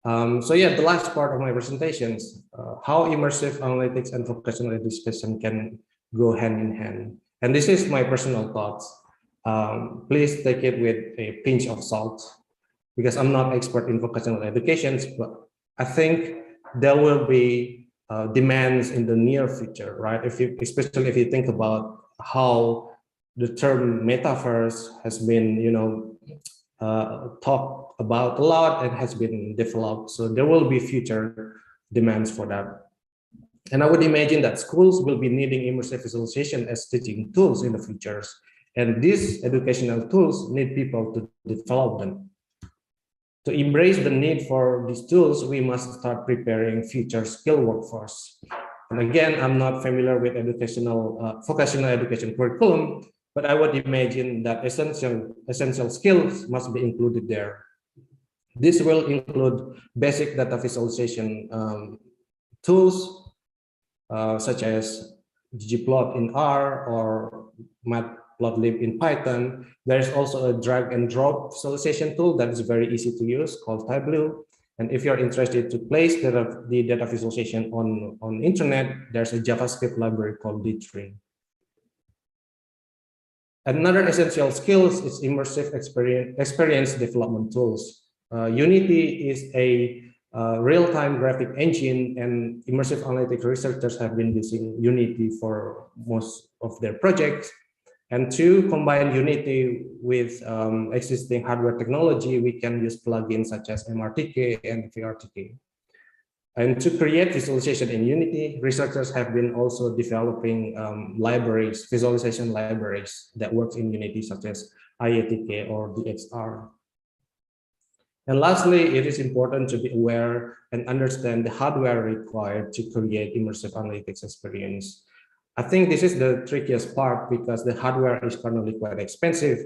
So yeah, the last part of my presentations, how immersive analytics and vocational education can go hand in hand. And this is my personal thoughts. Please take it with a pinch of salt, because I'm not expert in vocational education, but I think there will be demands in the near future, right? Especially if you think about how the term metaverse has been, talked about a lot and has been developed. So there will be future demands for that. And I would imagine that schools will be needing immersive visualization as teaching tools in the futures. And these educational tools need people to develop them. To embrace the need for these tools, we must start preparing future skill workforce. And again, I'm not familiar with vocational education curriculum, but I would imagine that essential skills must be included there. This will include basic data visualization tools, such as ggplot in R or matplotlib in Python. There's also a drag and drop visualization tool that is very easy to use called Tableau. And if you're interested to place the data visualization on internet, there's a JavaScript library called D3. Another essential skills is immersive experience development tools. Unity is a real-time graphic engine, and immersive analytics researchers have been using Unity for most of their projects. And to combine Unity with existing hardware technology, we can use plugins such as MRTK and VRTK. And to create visualization in Unity, researchers have been also developing libraries, visualization libraries that work in Unity, such as IATK or DXR. And lastly, it is important to be aware and understand the hardware required to create immersive analytics experience. I think this is the trickiest part because the hardware is currently quite expensive,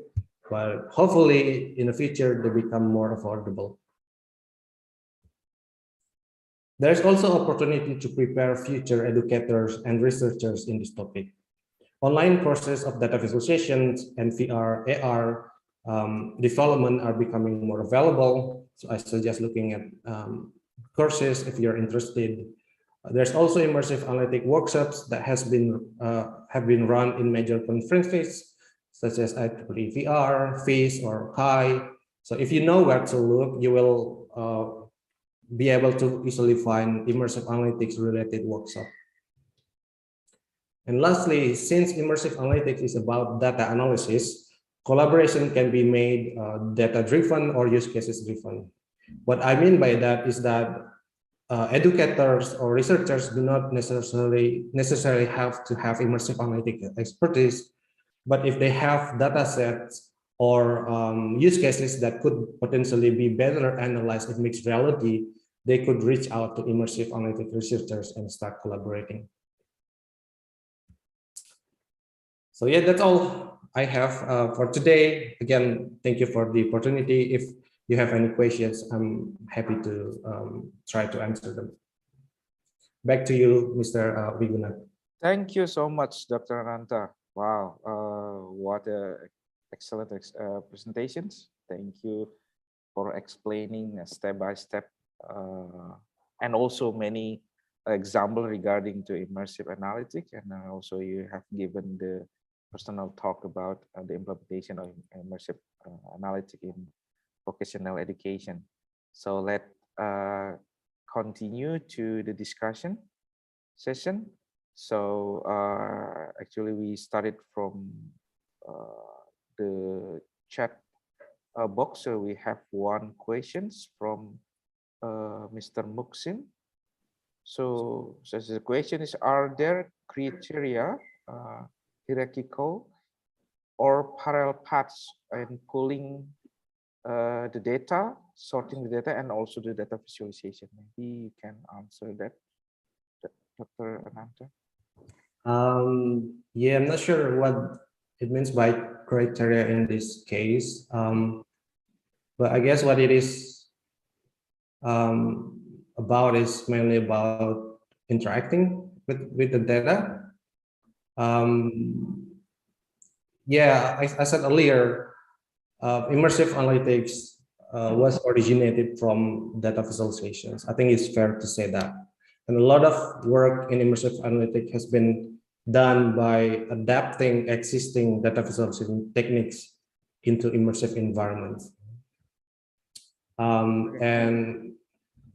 but hopefully in the future they become more affordable. There's also opportunity to prepare future educators and researchers in this topic. Online courses of data visualizations and VR, AR development are becoming more available. So I suggest looking at courses if you're interested. There's also immersive analytic workshops that have been run in major conferences, such as IEEE VR, FIS, or CHI. So if you know where to look, you will be able to easily find immersive analytics related workshop. And lastly, since immersive analytics is about data analysis, collaboration can be made data-driven or use cases-driven. What I mean by that is that educators or researchers do not necessarily have to have immersive analytic expertise, but if they have data sets or use cases that could potentially be better analyzed in mixed reality, they could reach out to immersive analytic researchers and start collaborating. So yeah, that's all I have for today. Again, thank you for the opportunity. If you have any questions, I'm happy to try to answer them. Back to you, Mr. Wigunath. Thank you so much, Dr. Ananta. Wow, what excellent presentations. Thank you for explaining step by step and also many examples regarding to immersive analytics, and also you have given the personal talk about the implementation of immersive analytics in vocational education. So let's continue to the discussion session. So actually we started from the chat box. So we have one questions from Mr. Muksin. So the question is, are there criteria, hierarchical or parallel paths in pulling the data, sorting the data, and also the data visualization? Maybe you can answer that, Dr. Ananta. Yeah, I'm not sure what it means by criteria in this case, but I guess what it is about is mainly about interacting with the data. Yeah, I said earlier, immersive analytics was originated from data visualizations. I think it's fair to say that. And a lot of work in immersive analytics has been done by adapting existing data visualization techniques into immersive environments. And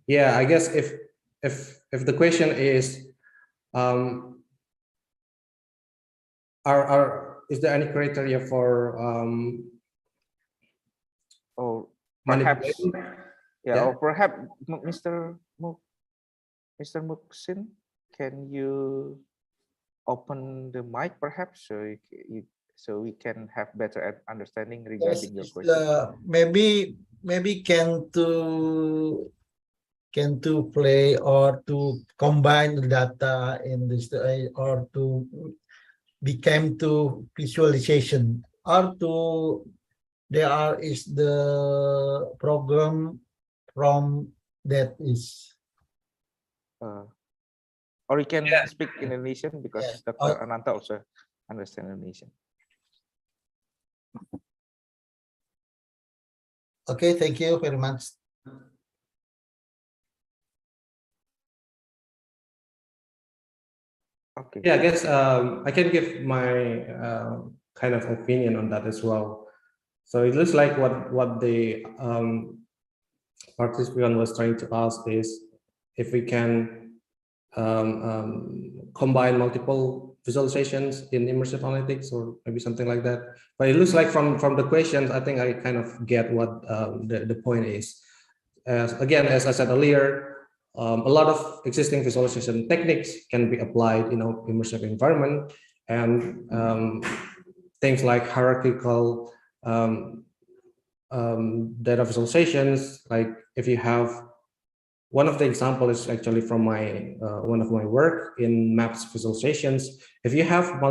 yeah, I guess if the question is, is there any criteria for or perhaps, yeah, or perhaps Mr. Muksin, can you open the mic perhaps so we can have better understanding regarding your question? Maybe can to play or to combine the data in this or to become to visualization or to there is the program from that is or you can speak in Indonesian because Dr. Ananta also understands Indonesian. Okay, thank you very much. Okay. Yeah, I guess I can give my kind of opinion on that as well. So it looks like what the participant was trying to ask is if we can combine multiple visualizations in immersive analytics or maybe something like that. But it looks like from the questions, I think I kind of get what the point is. Again, as I said earlier, a lot of existing visualization techniques can be applied in an immersive environment, and things like hierarchical data visualizations, like if you have one of the examples is actually from my one of my work in maps visualizations. If you have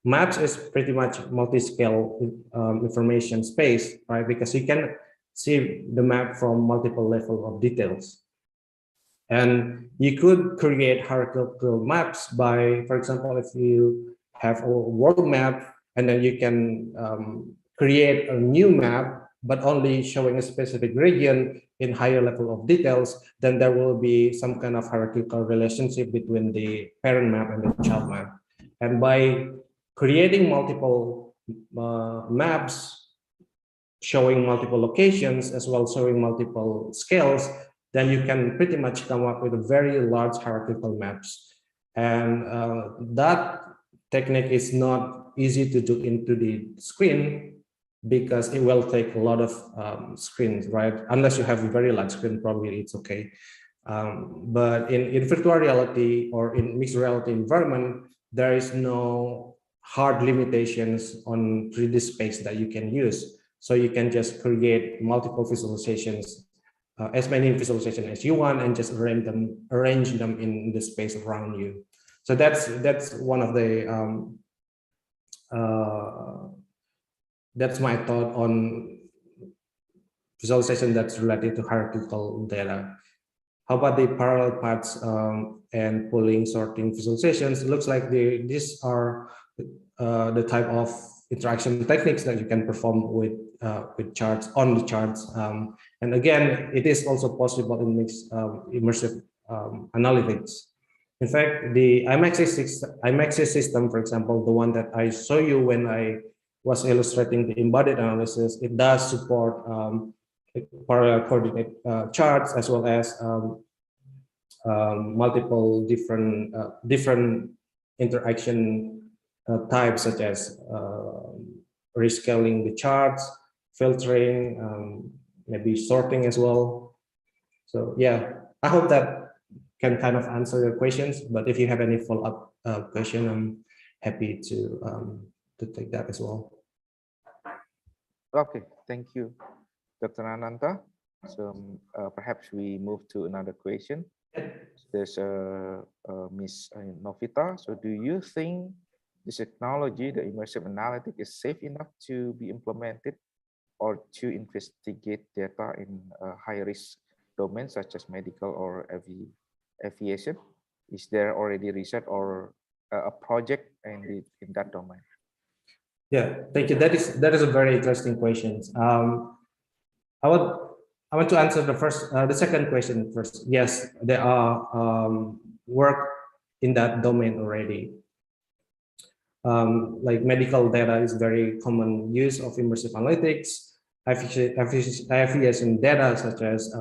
maps is pretty much multi-scale information space, right? Because you can see the map from multiple levels of details. And you could create hierarchical maps by, for example, if you have a world map and then you can create a new map, but only showing a specific region in higher level of details, then there will be some kind of hierarchical relationship between the parent map and the child map. And by creating multiple maps, showing multiple locations, as well as showing multiple scales, then you can pretty much come up with a very large hierarchical maps. And that technique is not easy to do into the screen, because it will take a lot of screens, right? Unless you have a very large screen, probably it's okay. But in virtual reality or in mixed reality environment, there is no hard limitations on 3D space that you can use. So you can just create multiple visualizations, as many visualizations as you want, and just arrange them in the space around you. So that's one of the that's my thought on visualization that's related to hierarchical data. How about the parallel paths and pooling, sorting visualizations? It looks like these are the type of interaction techniques that you can perform with charts, on the charts. And again, it is also possible in mixed immersive analytics. In fact, the IMAXis system, for example, the one that I show you when I was illustrating the embodied analysis, it does support parallel coordinate charts, as well as multiple different interaction types, such as rescaling the charts, filtering, maybe sorting as well. So yeah, I hope that can kind of answer your questions. But if you have any follow-up question, I'm happy to take that as well. Okay, thank you, Dr. Ananta. So perhaps we move to another question. There's Miss Novita. So do you think this technology, the immersive analytics, is safe enough to be implemented or to investigate data in high-risk domains such as medical or aviation? Is there already research or a project in that domain? Yeah, thank you. That is a very interesting question. I want to answer the second question first. Yes, there are work in that domain already. Like medical data is very common use of immersive analytics. Aviation data such as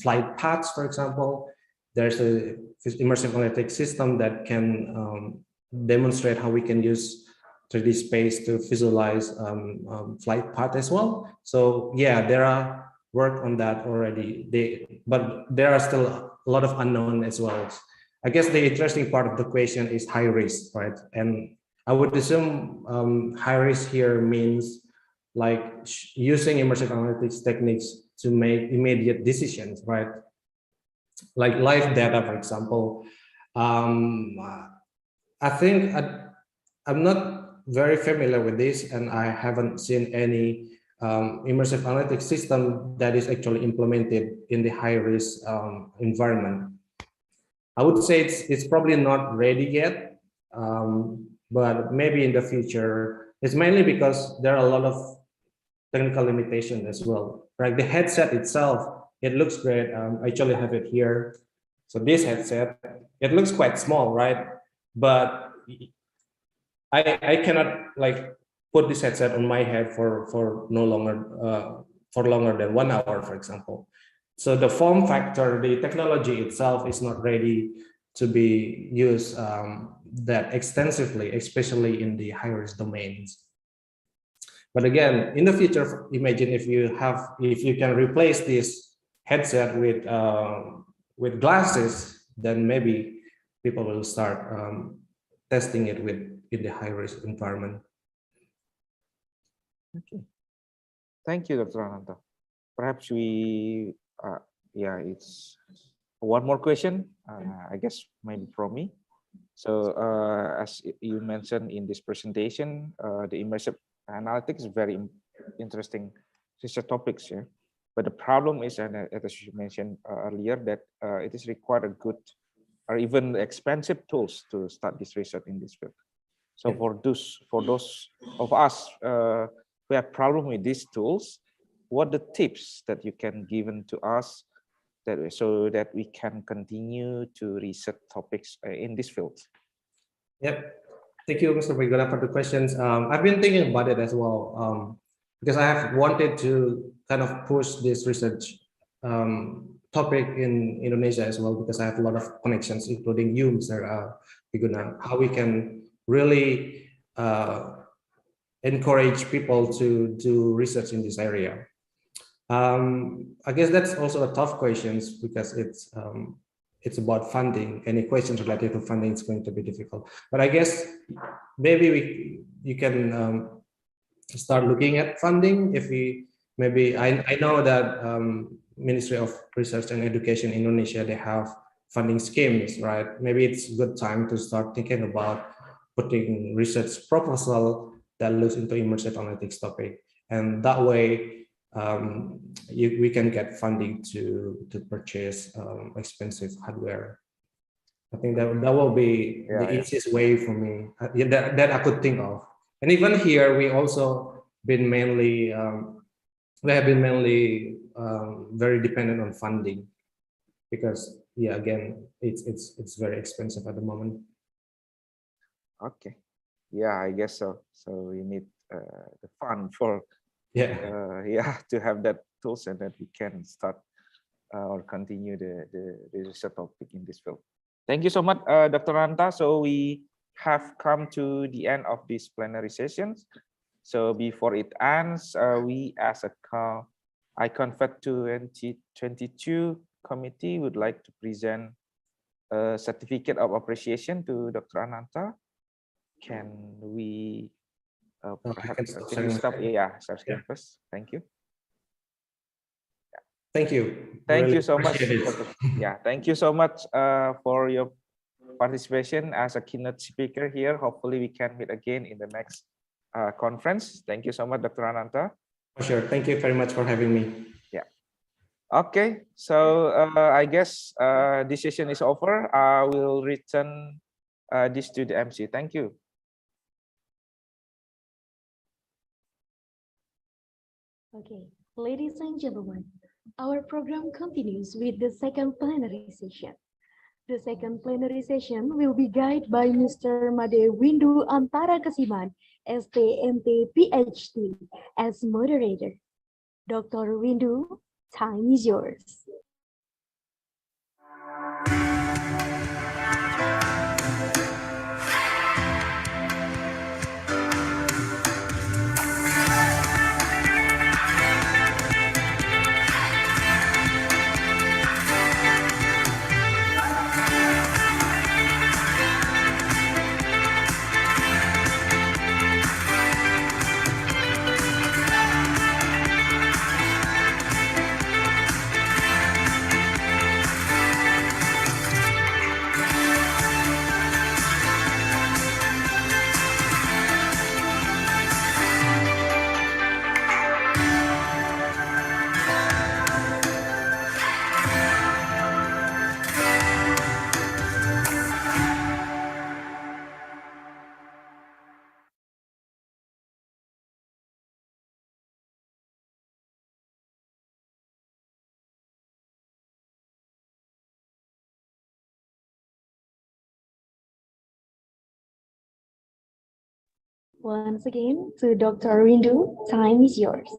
flight paths, for example. There's a immersive analytics system that can demonstrate how we can use 3D space to visualize flight path as well. So yeah, there are work on that already. But there are still a lot of unknown as well. I guess the interesting part of the question is high risk, right? And I would assume high risk here means like using immersive analytics techniques to make immediate decisions, right? Like live data, for example. I think I'm not very familiar with this, and I haven't seen any immersive analytics system that is actually implemented in the high risk environment. I would say it's probably not ready yet, but maybe in the future. It's mainly because there are a lot of technical limitations as well. Right, the headset itself, it looks great. I actually have it here. So this headset, it looks quite small, right? But I cannot like put this headset on my head for longer than 1 hour, for example. So the form factor, the technology itself is not ready to be used that extensively, especially in the high-risk domains. But again, in the future, imagine if you can replace this headset with glasses, then maybe people will start testing it in the high-risk environment. Okay, thank you, Dr. Ananta. Perhaps we, yeah, it's one more question. I guess maybe from me. So as you mentioned in this presentation, the immersive analytics is very interesting research topics here. But the problem is, and as you mentioned earlier, that it is required a good or even expensive tools to start this research in this field. So for those of us who have problem with these tools, what are the tips that you can give to us so that we can continue to research topics in this field? Yep. Thank you, Mr. Brigada, for the questions. I've been thinking about it as well, because I have wanted to kind of push this research topic in Indonesia as well, because I have a lot of connections, including you, Mr. Brigada, how we can really encourage people to do research in this area. I guess that's also a tough question because it's about funding. Any questions related to funding is going to be difficult. But I guess maybe you can start looking at funding. If we maybe I know that Ministry of Research and Education in Indonesia, they have funding schemes, right? Maybe it's a good time to start thinking about putting research proposal that looks into immersive analytics topic, and that way we can get funding to purchase expensive hardware. I think that will be the easiest way for me that I could think of. And even here, we also been mainly we have been mainly very dependent on funding because again it's very expensive at the moment. Okay, yeah, I guess so. So we need the fund for to have that tools and that we can start or continue the research topic in this field. Thank you so much, Dr. Ananta. So we have come to the end of this plenary sessions. So before it ends, we as a IConVET 2022 committee would like to present a certificate of appreciation to Dr. Ananta. Can we perhaps stop? Start first. Thank you. Thank you. Thank really you so much. Thank you so much for your participation as a keynote speaker here. Hopefully we can meet again in the next conference. Thank you so much, Dr. Ananta. For sure. Thank you very much for having me. Okay, so I guess this session is over. I will return this to the MC. Thank you. Okay, ladies and gentlemen, our program continues with the second plenary session. The second plenary session will be guided by Mr. Made Windu Antara Kasiman, STMT Ph.D. as moderator. Dr. Windu, time is yours. Once again, to Dr. Windu, time is yours.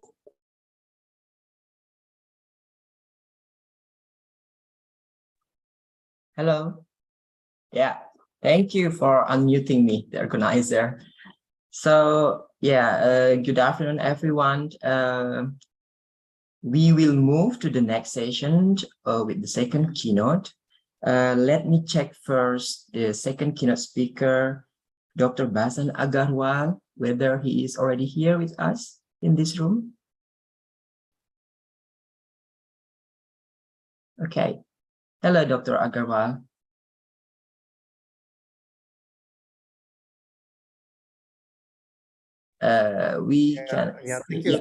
Hello. Thank you for unmuting me, the organizer. So good afternoon, everyone. We will move to the next session with the second keynote. Let me check first the second keynote speaker, Dr. Basant Agarwal, whether he is already here with us in this room. Okay. Hello, Dr. Agarwal.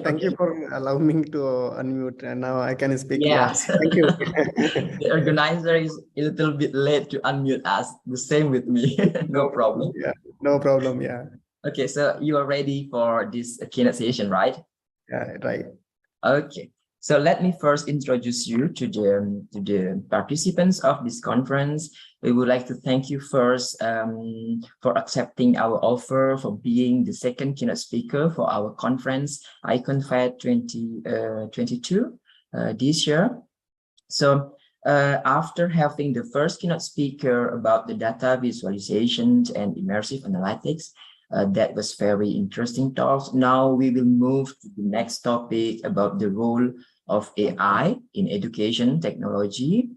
Thank you for allowing me to unmute, and now I can speak. Yes. Thank you. The organizer is a little bit late to unmute us. The same with me. No problem. No problem. Okay, so you are ready for this keynote session, right? Right. Okay. So let me first introduce you to the participants of this conference. We would like to thank you first for accepting our offer, for being the second keynote speaker for our conference, IConVET 2022 this year. So after having the first keynote speaker about the data visualizations and immersive analytics, That was very interesting talks. Now we will move to the next topic about the role of AI in education technology.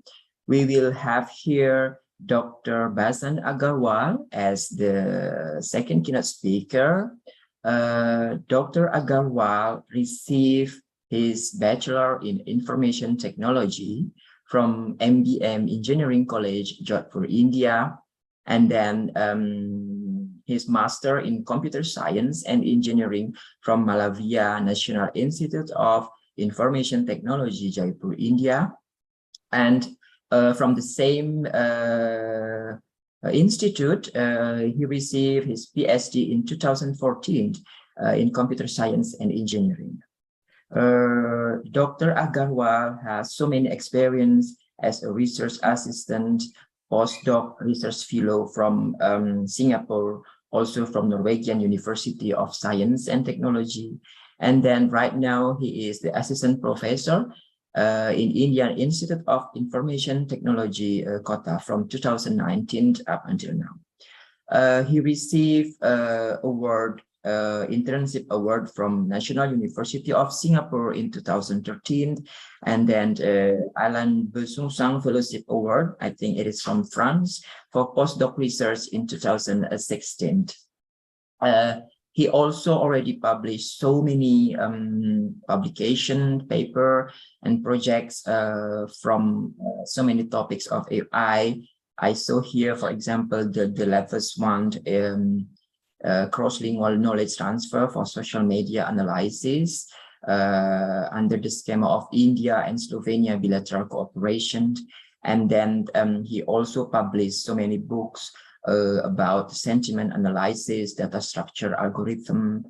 We will have here Dr. Basant Agarwal as the second keynote speaker. Dr. Agarwal received his Bachelor in Information Technology from MBM Engineering College, Jodhpur, India, and then his Master in Computer Science and Engineering from Malavia National Institute of Information Technology, Jaipur, India. And from the same institute, he received his Ph.D. in 2014 in Computer Science and Engineering. Dr. Agarwal has so many experience as a research assistant, postdoc research fellow from Singapore, also from Norwegian University of Science and Technology. And then right now he is the assistant professor in Indian Institute of Information Technology, Kota, from 2019 up until now. He received award, internship award from National University of Singapore in 2013, and then Alain Besson Fellowship Award, I think it is from France, for postdoc research in 2016. He also already published so many publication, paper, and projects from so many topics of AI. I saw here, for example, the latest one, cross-lingual knowledge transfer for social media analysis under the schema of India and Slovenia bilateral cooperation. And then he also published so many books about sentiment analysis, data structure algorithm,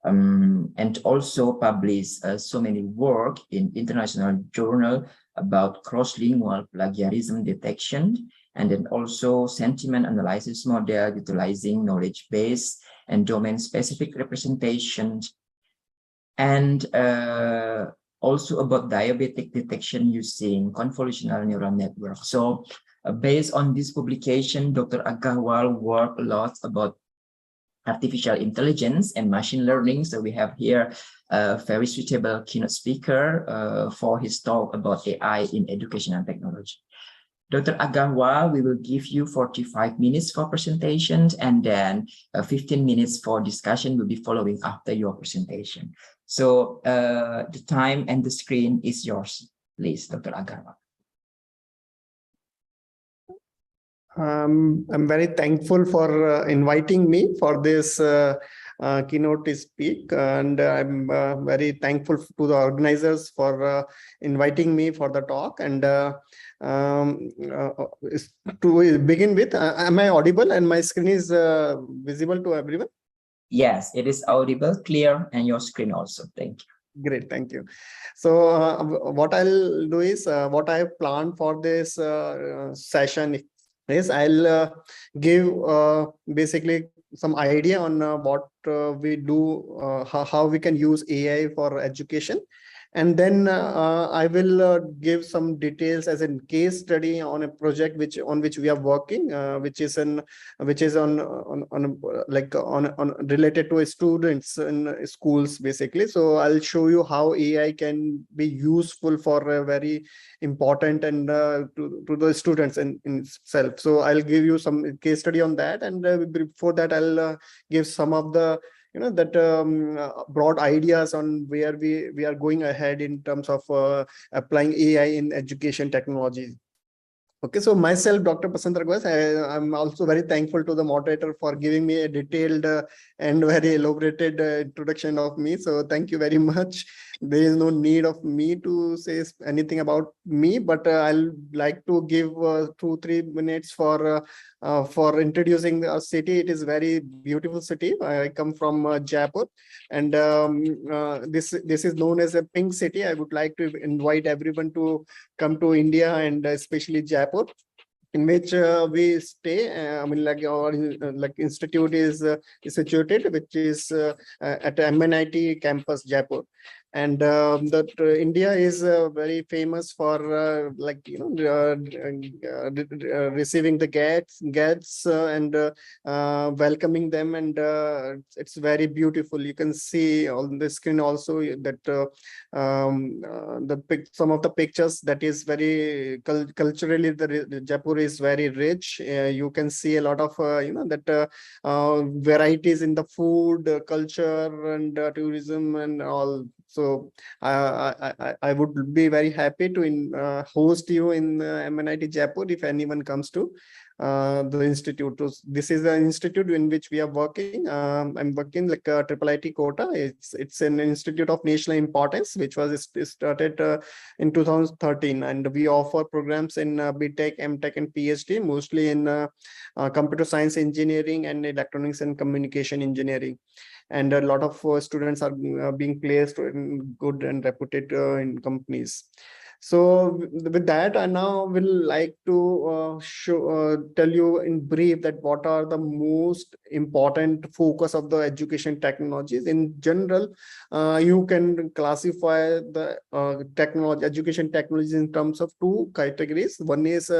and also published so many work in international journal about cross-lingual plagiarism detection, and then also sentiment analysis model utilizing knowledge base and domain-specific representations, and also about diabetic detection using convolutional neural network. So based on this publication, Dr. Agarwal worked a lot about artificial intelligence and machine learning. So we have here a very suitable keynote speaker for his talk about AI in education and technology. Dr. Agarwal, we will give you 45 minutes for presentations, and then 15 minutes for discussion will be following after your presentation. So the time and the screen is yours, please, Dr. Agarwal. I'm very thankful for inviting me for this keynote to speak, and I'm very thankful to the organizers for inviting me for the talk. And to begin with, am I audible and my screen is visible to everyone? Yes, it is audible, clear, and your screen also. Thank you. Great, thank you. So what I'll do is what I have planned for this session is I'll give basically some idea on what we do, how we can use AI for education. And then I will give some details as a case study on a project on which we are working, which is related to students in schools basically. So I'll show you how AI can be useful for a very important and to the students in itself. So I'll give you some case study on that, and before that I'll give some of the broad ideas on where we are going ahead in terms of applying AI in education technology. Okay, so myself, Dr. Basant Agarwal, I'm also very thankful to the moderator for giving me a detailed and very elaborated introduction of me. So thank you very much. There is no need of me to say anything about me, but I'll like to give 2-3 minutes for introducing our city. It is very beautiful city. I come from Jaipur, and this is known as a pink city. I would like to invite everyone to come to India, and especially Jaipur, in which we stay. Our institute is situated, which is at MNIT campus, Jaipur. And that India is very famous for receiving the guests and welcoming them, and it's very beautiful. You can see on the screen also that some of the pictures that is very culturally the Jaipur is very rich. You can see a lot of varieties in the food, culture, and tourism and all. So I would be very happy to host you in MNIT Jaipur if anyone comes to the institute. This is the institute in which we are working. I'm working like a IIIT quota. It's an institute of national importance, which was started in 2013, and we offer programs in BTech, MTech, and PhD, mostly in computer science engineering and electronics and communication engineering. And a lot of students are being placed in good and reputed in companies. So with that, I now will like to tell you in brief that what are the most important focus of the education technologies. In general, you can classify the education technologies in terms of two categories. One is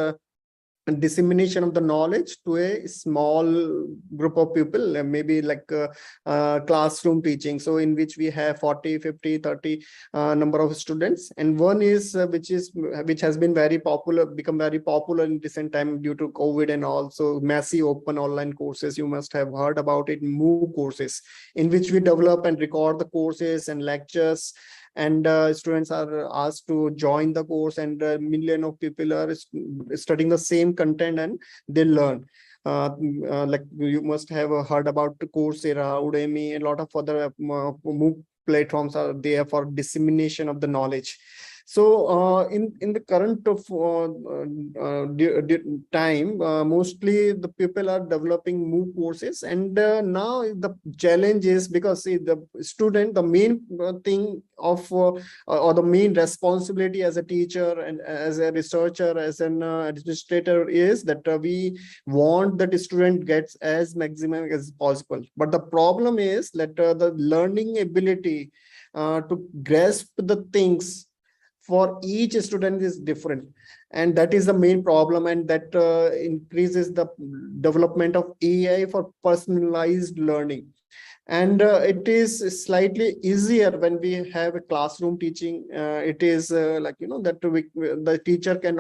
dissemination of the knowledge to a small group of people, maybe like classroom teaching, so in which we have 40, 50, 30 number of students. And one is which has been become very popular in recent time due to COVID, and also massive open online courses. You must have heard about it, MOOC courses, in which we develop and record the courses and lectures, and students are asked to join the course, and a million of people are studying the same content, and they learn. Like you must have heard about Coursera, Udemy, a lot of other MOOC platforms are there for dissemination of the knowledge. So in the current time, mostly the people are developing MOOC courses, and now the challenge is, because the student, the main thing of or the main responsibility as a teacher and as a researcher, as an administrator, is that we want that the student gets as maximum as possible. But the problem is that the learning ability to grasp the things for each student is different, and that is the main problem, and that increases the development of AI for personalized learning. And it is slightly easier when we have a classroom teaching. It is that the teacher can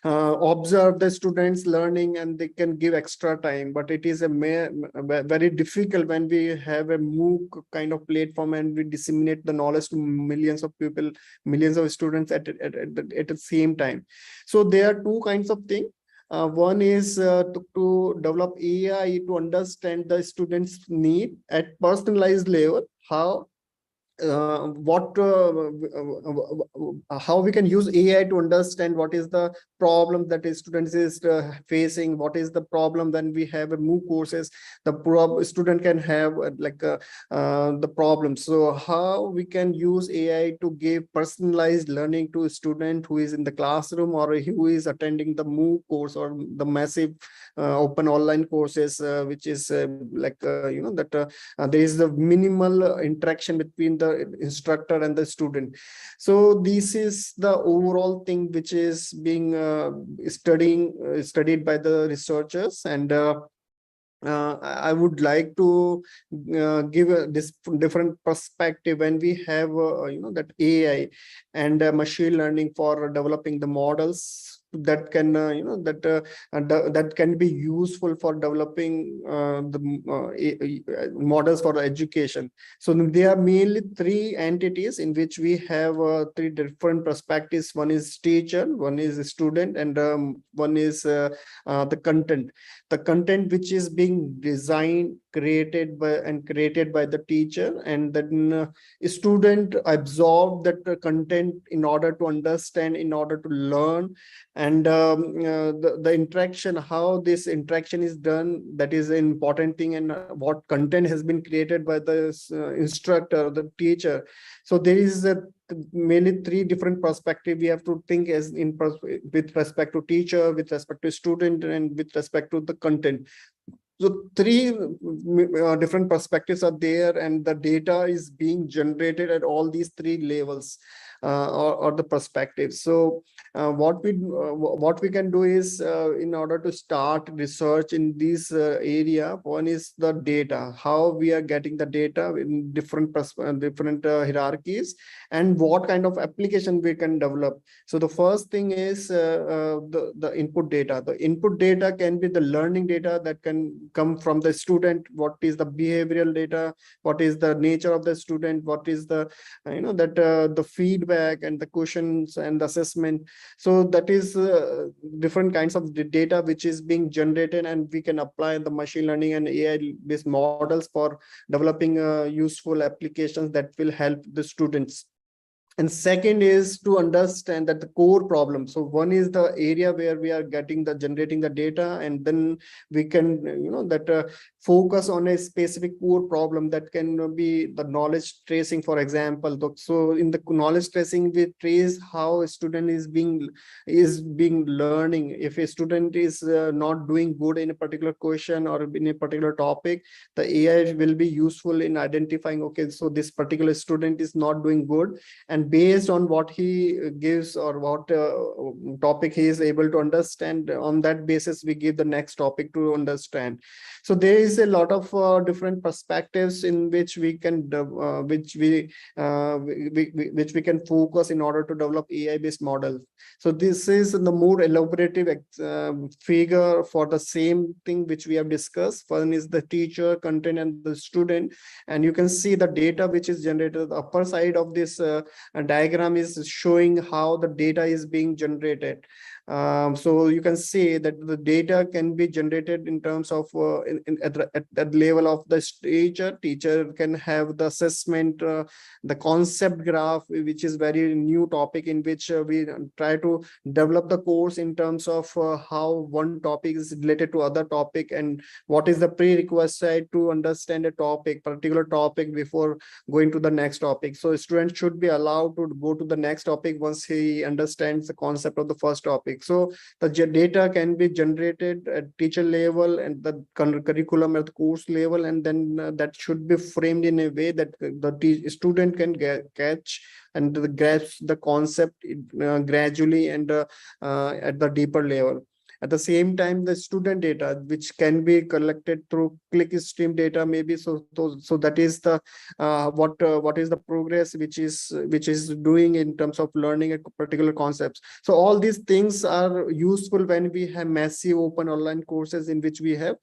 observe the students learning, and they can give extra time. But it is very difficult when we have a MOOC kind of platform, and we disseminate the knowledge to millions of people, millions of students at the same time. So there are two kinds of things. One is to develop AI to understand the students' need at personalized level. How we can use AI to understand what is the problem that a student is facing, what is the problem when we have a MOOC courses, the student can have the problem. So how we can use AI to give personalized learning to a student who is in the classroom, or who is attending the MOOC course, or the massive open online courses, which is there is the minimal interaction between the instructor and the student. So this is the overall thing which is being studied by the researchers. And I would like to give this different perspective when we have that AI and machine learning for developing the models that can that can be useful for developing the models for education. So there are mainly three entities in which we have three different perspectives. One is teacher, one is student, and one is the content. The content which is being designed, created by the teacher, and then a student absorb that content in order to understand, in order to learn. And the interaction, how this interaction is done, that is an important thing, and what content has been created by the instructor, the teacher. So there is mainly three different perspectives we have to think as with respect to teacher, with respect to student, and with respect to the content. So three different perspectives are there, and the data is being generated at all these three levels or the perspectives. So what we can do is, in order to start research in this area, one is the data, how we are getting the data in different hierarchies, and what kind of application we can develop. So the first thing is the input data. The input data can be the learning data that can come from the student. What is the behavioral data? What is the nature of the student? What is the the feedback and the questions and the assessment? So that is different kinds of data which is being generated, and we can apply the machine learning and AI based models for developing useful applications that will help the students. And second is to understand that the core problem. So one is the area where we are generating the data, and then we can focus on a specific core problem that can be the knowledge tracing, for example. So in the knowledge tracing, we trace how a student is being learning. If a student is not doing good in a particular question or in a particular topic, the AI will be useful in identifying, okay, so this particular student is not doing good, and based on what he gives or what topic he is able to understand, on that basis we give the next topic to understand. So there is a lot of different perspectives in which we can which we can focus in order to develop AI based models. So this is the more elaborative figure for the same thing which we have discussed. One is the teacher, content, and the student, and you can see the data which is generated. The upper side of this diagram is showing how the data is being generated. So you can see that the data can be generated in terms of at the level of the teacher can have the assessment, the concept graph, which is very new topic in which we try to develop the course in terms of how one topic is related to other topic, and what is the prerequisite to understand a particular topic before going to the next topic. So a student should be allowed to go to the next topic once he understands the concept of the first topic. So the data can be generated at teacher level and the curriculum at the course level, and then that should be framed in a way that the student can catch and grasp the concept gradually and at the deeper level. At the same time, the student data, which can be collected through clickstream data, maybe. So that is the what is the progress which is doing in terms of learning a particular concepts. So all these things are useful when we have massive open online courses in which we have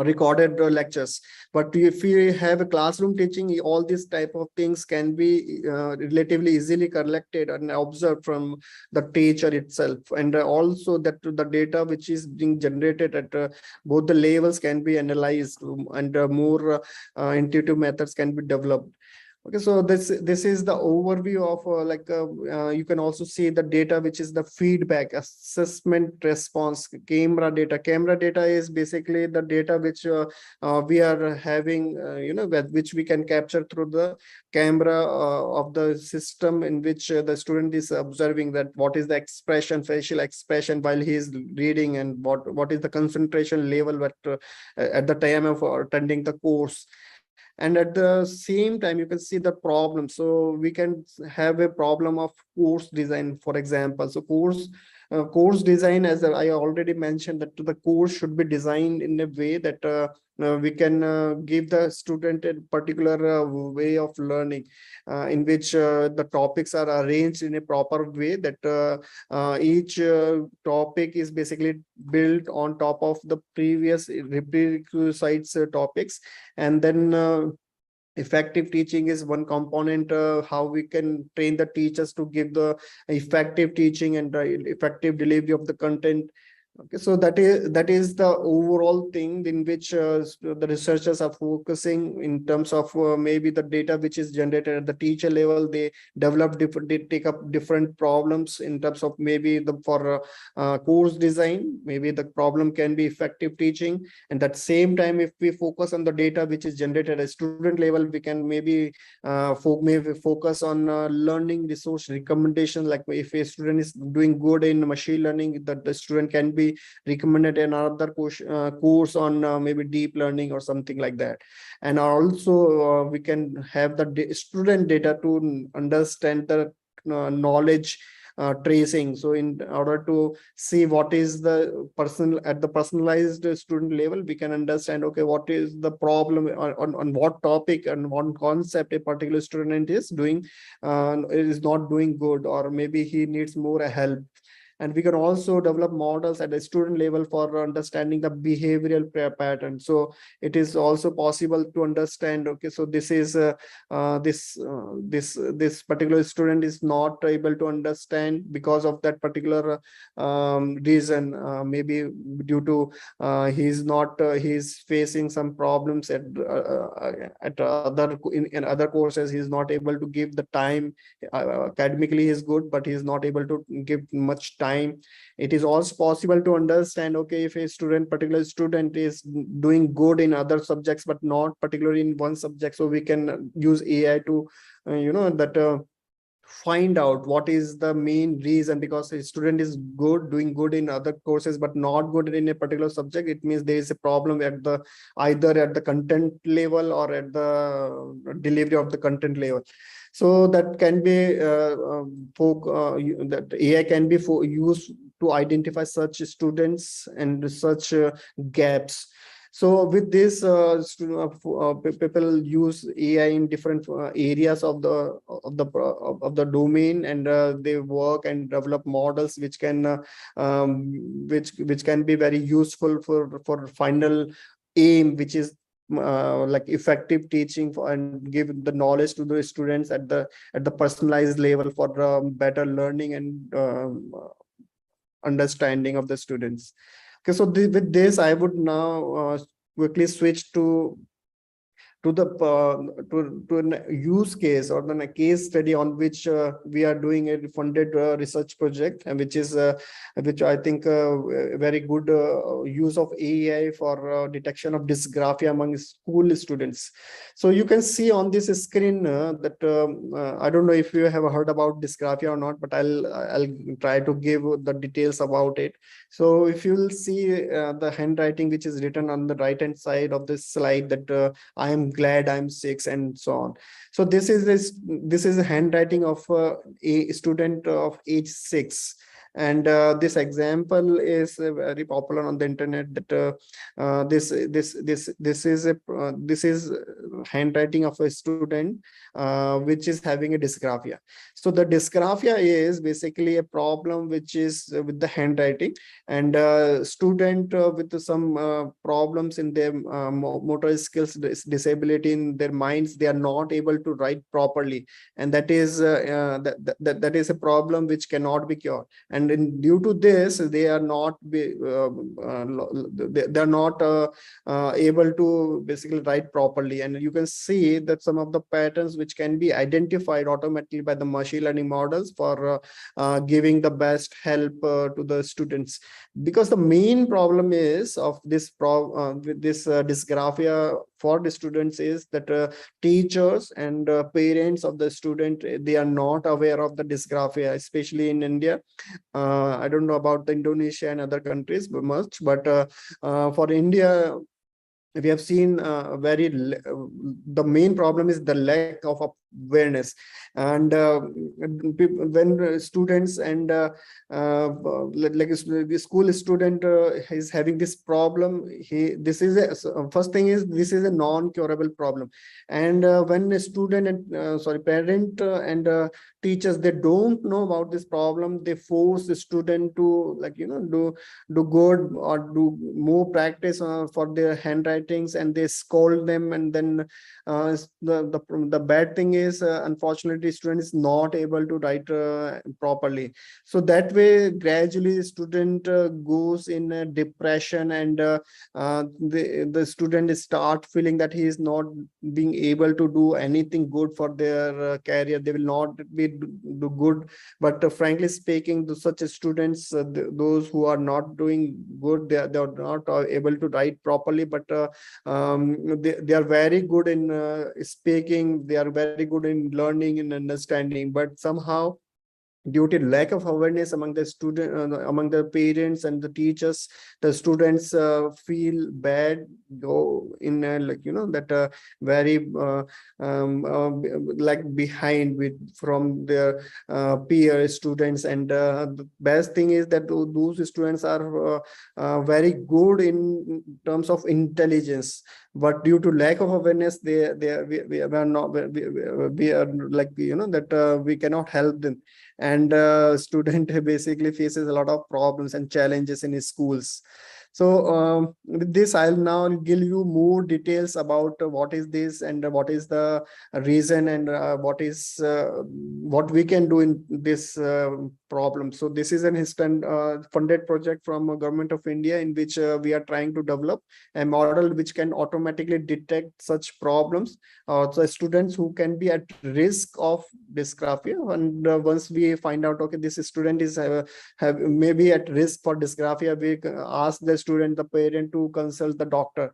recorded lectures. But if we have a classroom teaching, all these type of things can be relatively easily collected and observed from the teacher itself, and also that the data which is being generated at both the levels can be analyzed, and more intuitive methods can be developed. Okay, so this is the overview of you can also see the data, which is the feedback, assessment, response, camera data. Camera data is basically the data which we are having, which we can capture through the camera of the system, in which the student is observing that what is the expression, facial expression while he is reading, and what is the concentration level at the time of attending the course. And at the same time, you can see the problem. So we can have a problem of course design, for example. So course design, as I already mentioned, that the course should be designed in a way that we can give the student a particular way of learning, in which the topics are arranged in a proper way, that each topic is basically built on top of the previous prerequisites topics. And then effective teaching is one component, how we can train the teachers to give the effective teaching and effective delivery of the content. Okay, so that is the overall thing in which the researchers are focusing in terms of maybe the data which is generated at the teacher level. They take up different problems in terms of maybe for course design. Maybe the problem can be effective teaching, and at the same time, if we focus on the data which is generated at student level, we can maybe focus on learning resource recommendation. Like if a student is doing good in machine learning, that the student can be be recommended another course on maybe deep learning or something like that. And also we can have the student data to understand the knowledge tracing. So in order to see what is the personalized student level, we can understand, okay, what is the problem on what topic and one concept a particular student is doing, is not doing good, or maybe he needs more help. And we can also develop models at a student level for understanding the behavioral pattern. So it is also possible to understand, okay, so this is this particular student is not able to understand because of that particular reason, maybe due to he's facing some problems at other in other courses. He's not able to give the time. Academically he's good, but he's not able to give much time. It is also possible to understand, okay, if a particular student is doing good in other subjects but not particularly in one subject, so we can use AI to find out what is the main reason. Because a student is doing good in other courses but not good in a particular subject, it means there is a problem at the either at the content level or at the delivery of the content level. So that can be that AI can be used to identify such students and such gaps. So with this, people use AI in different areas of the domain, and they work and develop models which can which can be very useful for final aim, which is like effective teaching and give the knowledge to the students at the personalized level for better learning and understanding of the students. Okay, so with this, I would now quickly switch to the to an use case or then a case study on which we are doing a funded research project, and which is which I think very good use of AI for detection of dysgraphia among school students. So you can see on this screen that I don't know if you have heard about dysgraphia or not, but I'll try to give the details about it. So if you will see the handwriting which is written on the right hand side of this slide, that I am glad I'm 6 and so on. So this is a handwriting of a student of age 6. And this example is very popular on the internet, that this is handwriting of a student which is having a dysgraphia. So the dysgraphia is basically a problem which is with the handwriting, and student with some problems in their motor skills, disability in their minds, they are not able to write properly, and that is that is a problem which cannot be cured. And due to this, they are not able to basically write properly. And you can see that some of the patterns which can be identified automatically by the machine learning models for giving the best help to the students. Because the main problem is of this dysgraphia for the students is that teachers and parents of the student, they are not aware of the dysgraphia, especially in India. I don't know about the Indonesia and other countries much, but for India, we have seen the main problem is the lack of awareness. And when students and like a school student is having this problem, first thing is this is a non-curable problem. And when a student and parent and teachers, they don't know about this problem, they force the student to do good or do more practice for their handwritings, and they scold them. And then the bad thing is unfortunately student is not able to write properly. So that way gradually student goes in a depression, and the student start feeling that he is not being able to do anything good for their career. They will not do good. But frankly speaking, such students, those who are not doing good, they are not able to write properly, but they are very good in speaking, they are very good in learning and understanding, but somehow due to lack of awareness among the among the parents and the teachers, the students feel bad, go in that very like behind from their peer students. And the best thing is that those students are very good in terms of intelligence, but due to lack of awareness, we are not, we are like that we cannot help them. And student basically faces a lot of problems and challenges in his schools. So with this, I'll now give you more details about what is this and what is the reason and what we can do in this problem. So this is an instant funded project from Government of India, in which we are trying to develop a model which can automatically detect such problems. So students who can be at risk of dysgraphia, and once we find out, okay, this student is maybe at risk for dysgraphia, we ask the student, the parent, to consult the doctor.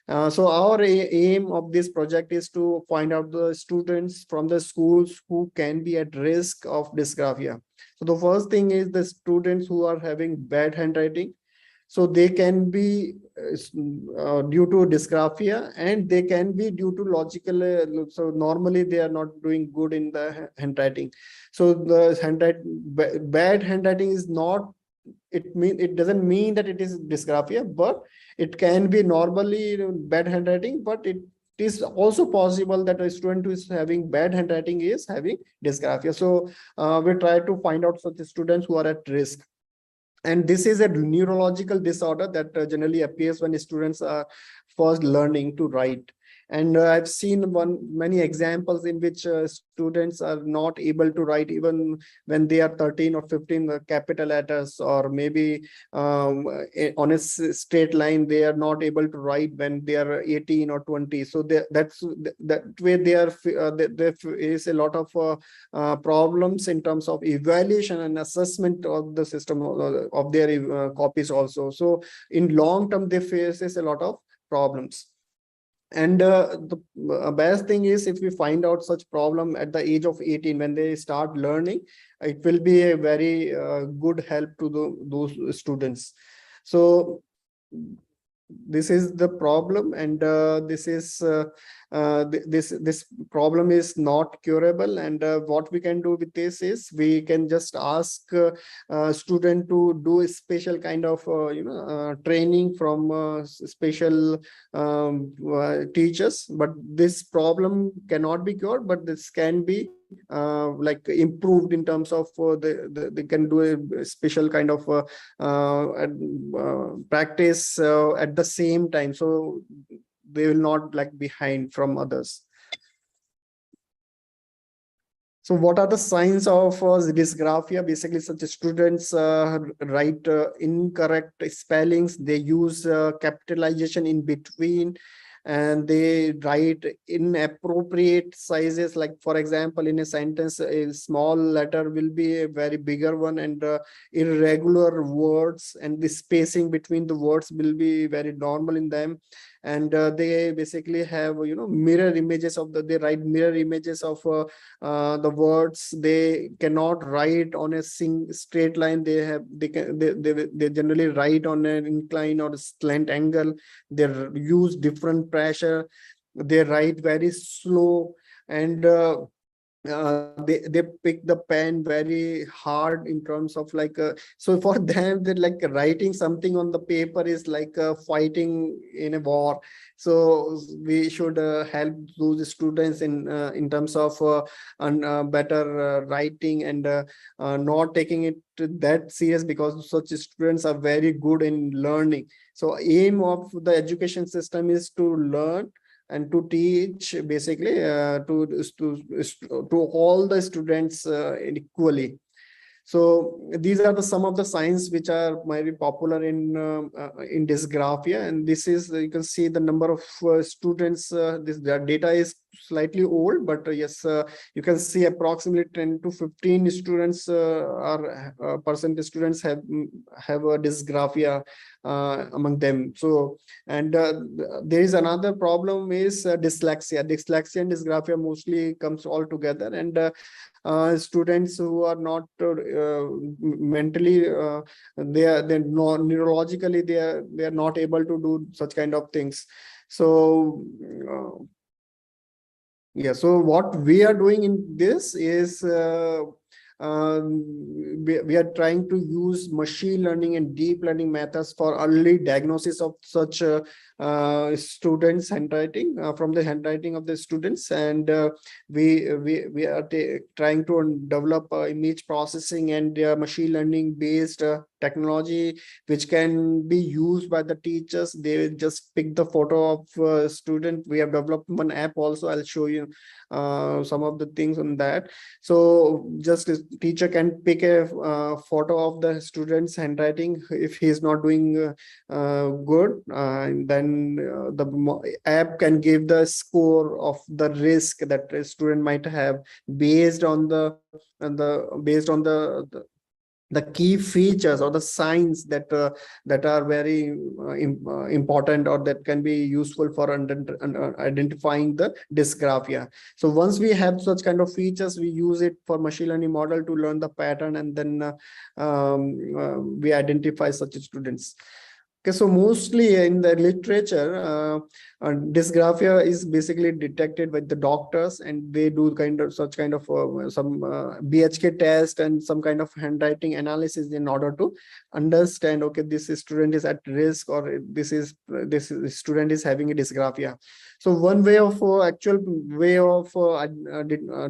So our aim of this project is to find out the students from the schools who can be at risk of dysgraphia. So the first thing is the students who are having bad handwriting. So they can be due to dysgraphia, and they can be due to logical. So normally they are not doing good in the handwriting. So the bad handwriting is not, it doesn't mean that it is dysgraphia, but it can be normally bad handwriting, but it is also possible that a student who is having bad handwriting is having dysgraphia. So we try to find out such students who are at risk. And this is a neurological disorder that generally appears when students are first learning to write. And I've seen many examples in which students are not able to write even when they are 13 or 15 capital letters, or maybe on a straight line they are not able to write when they are 18 or 20. So that way there is a lot of problems in terms of evaluation and assessment of the system of their copies also. So in long term they faces a lot of problems. And the best thing is, if we find out such problem at the age of 18, when they start learning, it will be a very good help to those students. So this is the problem, and this problem is not curable. And what we can do with this is, we can just ask student to do a special kind of training from special teachers. But this problem cannot be cured, but this can be like improved in terms of they can do a special kind of practice at the same time, so they will not lag behind from others. So what are the signs of dysgraphia? Basically, such students write incorrect spellings, they use capitalization in between, and they write inappropriate sizes. Like, for example, in a sentence, a small letter will be a very bigger one, and irregular words, and the spacing between the words will be very normal in them. And they basically have mirror images of they write mirror images of the words. They cannot write on a straight line. They generally write on an incline or a slant angle. They use different pressure. They write very slow, and they pick the pen very hard in terms of like so for them, that like writing something on the paper is like fighting in a war. So we should help those students in terms of better writing, and not taking it that serious, because such students are very good in learning. So aim of the education system is to learn and to teach, basically to all the students equally. So these are some of the signs which are very popular in dysgraphia. And this is, you can see the number of students. This data is slightly old, but yes, you can see approximately 10 to 15 students percent students have a dysgraphia among them. So, and there is another problem is dyslexia. Dyslexia and dysgraphia mostly comes all together, and students who are not mentally they're not neurologically they are not able to do such kind of things. So yeah, so what we are doing in this is we are trying to use machine learning and deep learning methods for early diagnosis of such students' handwriting from the handwriting of the students, and we are trying to develop image processing and machine learning based technology which can be used by the teachers. They just pick the photo of student. We have developed one app also. I'll show you some of the things on that. So just a teacher can pick a photo of the student's handwriting. If he is not doing good, then the app can give the score of the risk that a student might have based on the key features or the signs that that are very important or that can be useful for identifying the dysgraphia. So once we have such kind of features, we use it for machine learning model to learn the pattern, and then we identify such students. Okay, so mostly in the literature, dysgraphia is basically detected by the doctors, and they do such kind of some BHK test and some kind of handwriting analysis in order to understand, okay, this student is at risk, or this student is having a dysgraphia. So one way of actual way of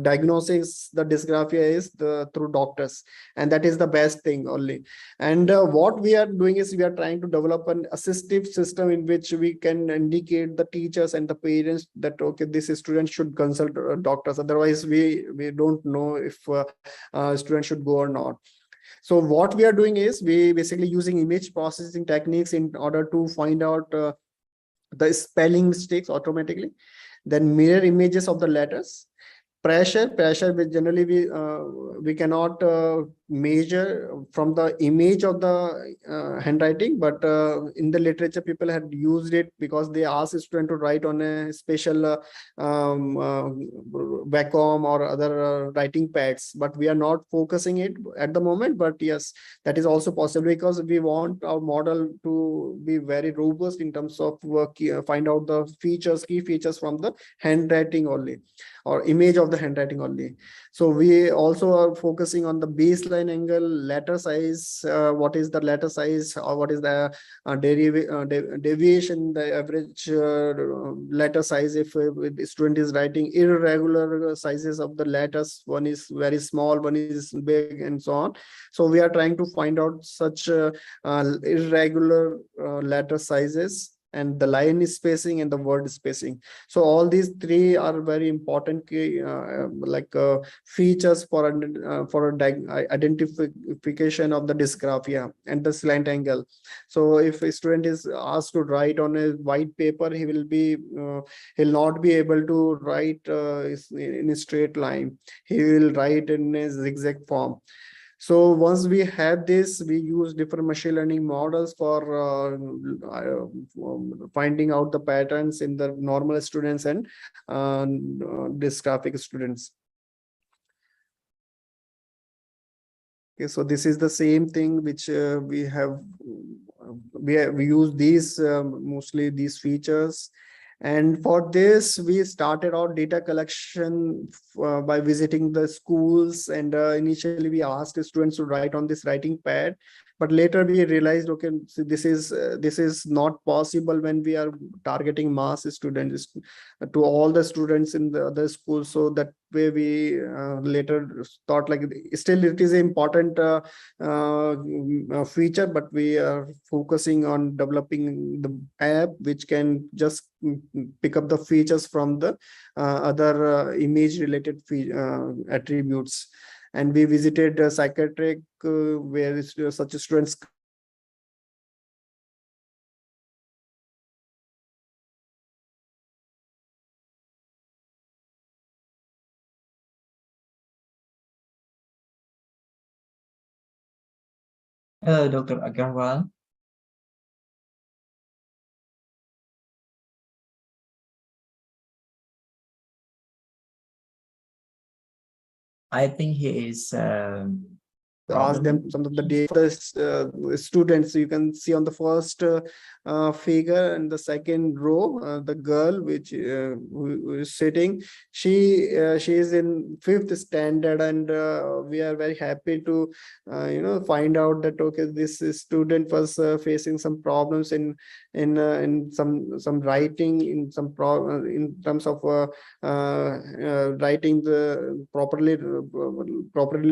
diagnosis the dysgraphia is through doctors, and that is the best thing only. And what we are doing is we are trying to develop an assistive system in which we can indicate the teachers and the parents that, okay, this student should consult doctors. Otherwise, we don't know if student should go or not. So what we are doing is we basically using image processing techniques in order to find out the spelling mistakes automatically, then mirror images of the letters. Pressure which generally we cannot measure from the image of the handwriting, but in the literature people had used it because they asked a student to write on a special Wacom or other writing pads, but we are not focusing it at the moment. But yes, that is also possible because we want our model to be very robust in terms of find out the key features from the handwriting only, or image of the handwriting only. So we also are focusing on the baseline angle, letter size, what is the letter size, or what is the deviation, the average letter size. If a student is writing irregular sizes of the letters, one is very small, one is big, and so on. So we are trying to find out such irregular letter sizes, and the line spacing and the word spacing. So all these three are very important features for identification of the dysgraphia, and the slant angle. So if a student is asked to write on a white paper, he will be he'll not be able to write in a straight line. He will write in a zigzag form. So once we have this, we use different machine learning models for finding out the patterns in the normal students and dysgraphic students. Okay, so this is the same thing which we use these mostly these features. And for this, we started our data collection by visiting the schools. And initially, we asked the students to write on this writing pad. But later we realized, okay, so this is not possible when we are targeting mass students to all the students in the other schools. So that way we later thought, like, still it is an important feature, but we are focusing on developing the app which can just pick up the features from the other image related attributes. And we visited psychiatric where such students Hello, Dr. Agarwal. I think he is ask them some of the data students. You can see on the first figure and the second row, the girl who is sitting, she is in 5th standard, and we are very happy to find out that okay, this student was facing some problems in some writing, in in terms of writing the properly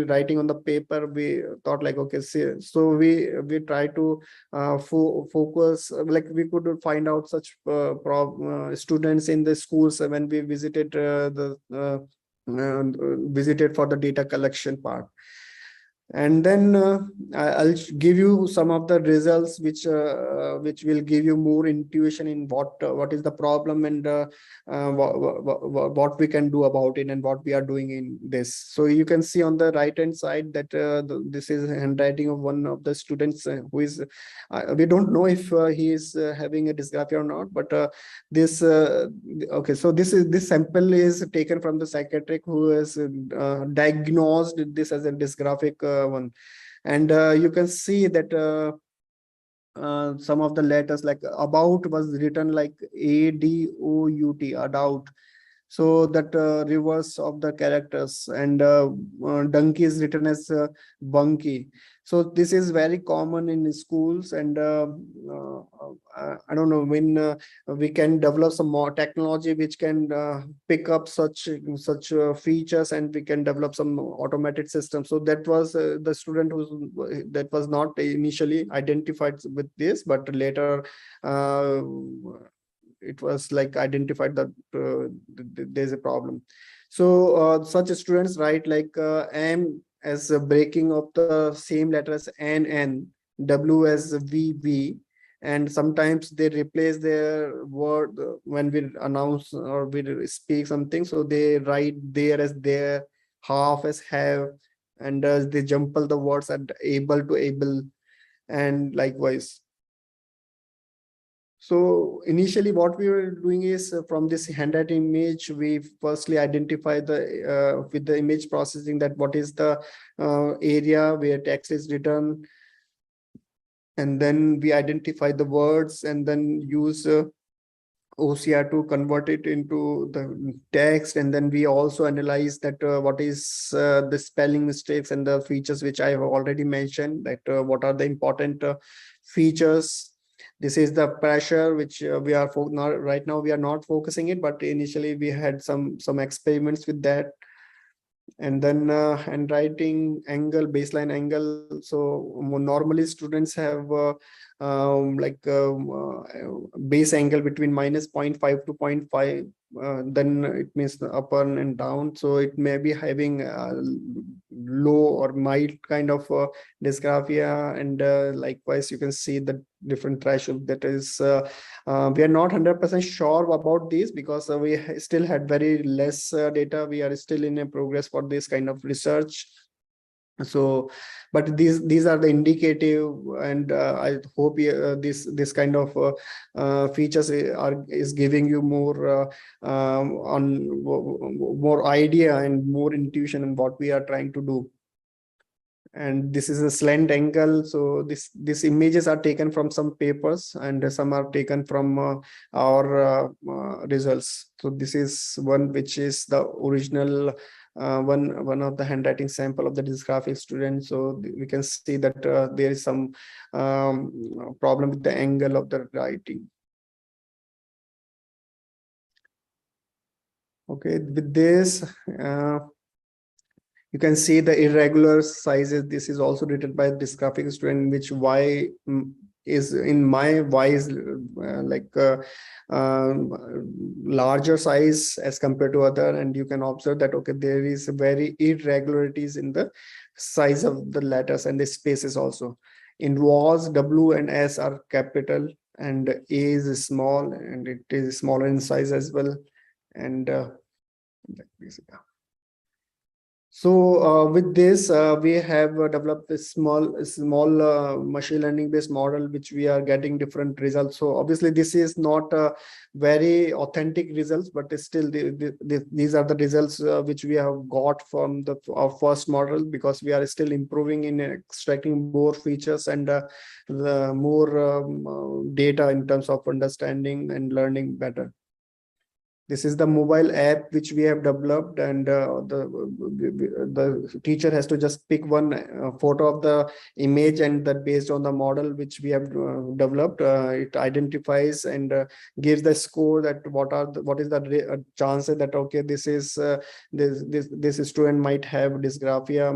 writing on the paper. We thought like okay, so we try to focus, like we could find out such students in the schools when we visited visited for the data collection part. And then I'll give you some of the results which will give you more intuition in what is the problem, and what we can do about it, and what we are doing in this. So you can see on the right hand side that this is handwriting of one of the students who is we don't know if he is having a dysgraphia or not, but this okay, so this sample is taken from the psychiatric who has diagnosed this as a dysgraphic one. And you can see that some of the letters like about was written like ADOUT, adult. So that reverse of the characters, and donkey is written as bunky. So this is very common in schools, and I don't know when we can develop some more technology which can pick up such features, and we can develop some automated systems. So that was the student that was not initially identified with this, but later it was like identified that there's a problem. So such students write like M as a breaking of the same letter as N, W as VB, and sometimes they replace their word when we announce or we speak something. So they write there as there, half as have, and they jumble the words at able to able, and likewise. So initially what we were doing is from this handwriting image, we firstly identify the with the image processing that what is the area where text is written, and then we identify the words, and then use OCR to convert it into the text. And then we also analyze that what is the spelling mistakes and the features which I have already mentioned, that what are the important features. This is the pressure which we are right now we are not focusing it, but initially we had some experiments with that. And then handwriting angle, baseline angle. So normally students have base angle between -0.5 to 0.5. Then it means the up and down. So it may be having low or mild kind of dysgraphia, and likewise you can see the different threshold. That is we are not 100% sure about this, because we still had very less data. We are still in a progress for this kind of research. So but these are the indicative, and I hope this kind of features is giving you more more idea and more intuition in what we are trying to do. And this is a slant angle. So these images are taken from some papers, and some are taken from our results. So this is one which is the original one of the handwriting sample of the dysgraphic student. So we can see that there is some problem with the angle of the writing. Okay, with this you can see the irregular sizes. This is also written by dysgraphic student, which Y is in my Y is larger size as compared to other. And you can observe that okay, there is very irregularities in the size of the letters and the spaces also. In WAS, W and S are capital, and A is small, and it is smaller in size as well. And So with this, we have developed a small machine learning based model, which we are getting different results. So obviously this is not very authentic results, but still these are the results which we have got from our first model, because we are still improving in extracting more features and the more data in terms of understanding and learning better. This is the mobile app which we have developed, and the teacher has to just pick one photo of the image, and that based on the model which we have developed, it identifies and gives the score that what is the chances that okay, this this student might have dysgraphia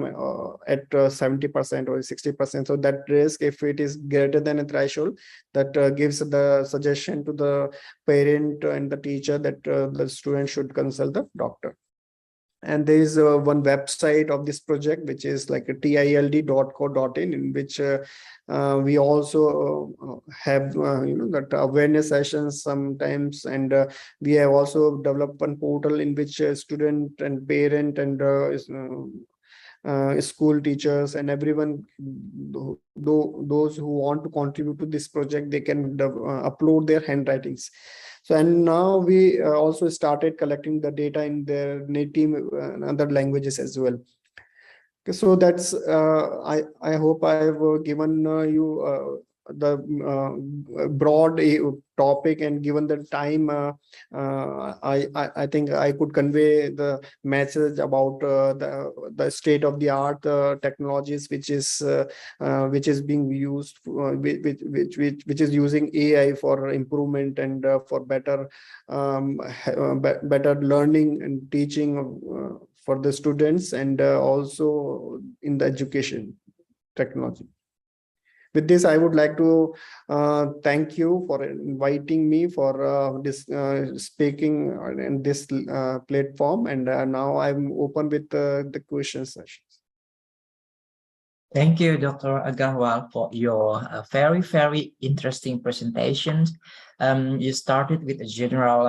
at 70% or 60%. So that risk, if it is greater than a threshold, that gives the suggestion to the parent and the teacher that the student should consult the doctor. And there is one website of this project, which is like a tild.co.in, in which we also have that awareness sessions sometimes, and we have also developed one portal in which student and parent and school teachers and everyone, those who want to contribute to this project, they can upload their handwritings. So, and now we also started collecting the data in their native and other languages as well. Okay, so that's I hope I have given you the broad topic, and given the time, I think I could convey the message about the state of the art technologies which is being used, which is using AI for improvement and for better better learning and teaching for the students, and also in the education technology. With this, I would like to thank you for inviting me for this speaking in this platform, and now I'm open with the question sessions. Thank you, Dr. Agarwal, for your very, very interesting presentations. You started with a general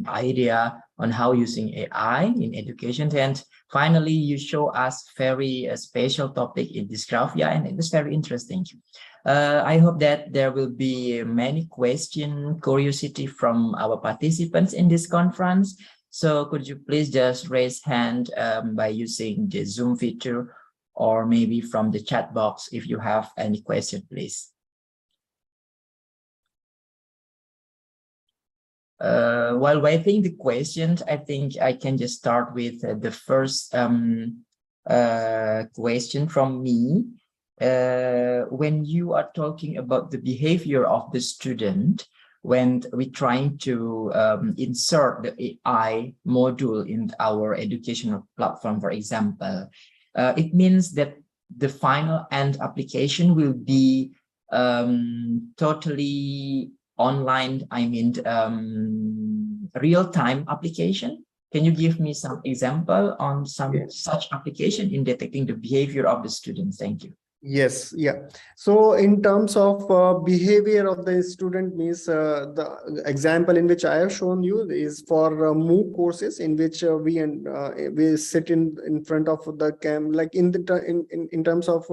idea on how using AI in education, and finally you show us very special topic in dysgraphia, and it was very interesting. I hope that there will be many questions, curiosity from our participants in this conference. So could you please just raise hand by using the Zoom feature, or maybe from the chat box if you have any question, please. While waiting the questions, I think I can just start with the first question from me. When you are talking about the behavior of the student, when we're trying to insert the AI module in our educational platform, for example, it means that the final end application will be totally online, I mean, real-time application. Can you give me some example on some such application in detecting the behavior of the students? Thank you. Yes, yeah. So in terms of behavior of the student, means the example in which I have shown you is for MOOC courses, in which we sit in front of the cam, like in terms of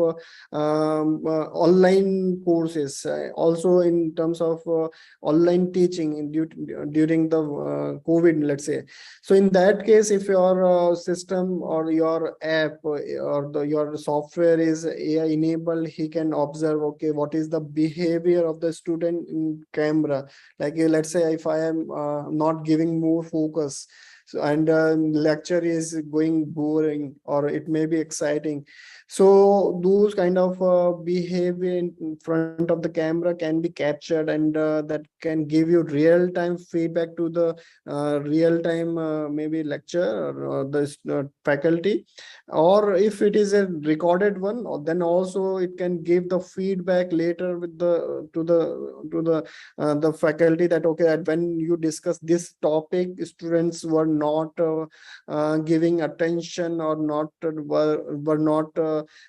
online courses, also in terms of online teaching during the COVID, let's say. So in that case, if your system or your app or your software is AI enabled, he can observe, okay, what is the behavior of the student in camera. Like let's say if I am not giving more focus, so, and lecture is going boring, or it may be exciting. So those kind of behavior in front of the camera can be captured, and that can give you real-time feedback to the real-time maybe lecture or the faculty. Or if it is a recorded one, then also it can give the feedback later with the to the faculty that okay, when you discuss this topic, students were not giving attention or not were not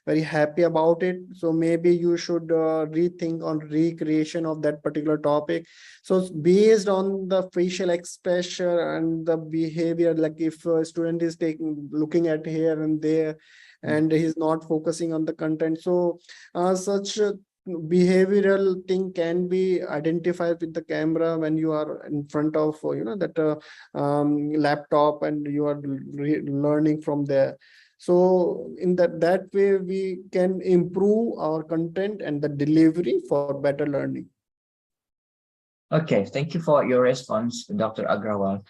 very happy about it. So maybe you should rethink on recreation of that particular topic. So based on the facial expression and the behavior, like if a student is looking at here and there, and he's not focusing on the content, so such behavioral thing can be identified with the camera when you are in front of that laptop and you are learning from there. So in that way we can improve our content and the delivery for better learning. Okay, thank you for your response, Dr. Agarwal.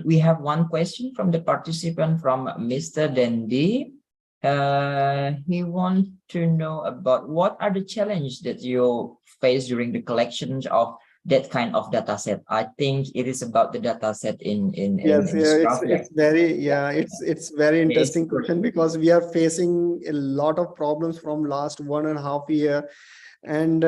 We have one question from the participant from Mr. Dendi. He wants to know about what are the challenges that you face during the collections of that kind of data set. I think it is about the data set in yes, it's very it's very interesting Yes. question, because we are facing a lot of problems from last 1.5 years. And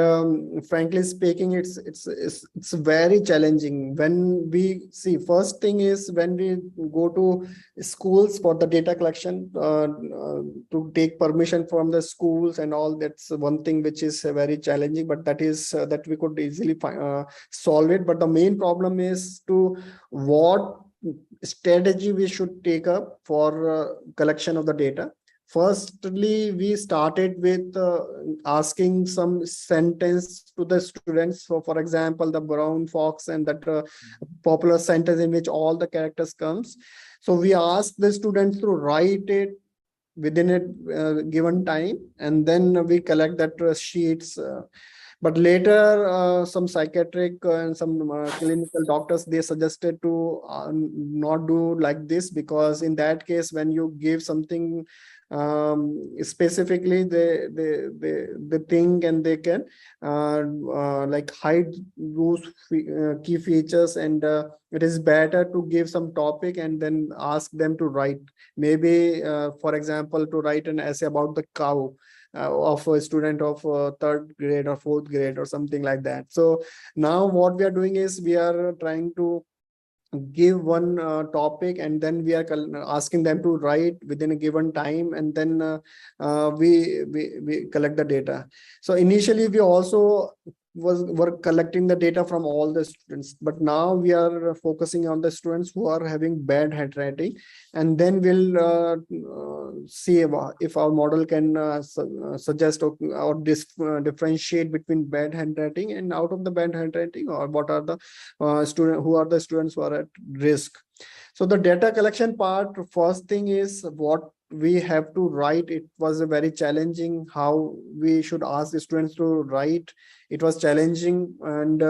frankly speaking, it's very challenging. When we see, first thing is when we go to schools for the data collection, to take permission from the schools and all, that's one thing which is very challenging, but that is that we could easily solve it. But the main problem is to what strategy we should take up for collection of the data. Firstly, we started with asking some sentence to the students. So, for example, the brown fox and that popular sentence in which all the characters comes. So we asked the students to write it within a given time, and then we collect that sheets. But later, some psychiatric and some clinical doctors, they suggested to not do like this, because in that case, when you give something specifically, they think and they can like hide those key features, and it is better to give some topic and then ask them to write, maybe for example, to write an essay about the cow of a student of 3rd grade or 4th grade or something like that. So now what we are doing is we are trying to give one topic, and then we are asking them to write within a given time, and then we collect the data. So initially we also were collecting the data from all the students, but now we are focusing on the students who are having bad handwriting, and then we'll see if our model can suggest or differentiate between bad handwriting and out of the bad handwriting, or what are the students who are at risk. So the data collection part, first thing is what we have to write. It was a very challenging how we should ask the students to write. It was challenging, and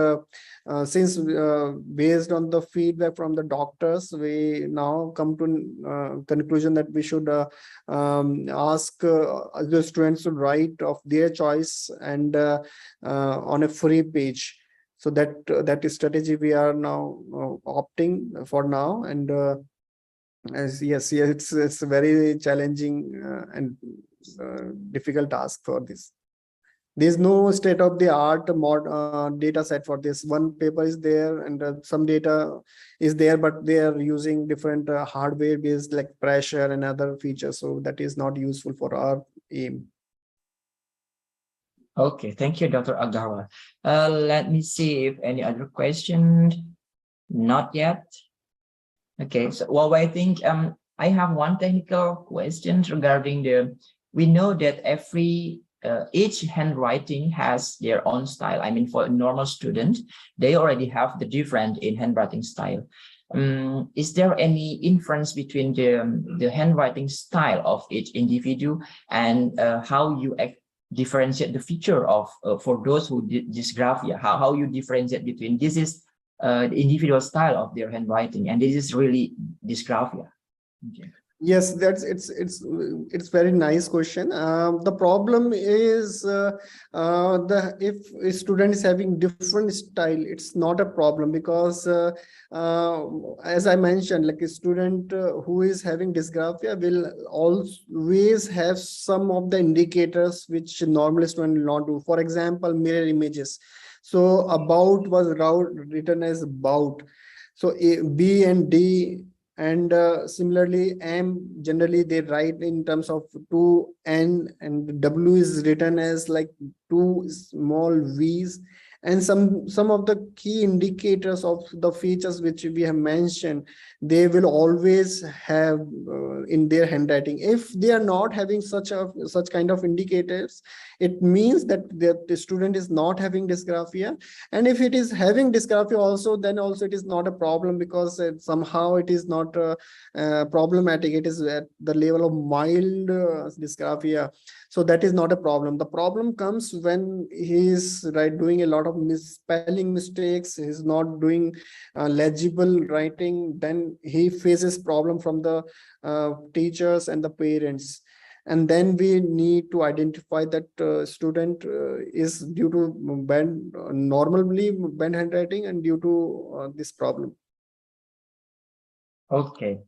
since based on the feedback from the doctors, we now come to conclusion that we should ask the students to write of their choice and on a free page. So that is strategy we are now opting for now. And yes, it's a very challenging and difficult task for this. There's no state-of-the-art data set for this. One paper is there, and some data is there, but they are using different hardware-based like pressure and other features. So that is not useful for our aim. Okay, thank you, Dr. Agarwal. Let me see if any other question. Not yet. Okay, so while waiting, I have one technical question regarding we know that each handwriting has their own style. I mean, for a normal student, they already have the different in handwriting style. Is there any inference between the handwriting style of each individual and how you differentiate the feature of for those who dysgraphia? How you differentiate between this is the individual style of their handwriting and this is really dysgraphia? Okay. Yes, it's very nice question. The problem is if a student is having different style, it's not a problem, because as I mentioned, like a student who is having dysgraphia will always have some of the indicators which normal student will not do. For example, mirror images. So about was written as about. So B and D and similarly M generally they write in terms of 2N, and W is written as like 2 small V's. And some of the key indicators of the features which we have mentioned, they will always have in their handwriting. If they are not having such kind of indicators, it means that the student is not having dysgraphia. And if it is having dysgraphia also, then also it is not a problem, because somehow it is not problematic. It is at the level of mild dysgraphia. So that is not a problem. The problem comes when he is doing a lot of spelling mistakes, he's not doing legible writing, then he faces problem from the teachers and the parents. And then we need to identify that student is due to normally bad handwriting and due to this problem. Okay.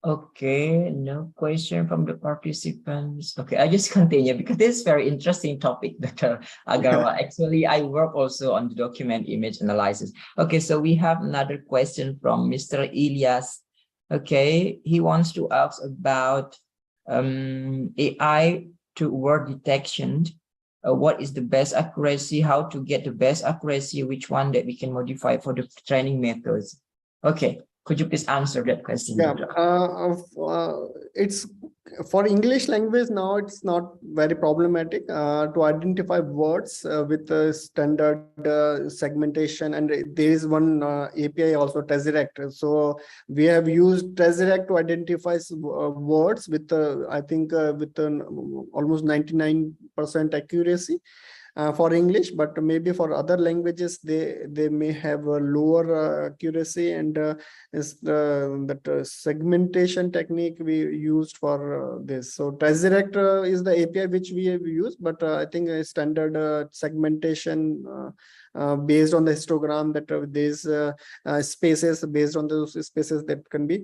Okay, no question from the participants. Okay, I just continue because this is very interesting topic, Dr. Agarwal. Actually, I work also on the document image analysis. Okay, so we have another question from Mr. Ilyas. Okay, he wants to ask about AI to word detection. What is the best accuracy? How to get the best accuracy? Which one that we can modify for the training methods? Okay. Could you please answer that question? Yeah, it's for English language now, it's not very problematic to identify words with standard segmentation. And there is one API also, Tesseract. So we have used Tesseract to identify words with, I think, with almost 99% accuracy. For English, but maybe for other languages they may have a lower accuracy, and that segmentation technique we used for this. So Tesseract is the API which we have used, but I think a standard segmentation based on the histogram, that these spaces, based on those spaces that can be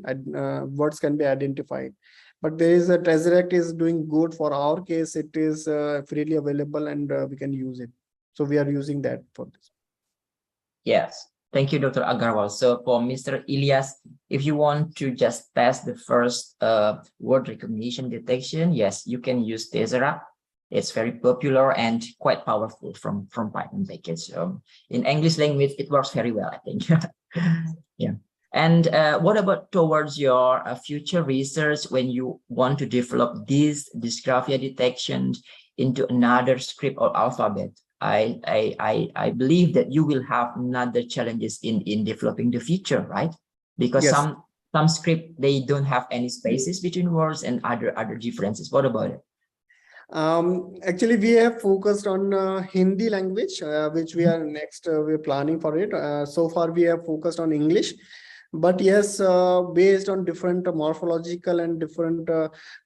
words can be identified. But there is a Tesseract is doing good for our case. It is freely available and we can use it. So we are using that for this. Yes. Thank you, Dr. Agarwal. So for Mr. Ilyas, if you want to just test the first word recognition detection, yes, you can use Tesseract. It's very popular and quite powerful from Python package. In English language, it works very well, I think. Yeah. And what about towards your future research when you want to develop this dysgraphia detection into another script or alphabet? I believe that you will have another challenges in developing the feature, right? Because yes. some script, they don't have any spaces between words and other differences. What about it? Actually, we have focused on Hindi language, which we are next, we're planning for it. So far, we have focused on English. But yes, based on different morphological and different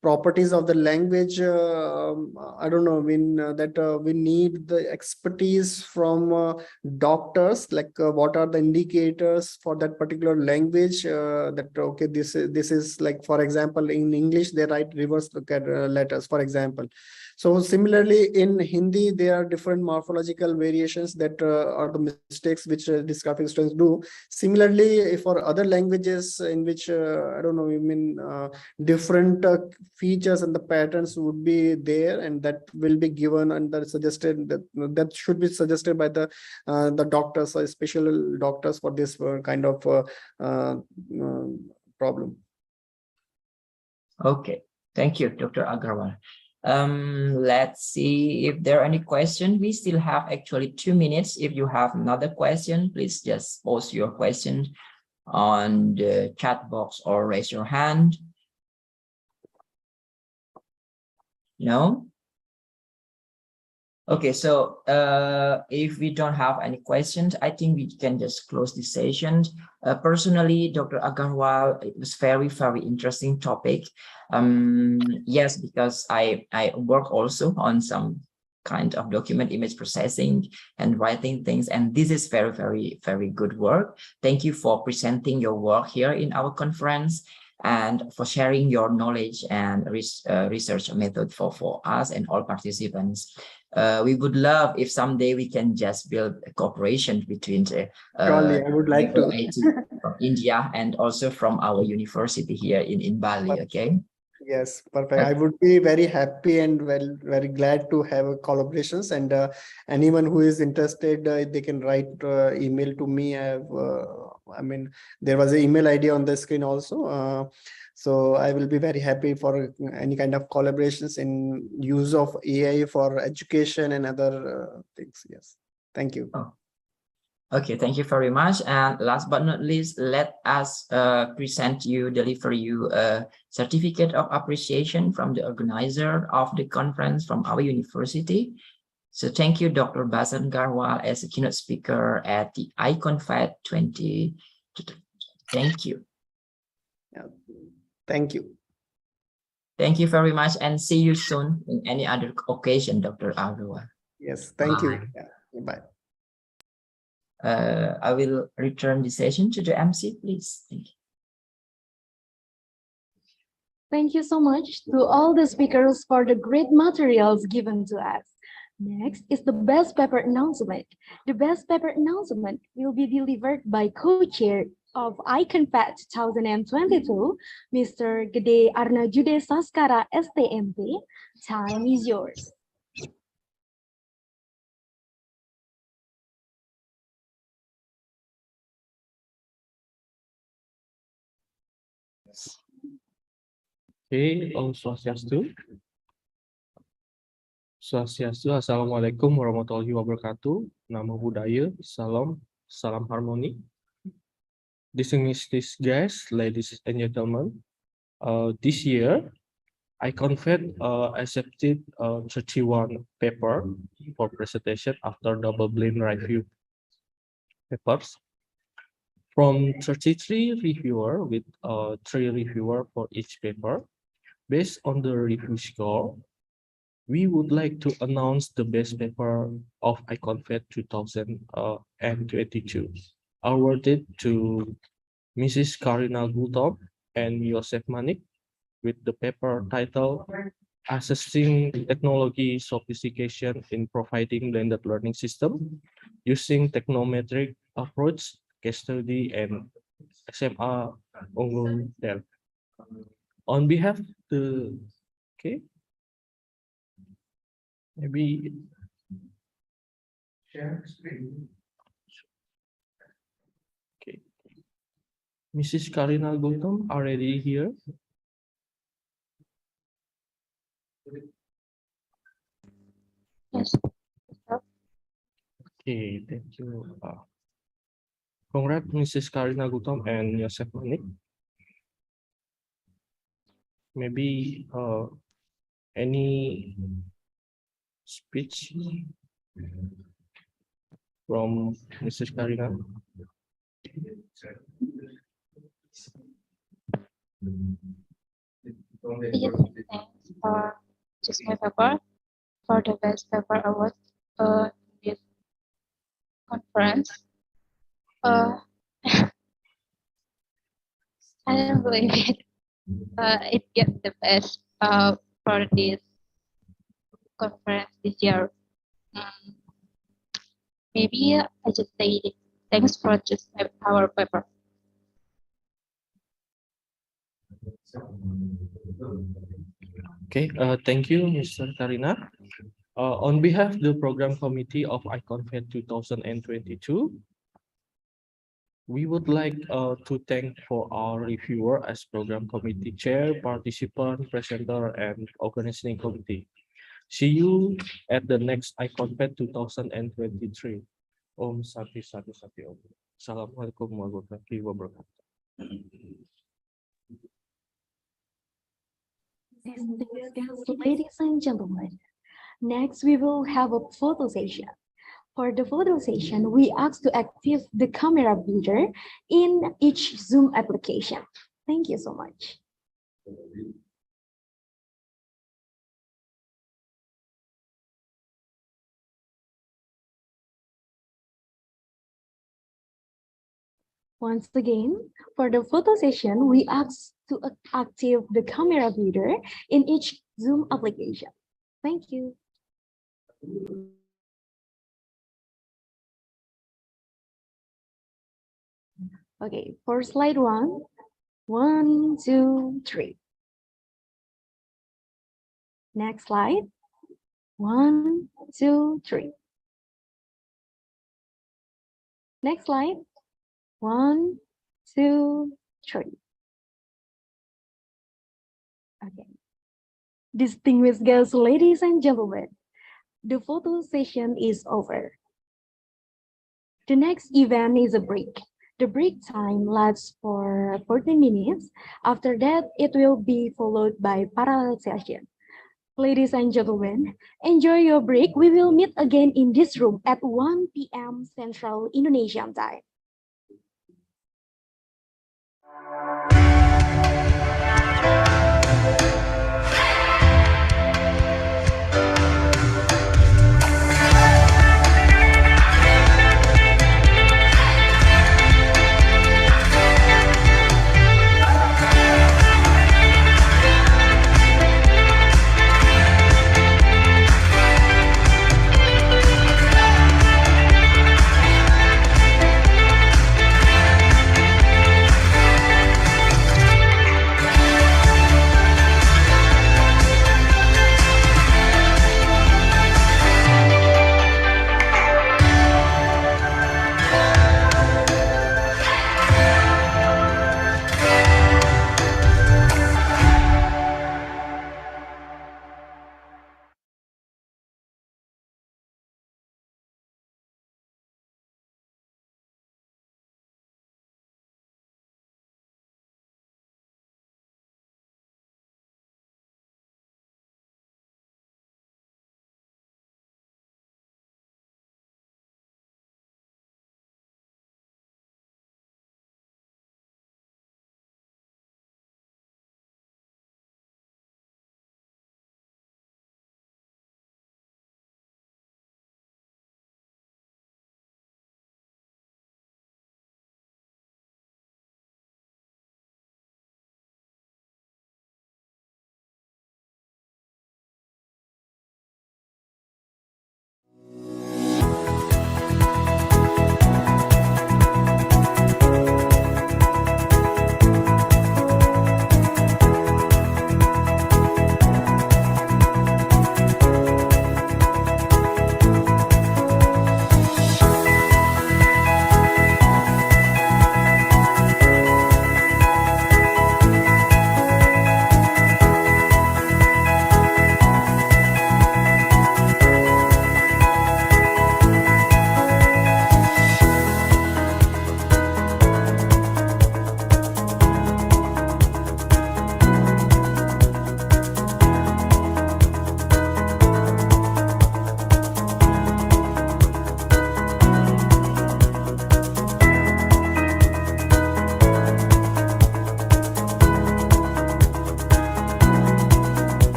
properties of the language, I don't know, that we need the expertise from doctors, like what are the indicators for that particular language, that, okay, this is like, for example, in English, they write reverse letters, for example. So similarly, in Hindi, there are different morphological variations that are the mistakes which dysgraphic students do. Similarly, for other languages in which, I don't know, different features and the patterns would be there, and that will be given and that suggested, that should be suggested by the doctors, special doctors for this kind of problem. Okay, thank you, Dr. Agarwal. Let's see if there are any questions. We still have actually 2 minutes. If you have another question, please just post your question on the chat box or raise your hand. No? Okay, so if we don't have any questions, I think we can just close this session. Personally, Dr. Agarwal, it was very, very interesting topic. Yes, because I work also on some kind of document image processing and writing things, and this is very, very, very good work. Thank you for presenting your work here in our conference and for sharing your knowledge and research method for us and all participants. We would love if someday we can just build a cooperation between the Surely, I would like to. from India and also from our university here in Bali. Okay. Yes, perfect. I would be very happy and very glad to have a collaborations, and anyone who is interested, they can write email to me. I mean, there was an email ID on the screen also. So I will be very happy for any kind of collaborations in use of AI for education and other things. Yes, thank you. Okay, thank you very much. And last but not least, let us deliver you a certificate of appreciation from the organizer of the conference from our university. So thank you, Dr. Basant Agarwal, as a keynote speaker at the IConVET 20. Thank you. Yeah. Thank you. Thank you very much, and see you soon in any other occasion, Dr. Agarwal. Yes, thank you. Yeah. Bye. I will return the session to the MC, please. Thank you. Thank you so much to all the speakers for the great materials given to us. Next is the best paper announcement. The best paper announcement will be delivered by co-chair of IConVET 2022, Mr. Gede Arnajude Saskara STMP. Time is yours. Oke, Om Swastiastu. Swastiastu, Assalamualaikum warahmatullahi wabarakatuh. Namo Buddhaya, salam harmoni. Distinguished guests, ladies and gentlemen, this year, IConVET accepted 31 paper for presentation after double-blind review papers from 33 reviewer with 3 reviewer for each paper. Based on the review score, we would like to announce the best paper of IConVET 2022, awarded to Mrs. Karina Gultom and Yosef Manik with the paper title Assessing Technology Sophistication in Providing Blended Learning System Using Technometric Approach, Case Study, and SMA Unggul Del. On behalf of the, maybe share screen. Okay, Mrs. Karina Gultom already here. Yes. Okay, thank you. Congrats, Mrs. Karina Gultom and Yosef Manik. Maybe any speech from Mrs. Karina? Yes, thanks for just my paper for the best paper award in this conference. I don't believe it. It gets the best for this conference this year. Maybe I just say thanks for just our paper. Okay, thank you, Mr. Karina. On behalf of the program committee of IConVET 2022, we would like to thank for our reviewer as program committee chair, participant, presenter, and organizing committee. See you at the next IConVET 2023. Om Santi Santi Santi Om. Assalamualaikum warahmatullahi wabarakatuh. Ladies and gentlemen, next we will have a photo session. For the photo session, we ask to activate the camera builder in each Zoom application. Thank you so much. Once again, for the photo session, we ask to activate the camera builder in each Zoom application. Thank you. Okay, for slide 1, 1, 2, 3. Next slide, 1, 2, 3. Next slide, 1, 2, 3. Okay. Distinguished guests, ladies and gentlemen, the photo session is over. The next event is a break. The break time lasts for 40 minutes. After that, it will be followed by parallel session. Ladies and gentlemen, enjoy your break. We will meet again in this room at 1 p.m. Central Indonesian time.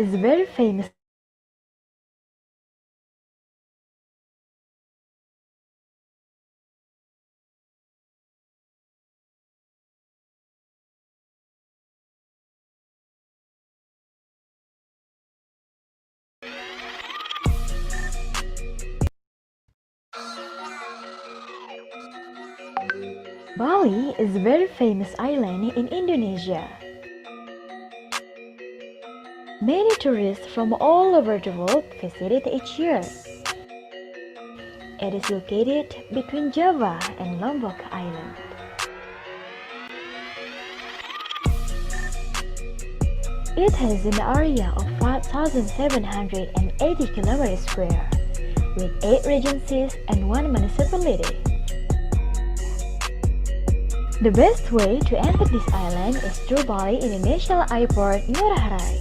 is very famous. Bali is a very famous island in Indonesia. Many tourists from all over the world visit it each year. It is located between Java and Lombok Island. It has an area of 5,780 kilometers square, with 8 regencies and 1 municipality. The best way to enter this island is through Bali International Airport, Ngurah Rai.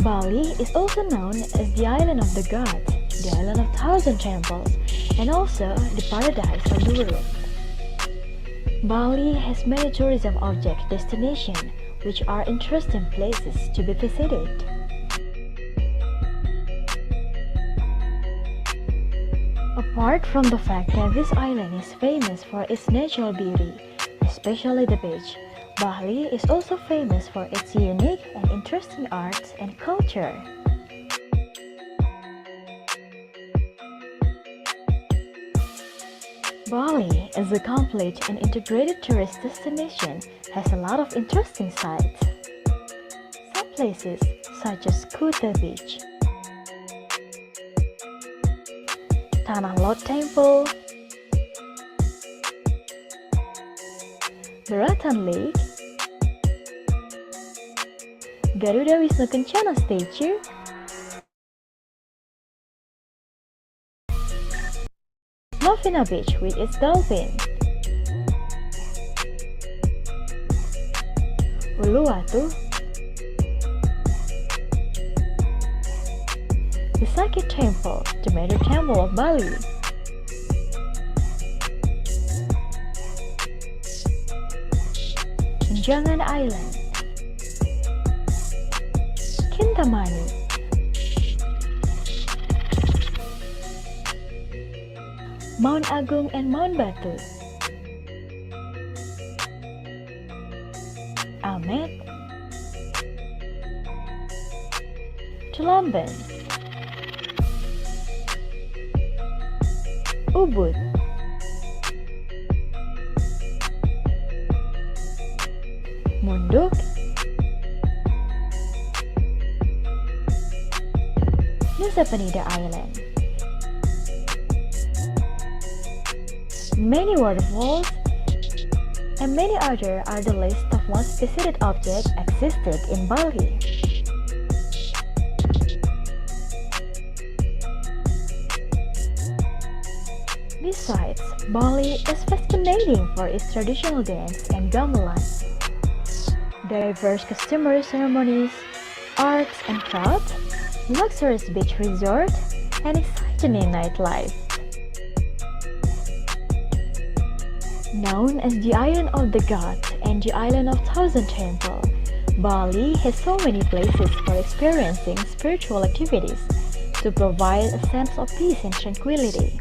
Bali is also known as the Island of the Gods, the Island of Thousand Temples, and also the Paradise of the World. Bali has many tourism object destinations, which are interesting places to be visited. Apart from the fact that this island is famous for its natural beauty, especially the beach, Bali is also famous for its unique and interesting arts and culture. Bali is a complete and integrated tourist destination, has a lot of interesting sites. Some places, such as Kuta Beach, Tanah Lot Temple, Beratan Lake, Garuda Wisnu Kencana Statue, Novena Beach with its dolphin, Uluwatu, the Sakya Temple, the major temple of Bali, Jangan Island, Kintamani, Mount Agung and Mount Batu, Amet, Tulamben, Ubud, Munduk, Nusa Penida Island. Many waterfalls and many other are the list of most visited objects existed in Bali. Besides, Bali is fascinating for its traditional dance and gamelan, diverse customary ceremonies, arts and crafts, luxurious beach resort, and exciting nightlife. Known as the Island of the Gods and the Island of Thousand Temples, Bali has so many places for experiencing spiritual activities to provide a sense of peace and tranquility.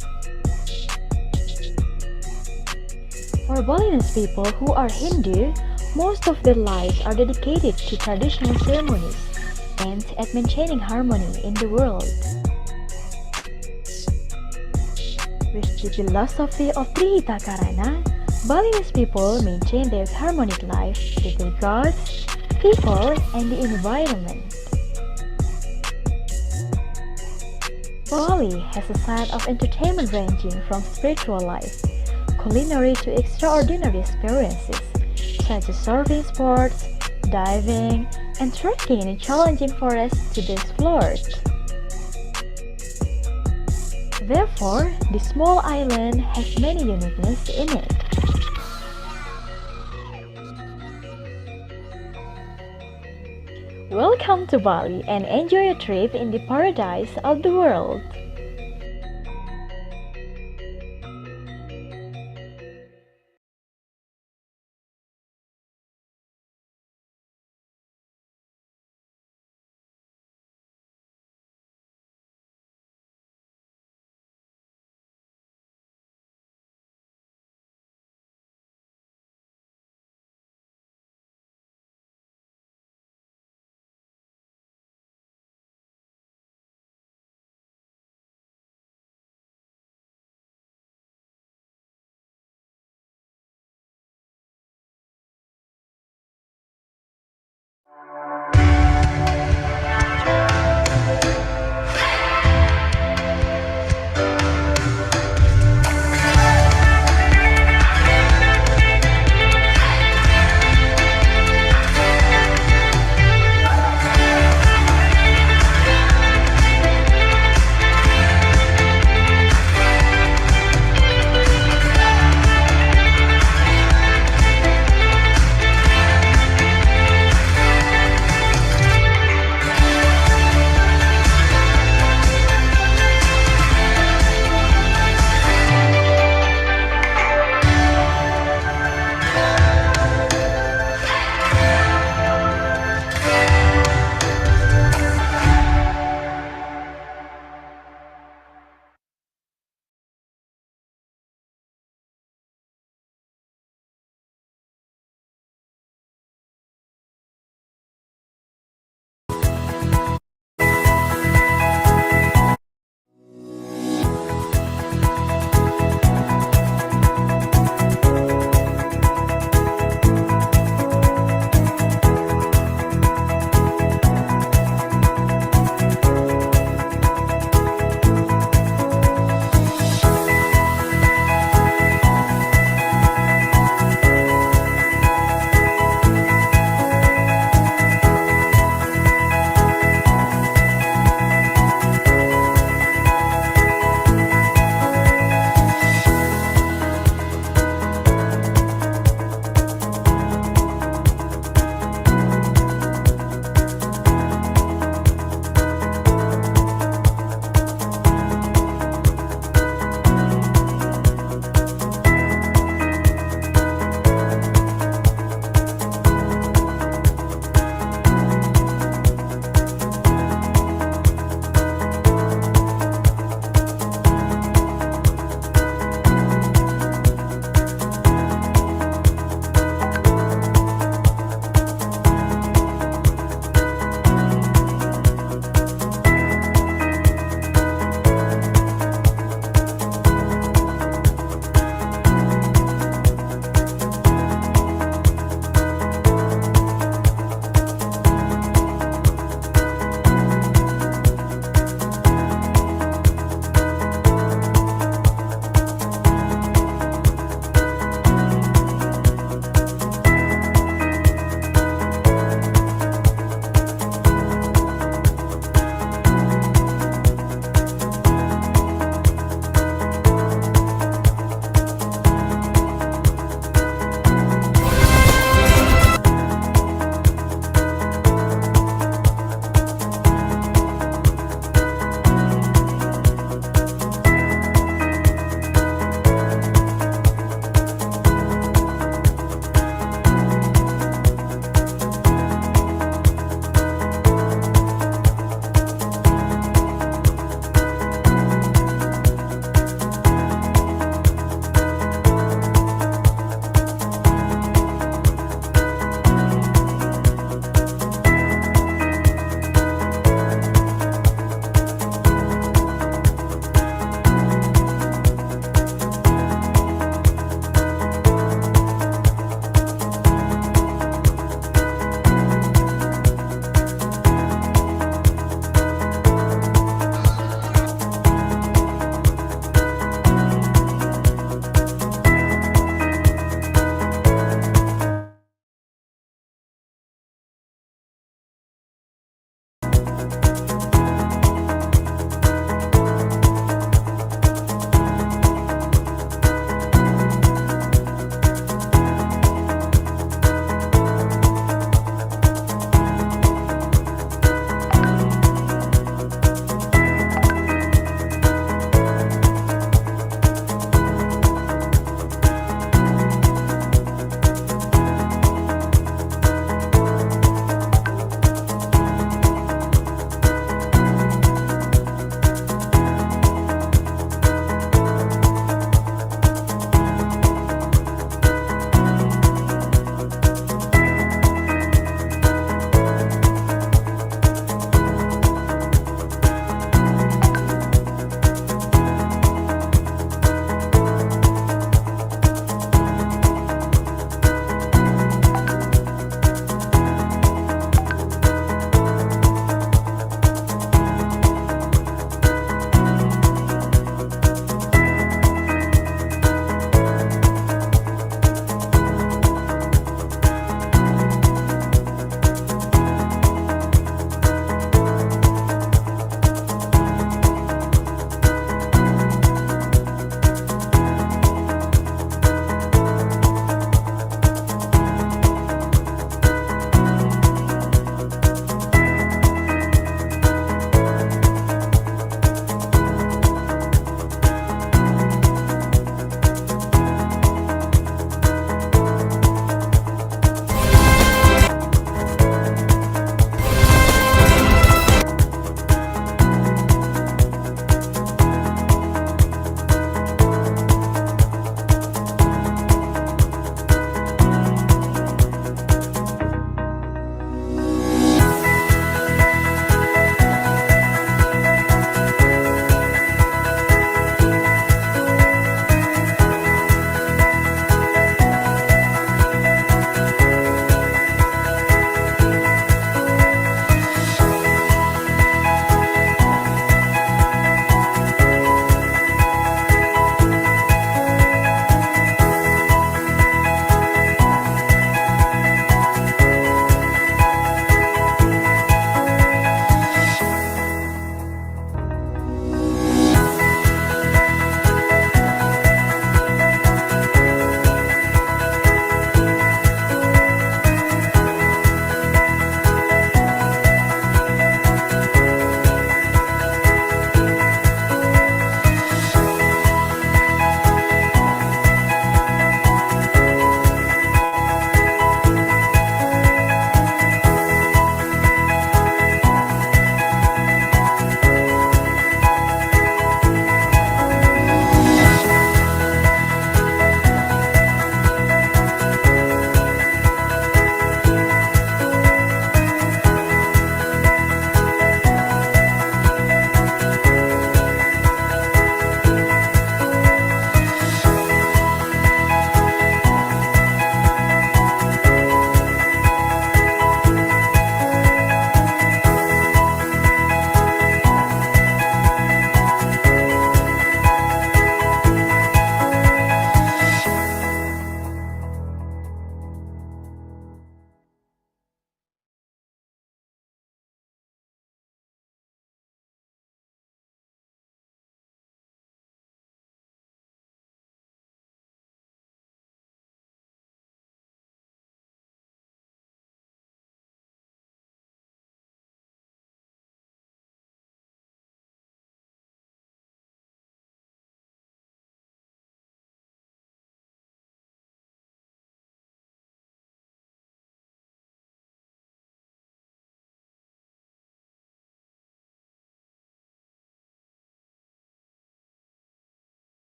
For Balinese people who are Hindu, most of their lives are dedicated to traditional ceremonies aimed at maintaining harmony in the world. With the philosophy of Trihita Karana, Balinese people maintain their harmonic life with their gods, people, and the environment. Bali has a side of entertainment ranging from spiritual life, culinary to extraordinary experiences, such as surfing sports, diving, and trekking in challenging forests to be explored. Therefore, this small island has many uniqueness in it. Welcome to Bali and enjoy a trip in the paradise of the world.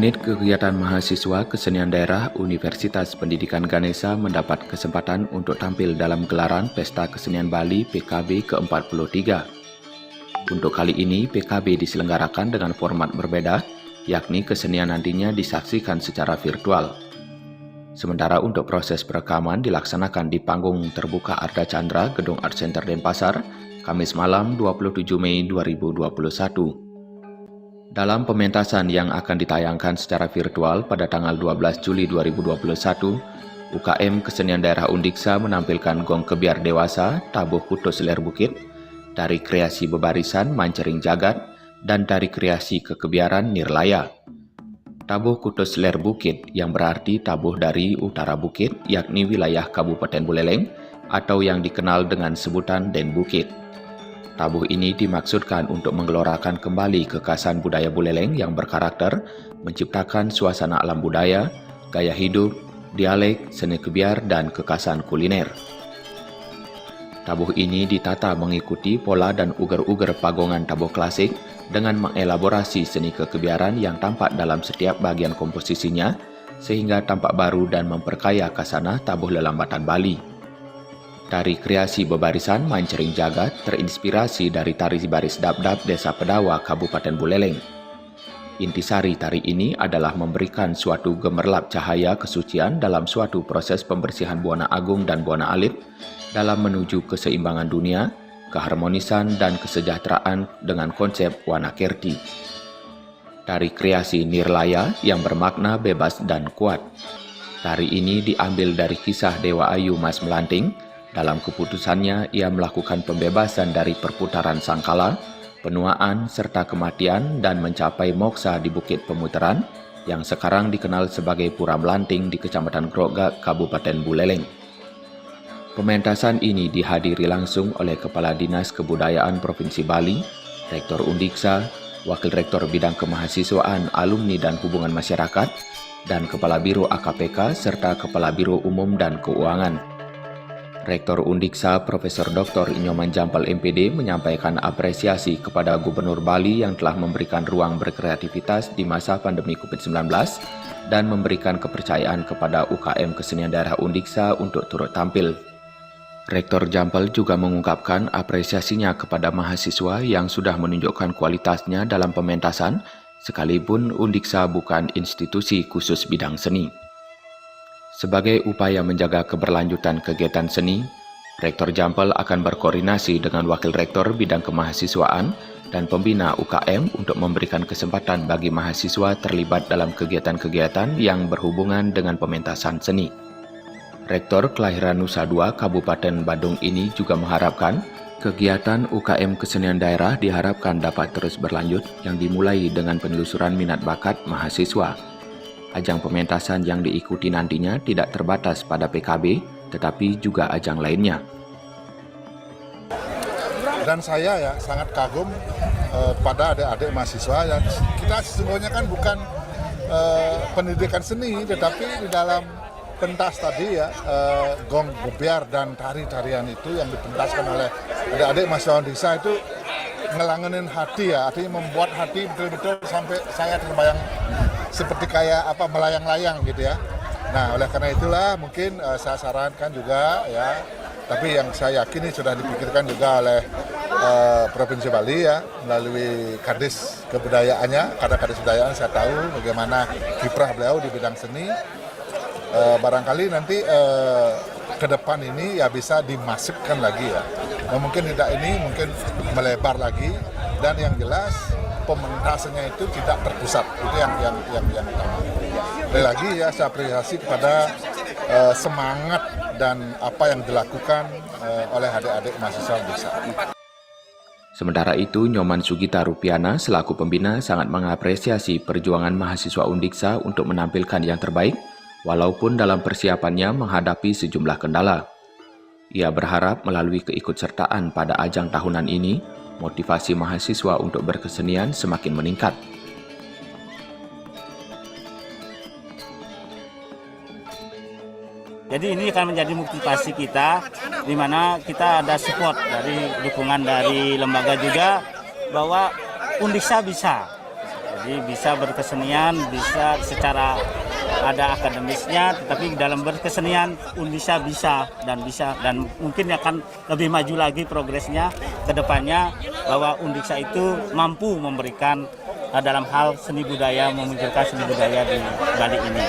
Unit Kegiatan Mahasiswa Kesenian Daerah Universitas Pendidikan Ganesha mendapat kesempatan untuk tampil dalam gelaran Pesta Kesenian Bali PKB ke-43. Untuk kali ini, PKB diselenggarakan dengan format berbeda, yakni kesenian nantinya disaksikan secara virtual. Sementara untuk proses perekaman dilaksanakan di panggung terbuka Arda Chandra, Gedung Art Center Denpasar, Kamis malam 27 Mei 2021. Dalam pementasan yang akan ditayangkan secara virtual pada tanggal 12 Juli 2021, UKM Kesenian Daerah Undiksa menampilkan gong kebiar dewasa, tabuh putus ler bukit, dari kreasi bebarisan Mancering Jagat, dan dari kreasi kekebiaran Nirlaya. Tabuh kutus ler bukit yang berarti tabuh dari utara bukit, yakni wilayah Kabupaten Buleleng, atau yang dikenal dengan sebutan Den Bukit. Tabuh ini dimaksudkan untuk menggelorakan kembali kekhasan budaya Buleleng yang berkarakter, menciptakan suasana alam budaya, gaya hidup, dialek, seni kebiar, dan kekhasan kuliner. Tabuh ini ditata mengikuti pola dan uger-uger pagongan tabuh klasik dengan mengelaborasi seni kekebiaran yang tampak dalam setiap bagian komposisinya, sehingga tampak baru dan memperkaya khasanah tabuh lelambatan Bali. Tari kreasi bebarisan Mancering Jagat terinspirasi dari tari baris dap-dap Desa Pedawa, Kabupaten Buleleng. Intisari tari ini adalah memberikan suatu gemerlap cahaya kesucian dalam suatu proses pembersihan Buana Agung dan Buana Alit dalam menuju keseimbangan dunia, keharmonisan, dan kesejahteraan dengan konsep Wanakerti. Tari kreasi Nirlaya yang bermakna bebas dan kuat. Tari ini diambil dari kisah Dewa Ayu Mas Melanting. Dalam keputusannya, ia melakukan pembebasan dari perputaran sangkala, penuaan, serta kematian dan mencapai moksa di Bukit Pemuteran yang sekarang dikenal sebagai Pura Melanting di Kecamatan Grogak, Kabupaten Buleleng. Pementasan ini dihadiri langsung oleh Kepala Dinas Kebudayaan Provinsi Bali, Rektor Undiksa, Wakil Rektor Bidang Kemahasiswaan, Alumni dan Hubungan Masyarakat, dan Kepala Biro AKPK serta Kepala Biro Umum dan Keuangan. Rektor Undiksa Profesor Dr. Nyoman Jampal MPD menyampaikan apresiasi kepada Gubernur Bali yang telah memberikan ruang berkreativitas di masa pandemi COVID-19 dan memberikan kepercayaan kepada UKM Kesenian Daerah Undiksa untuk turut tampil. Rektor Jampal juga mengungkapkan apresiasinya kepada mahasiswa yang sudah menunjukkan kualitasnya dalam pementasan, sekalipun Undiksa bukan institusi khusus bidang seni. Sebagai upaya menjaga keberlanjutan kegiatan seni, Rektor Jampal akan berkoordinasi dengan Wakil Rektor Bidang Kemahasiswaan dan Pembina UKM untuk memberikan kesempatan bagi mahasiswa terlibat dalam kegiatan-kegiatan yang berhubungan dengan pementasan seni. Rektor kelahiran Nusa Dua, Kabupaten Badung ini juga mengharapkan kegiatan UKM Kesenian Daerah diharapkan dapat terus berlanjut yang dimulai dengan penelusuran minat bakat mahasiswa. Ajang pementasan yang diikuti nantinya tidak terbatas pada PKB, tetapi juga ajang lainnya. Dan saya ya sangat kagum pada adik-adik mahasiswa yang kita sesungguhnya kan bukan pendidikan seni, tetapi di dalam pentas tadi ya gong gebiar dan tari-tarian itu yang dipentaskan oleh adik-adik mahasiswa desa itu ngelangenin hati ya, artinya membuat hati betul-betul sampai saya terbayang seperti kayak apa melayang-layang gitu ya. Nah, oleh karena itulah mungkin saya sarankan juga ya, tapi yang saya yakin ini sudah dipikirkan juga oleh Provinsi Bali ya, melalui Kadis Kebudayaannya, karena Kadis Kebudayaan saya tahu bagaimana kiprah beliau di bidang seni. Barangkali nanti ke depan ini ya bisa dimasifkan lagi ya. Nah, mungkin tidak ini, mungkin melebar lagi, dan yang jelas pementasannya itu tidak terpusat, itu yang utama. Sekali lagi ya saya apresiasi kepada semangat dan apa yang dilakukan oleh adik-adik mahasiswa desa. Sementara itu, Nyoman Sugita Rupiana selaku pembina sangat mengapresiasi perjuangan mahasiswa Undiksa untuk menampilkan yang terbaik, walaupun dalam persiapannya menghadapi sejumlah kendala. Ia berharap melalui keikutsertaan pada ajang tahunan ini, motivasi mahasiswa untuk berkesenian semakin meningkat. Jadi ini akan menjadi motivasi kita, di mana kita ada support dari dukungan dari lembaga juga, bahwa Undiksa bisa. Jadi bisa berkesenian, bisa secara ada akademisnya, tetapi dalam berkesenian Undiksa bisa dan mungkin akan lebih maju lagi progresnya ke depannya, bahwa Undiksa itu mampu memberikan dalam hal seni budaya, memikirkan seni budaya di Bali ini.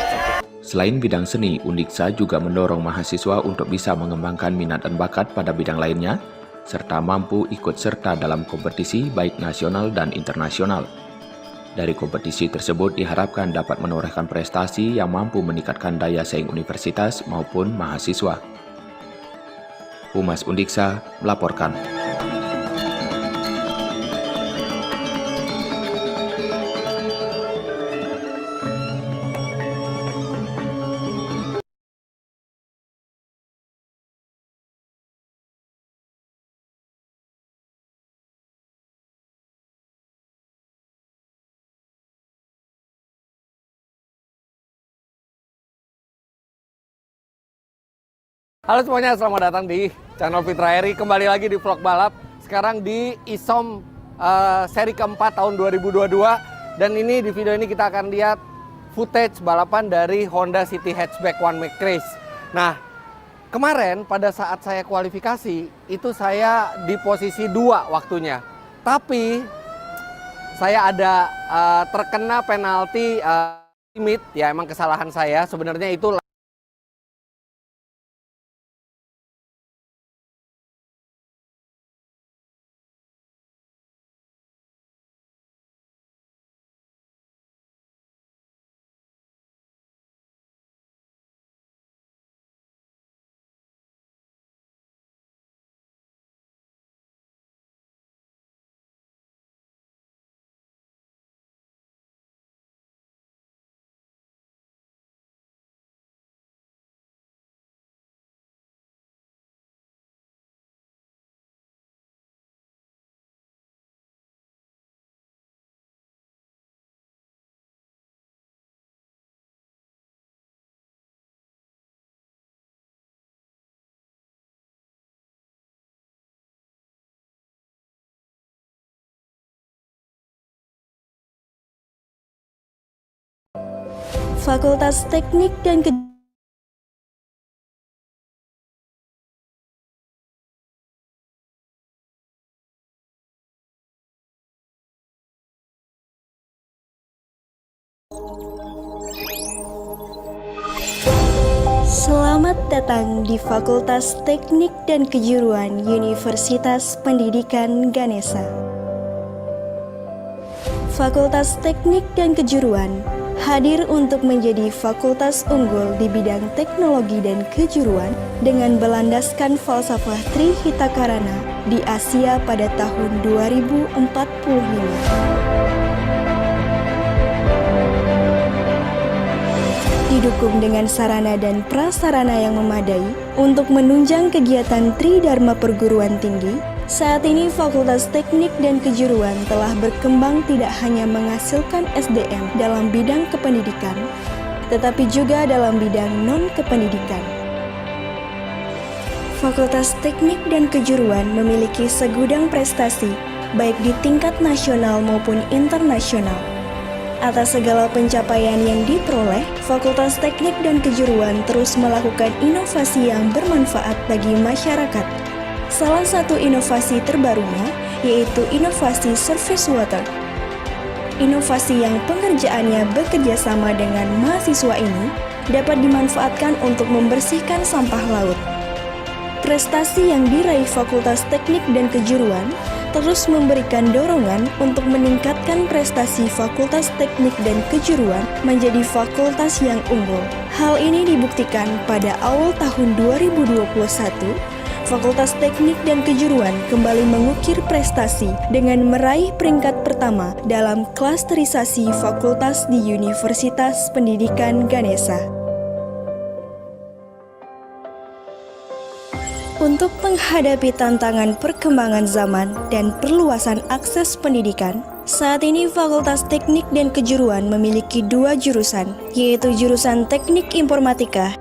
Selain bidang seni, Undiksa juga mendorong mahasiswa untuk bisa mengembangkan minat dan bakat pada bidang lainnya, serta mampu ikut serta dalam kompetisi baik nasional dan internasional. Dari kompetisi tersebut diharapkan dapat menorehkan prestasi yang mampu meningkatkan daya saing universitas maupun mahasiswa. Humas Undiksa melaporkan. Halo semuanya, selamat datang di channel Fitra Eri. Kembali lagi di vlog balap. Sekarang di ISOM seri keempat tahun 2022. Dan ini di video ini kita akan lihat footage balapan dari Honda City Hatchback One Make Race. Nah, kemarin pada saat saya kualifikasi, itu saya di posisi 2 waktunya. Tapi saya ada terkena penalti limit, ya emang kesalahan saya. Sebenarnya itu Fakultas Teknik dan Selamat datang di Fakultas Teknik dan Kejuruan Universitas Pendidikan Ganesha. Fakultas Teknik dan Kejuruan hadir untuk menjadi fakultas unggul di bidang teknologi dan kejuruan dengan berlandaskan falsafah Trihitakarana di Asia pada tahun 2045. Didukung dengan sarana dan prasarana yang memadai untuk menunjang kegiatan Tridharma perguruan tinggi, saat ini Fakultas Teknik dan Kejuruan telah berkembang tidak hanya menghasilkan SDM dalam bidang kependidikan, tetapi juga dalam bidang non-kependidikan. Fakultas Teknik dan Kejuruan memiliki segudang prestasi, baik di tingkat nasional maupun internasional. Atas segala pencapaian yang diperoleh, Fakultas Teknik dan Kejuruan terus melakukan inovasi yang bermanfaat bagi masyarakat. Salah satu inovasi terbarunya yaitu inovasi surface water. Inovasi yang pengerjaannya bekerja sama dengan mahasiswa ini dapat dimanfaatkan untuk membersihkan sampah laut. Prestasi yang diraih Fakultas Teknik dan Kejuruan terus memberikan dorongan untuk meningkatkan prestasi Fakultas Teknik dan Kejuruan menjadi fakultas yang unggul. Hal ini dibuktikan pada awal tahun 2021, Fakultas Teknik dan Kejuruan kembali mengukir prestasi dengan meraih peringkat pertama dalam klasterisasi fakultas di Universitas Pendidikan Ganesha. Untuk menghadapi tantangan perkembangan zaman dan perluasan akses pendidikan, saat ini Fakultas Teknik dan Kejuruan memiliki 2 jurusan, yaitu jurusan Teknik Informatika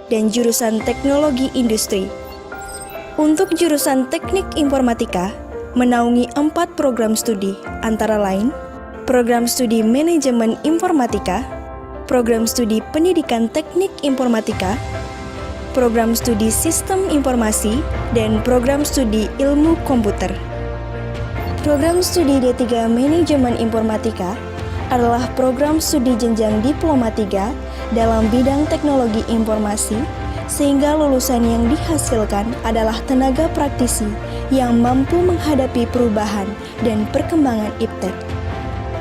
dan jurusan Teknologi Industri. Untuk jurusan Teknik Informatika, menaungi 4 program studi, antara lain program studi manajemen informatika, program studi pendidikan teknik informatika, program studi sistem informasi, dan program studi ilmu komputer. Program studi D3 Manajemen Informatika adalah program studi jenjang Diploma 3 dalam bidang teknologi informasi, sehingga lulusan yang dihasilkan adalah tenaga praktisi yang mampu menghadapi perubahan dan perkembangan iptek,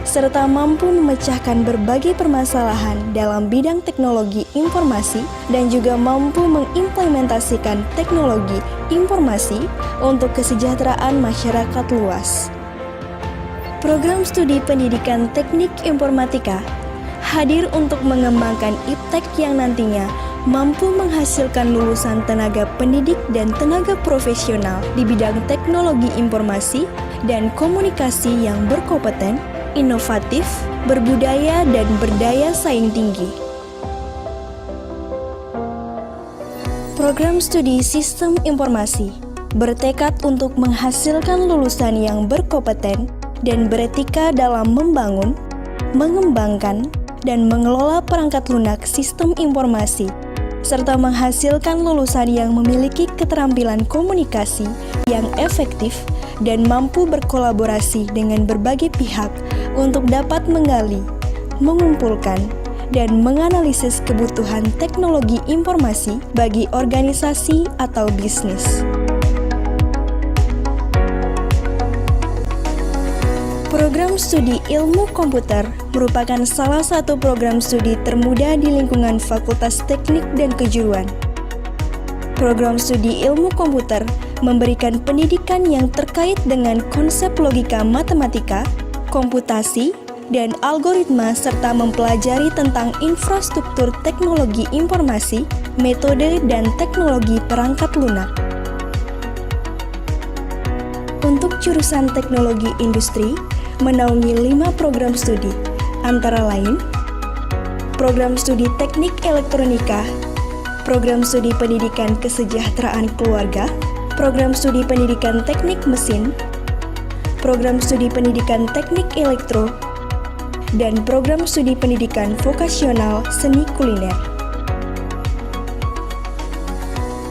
serta mampu memecahkan berbagai permasalahan dalam bidang teknologi informasi dan juga mampu mengimplementasikan teknologi informasi untuk kesejahteraan masyarakat luas. Program studi pendidikan teknik informatika hadir untuk mengembangkan iptek yang nantinya mampu menghasilkan lulusan tenaga pendidik dan tenaga profesional di bidang teknologi informasi dan komunikasi yang berkompeten, inovatif, berbudaya, dan berdaya saing tinggi. Program studi sistem informasi bertekad untuk menghasilkan lulusan yang berkompeten dan beretika dalam membangun, mengembangkan, dan mengelola perangkat lunak sistem informasi, serta menghasilkan lulusan yang memiliki keterampilan komunikasi yang efektif dan mampu berkolaborasi dengan berbagai pihak untuk dapat menggali, mengumpulkan, dan menganalisis kebutuhan teknologi informasi bagi organisasi atau bisnis. Program studi ilmu komputer merupakan salah satu program studi termuda di lingkungan Fakultas Teknik dan Kejuruan. Program studi ilmu komputer memberikan pendidikan yang terkait dengan konsep logika matematika, komputasi, dan algoritma serta mempelajari tentang infrastruktur teknologi informasi, metode, dan teknologi perangkat lunak. Untuk jurusan teknologi industri, menaungi 5 program studi, antara lain program studi teknik elektronika, program studi pendidikan kesejahteraan keluarga, program studi pendidikan teknik mesin, program studi pendidikan teknik elektro, dan program studi pendidikan vokasional seni kuliner.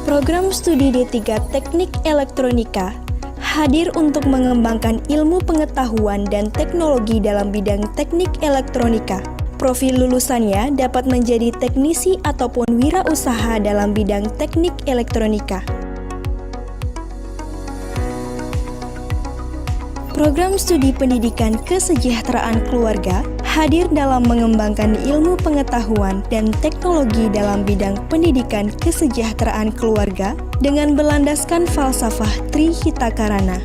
Program studi D3 Teknik Elektronika hadir untuk mengembangkan ilmu pengetahuan dan teknologi dalam bidang teknik elektronika. Profil lulusannya dapat menjadi teknisi ataupun wirausaha dalam bidang teknik elektronika. Program studi pendidikan kesejahteraan keluarga hadir dalam mengembangkan ilmu pengetahuan dan teknologi dalam bidang pendidikan kesejahteraan keluarga dengan berlandaskan falsafah Trihitakarana.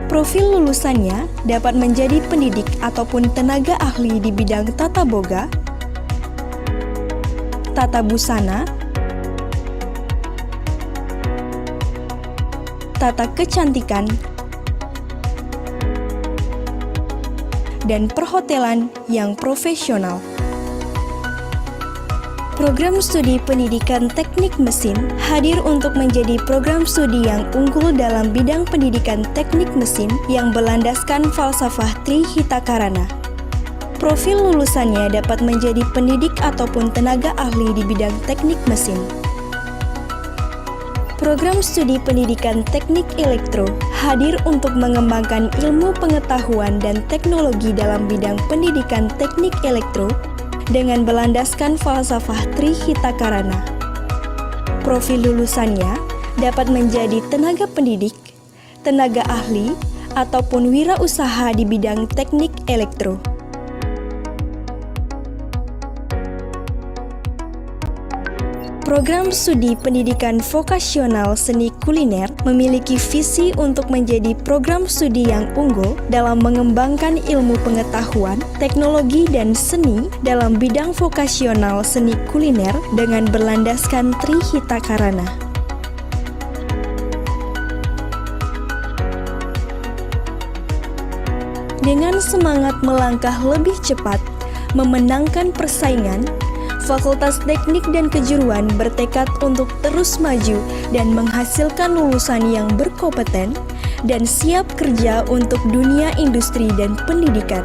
Profil lulusannya dapat menjadi pendidik ataupun tenaga ahli di bidang tata boga, tata busana, tata kecantikan, dan perhotelan yang profesional. Program studi pendidikan teknik mesin hadir untuk menjadi program studi yang unggul dalam bidang pendidikan teknik mesin yang berlandaskan falsafah Trihitakarana. Profil lulusannya dapat menjadi pendidik ataupun tenaga ahli di bidang teknik mesin. Program studi pendidikan teknik elektro hadir untuk mengembangkan ilmu pengetahuan dan teknologi dalam bidang pendidikan teknik elektro dengan berlandaskan falsafah Trihitakarana. Profil lulusannya dapat menjadi tenaga pendidik, tenaga ahli, ataupun wirausaha di bidang teknik elektro. Program studi pendidikan vokasional seni kuliner memiliki visi untuk menjadi program studi yang unggul dalam mengembangkan ilmu pengetahuan, teknologi, dan seni dalam bidang vokasional seni kuliner dengan berlandaskan Trihitakarana. Dengan semangat melangkah lebih cepat, memenangkan persaingan, Fakultas Teknik dan Kejuruan bertekad untuk terus maju dan menghasilkan lulusan yang berkompeten dan siap kerja untuk dunia industri dan pendidikan.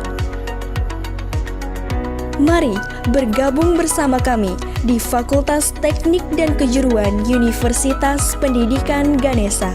Mari bergabung bersama kami di Fakultas Teknik dan Kejuruan Universitas Pendidikan Ganesha.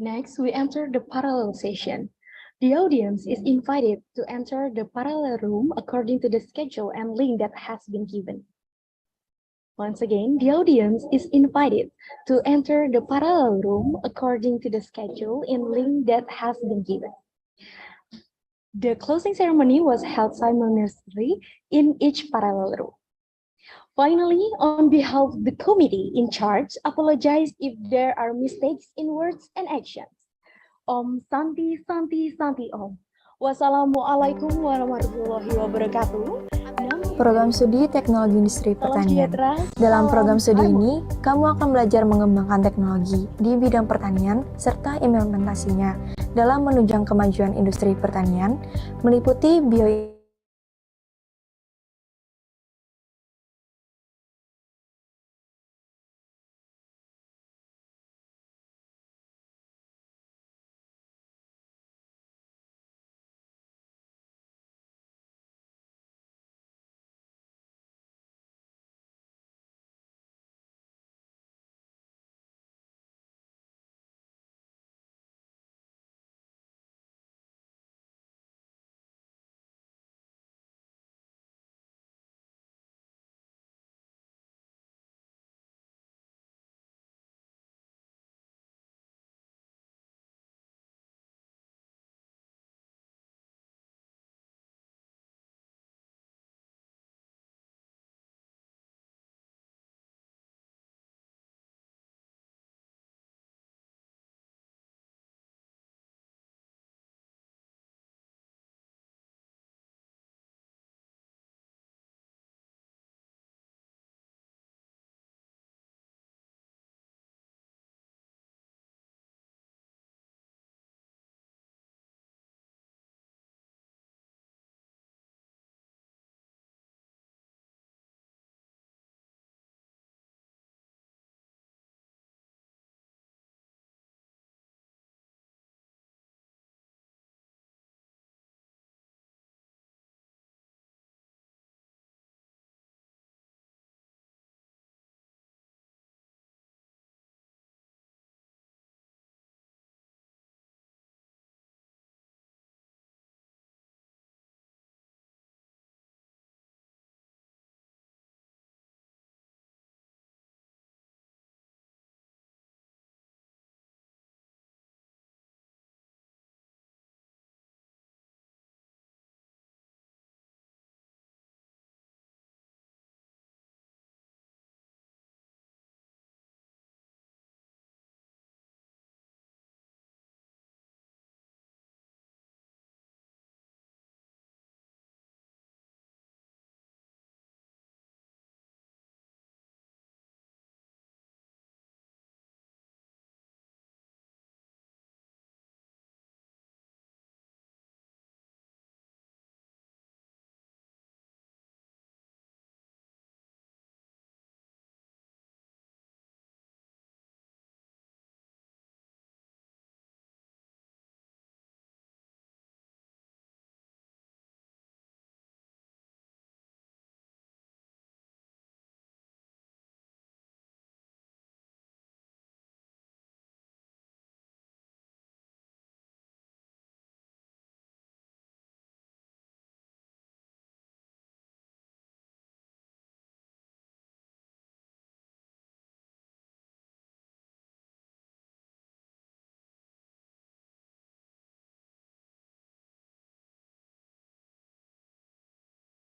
Next, we enter the parallel session. The audience is invited to enter the parallel room according to the schedule and link that has been given. Once again, the audience is invited to enter the parallel room according to the schedule and link that has been given. The closing ceremony was held simultaneously in each parallel room. Finally, on behalf of the committee in charge, apologize if there are mistakes in words and actions. Om Santi Santi Santi Om. Wassalamualaikum warahmatullahi wabarakatuh. Program Studi Teknologi Industri Pertanian. Dalam program studi ini, kamu akan belajar mengembangkan teknologi di bidang pertanian serta implementasinya dalam menunjang kemajuan industri pertanian, meliputi bio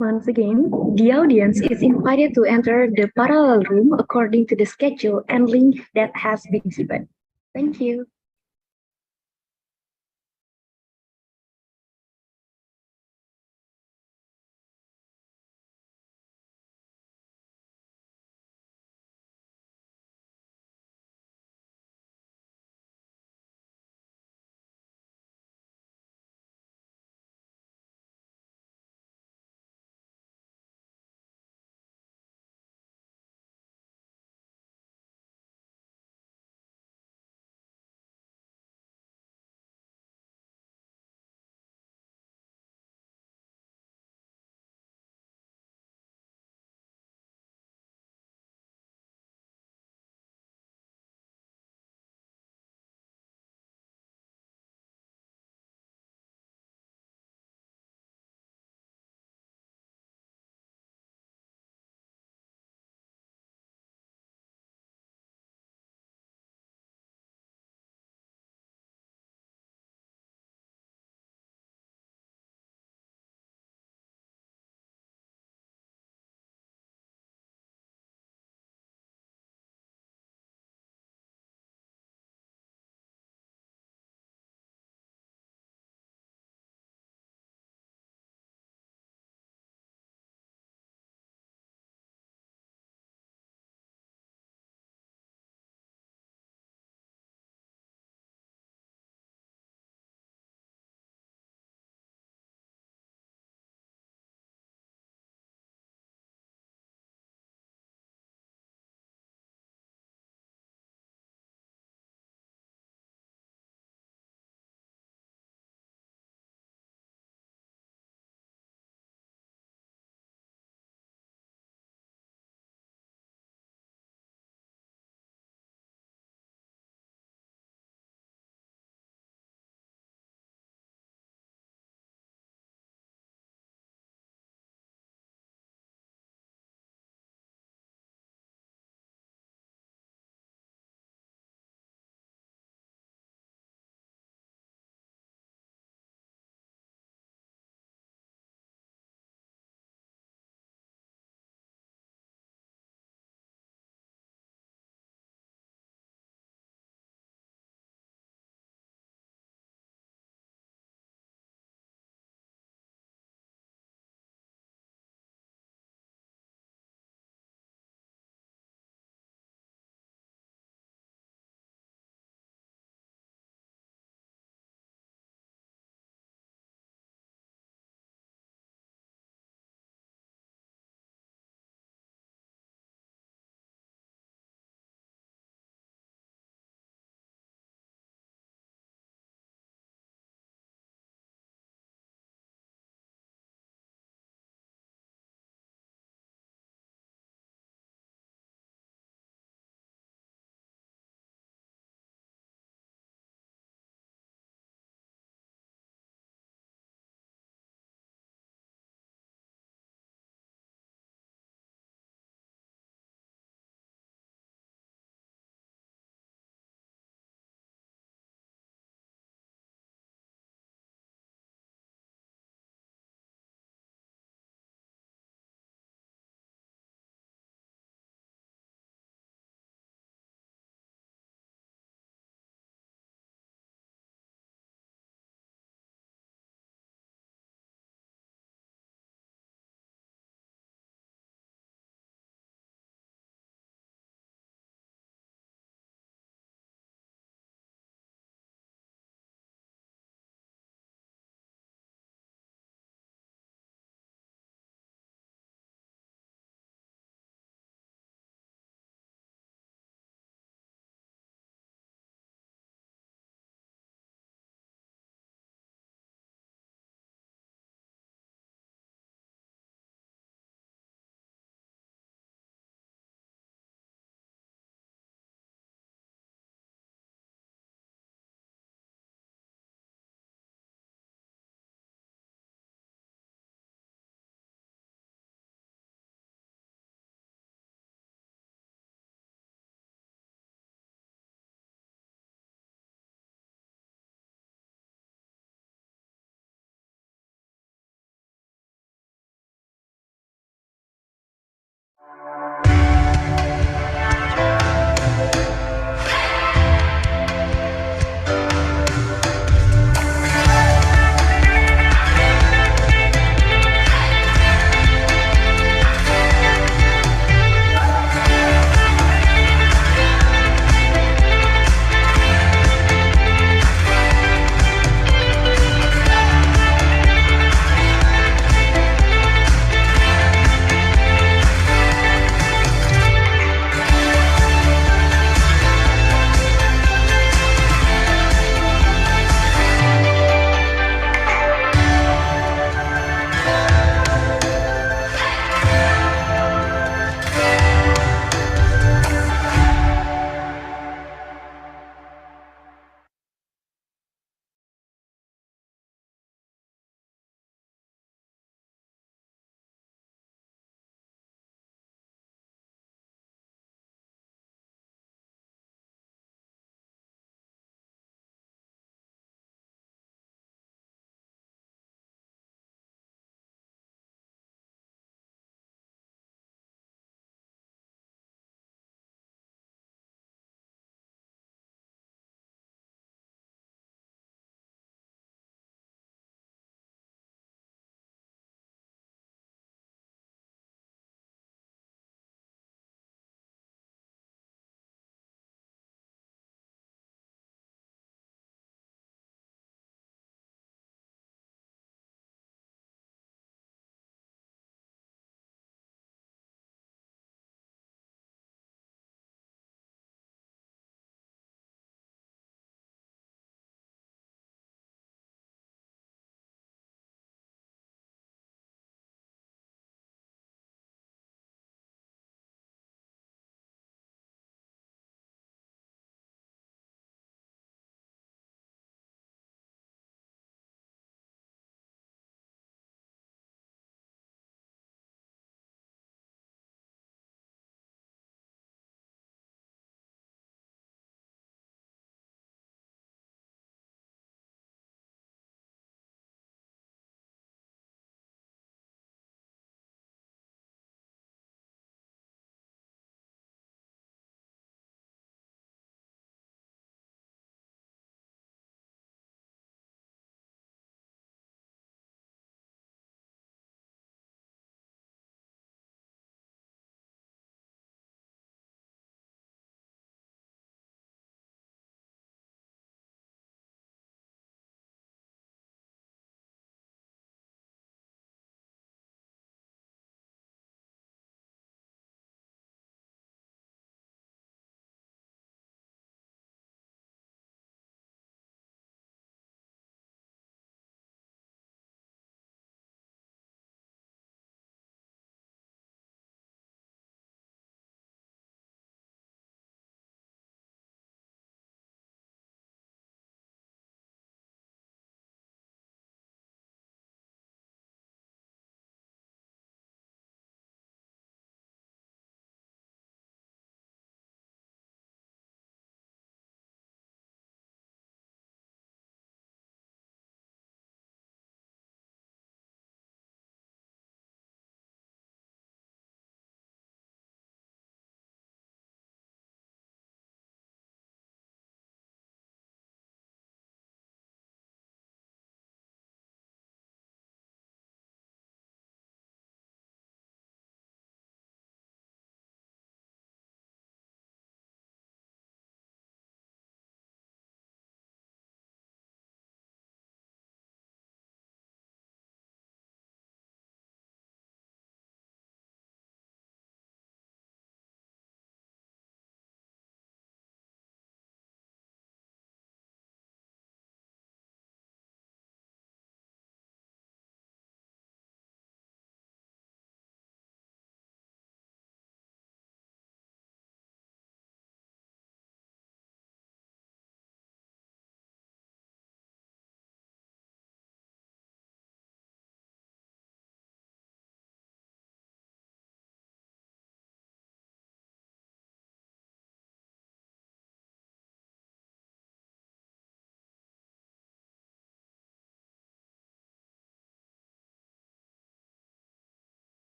Once again, the audience is invited to enter the parallel room according to the schedule and link that has been given. Thank you.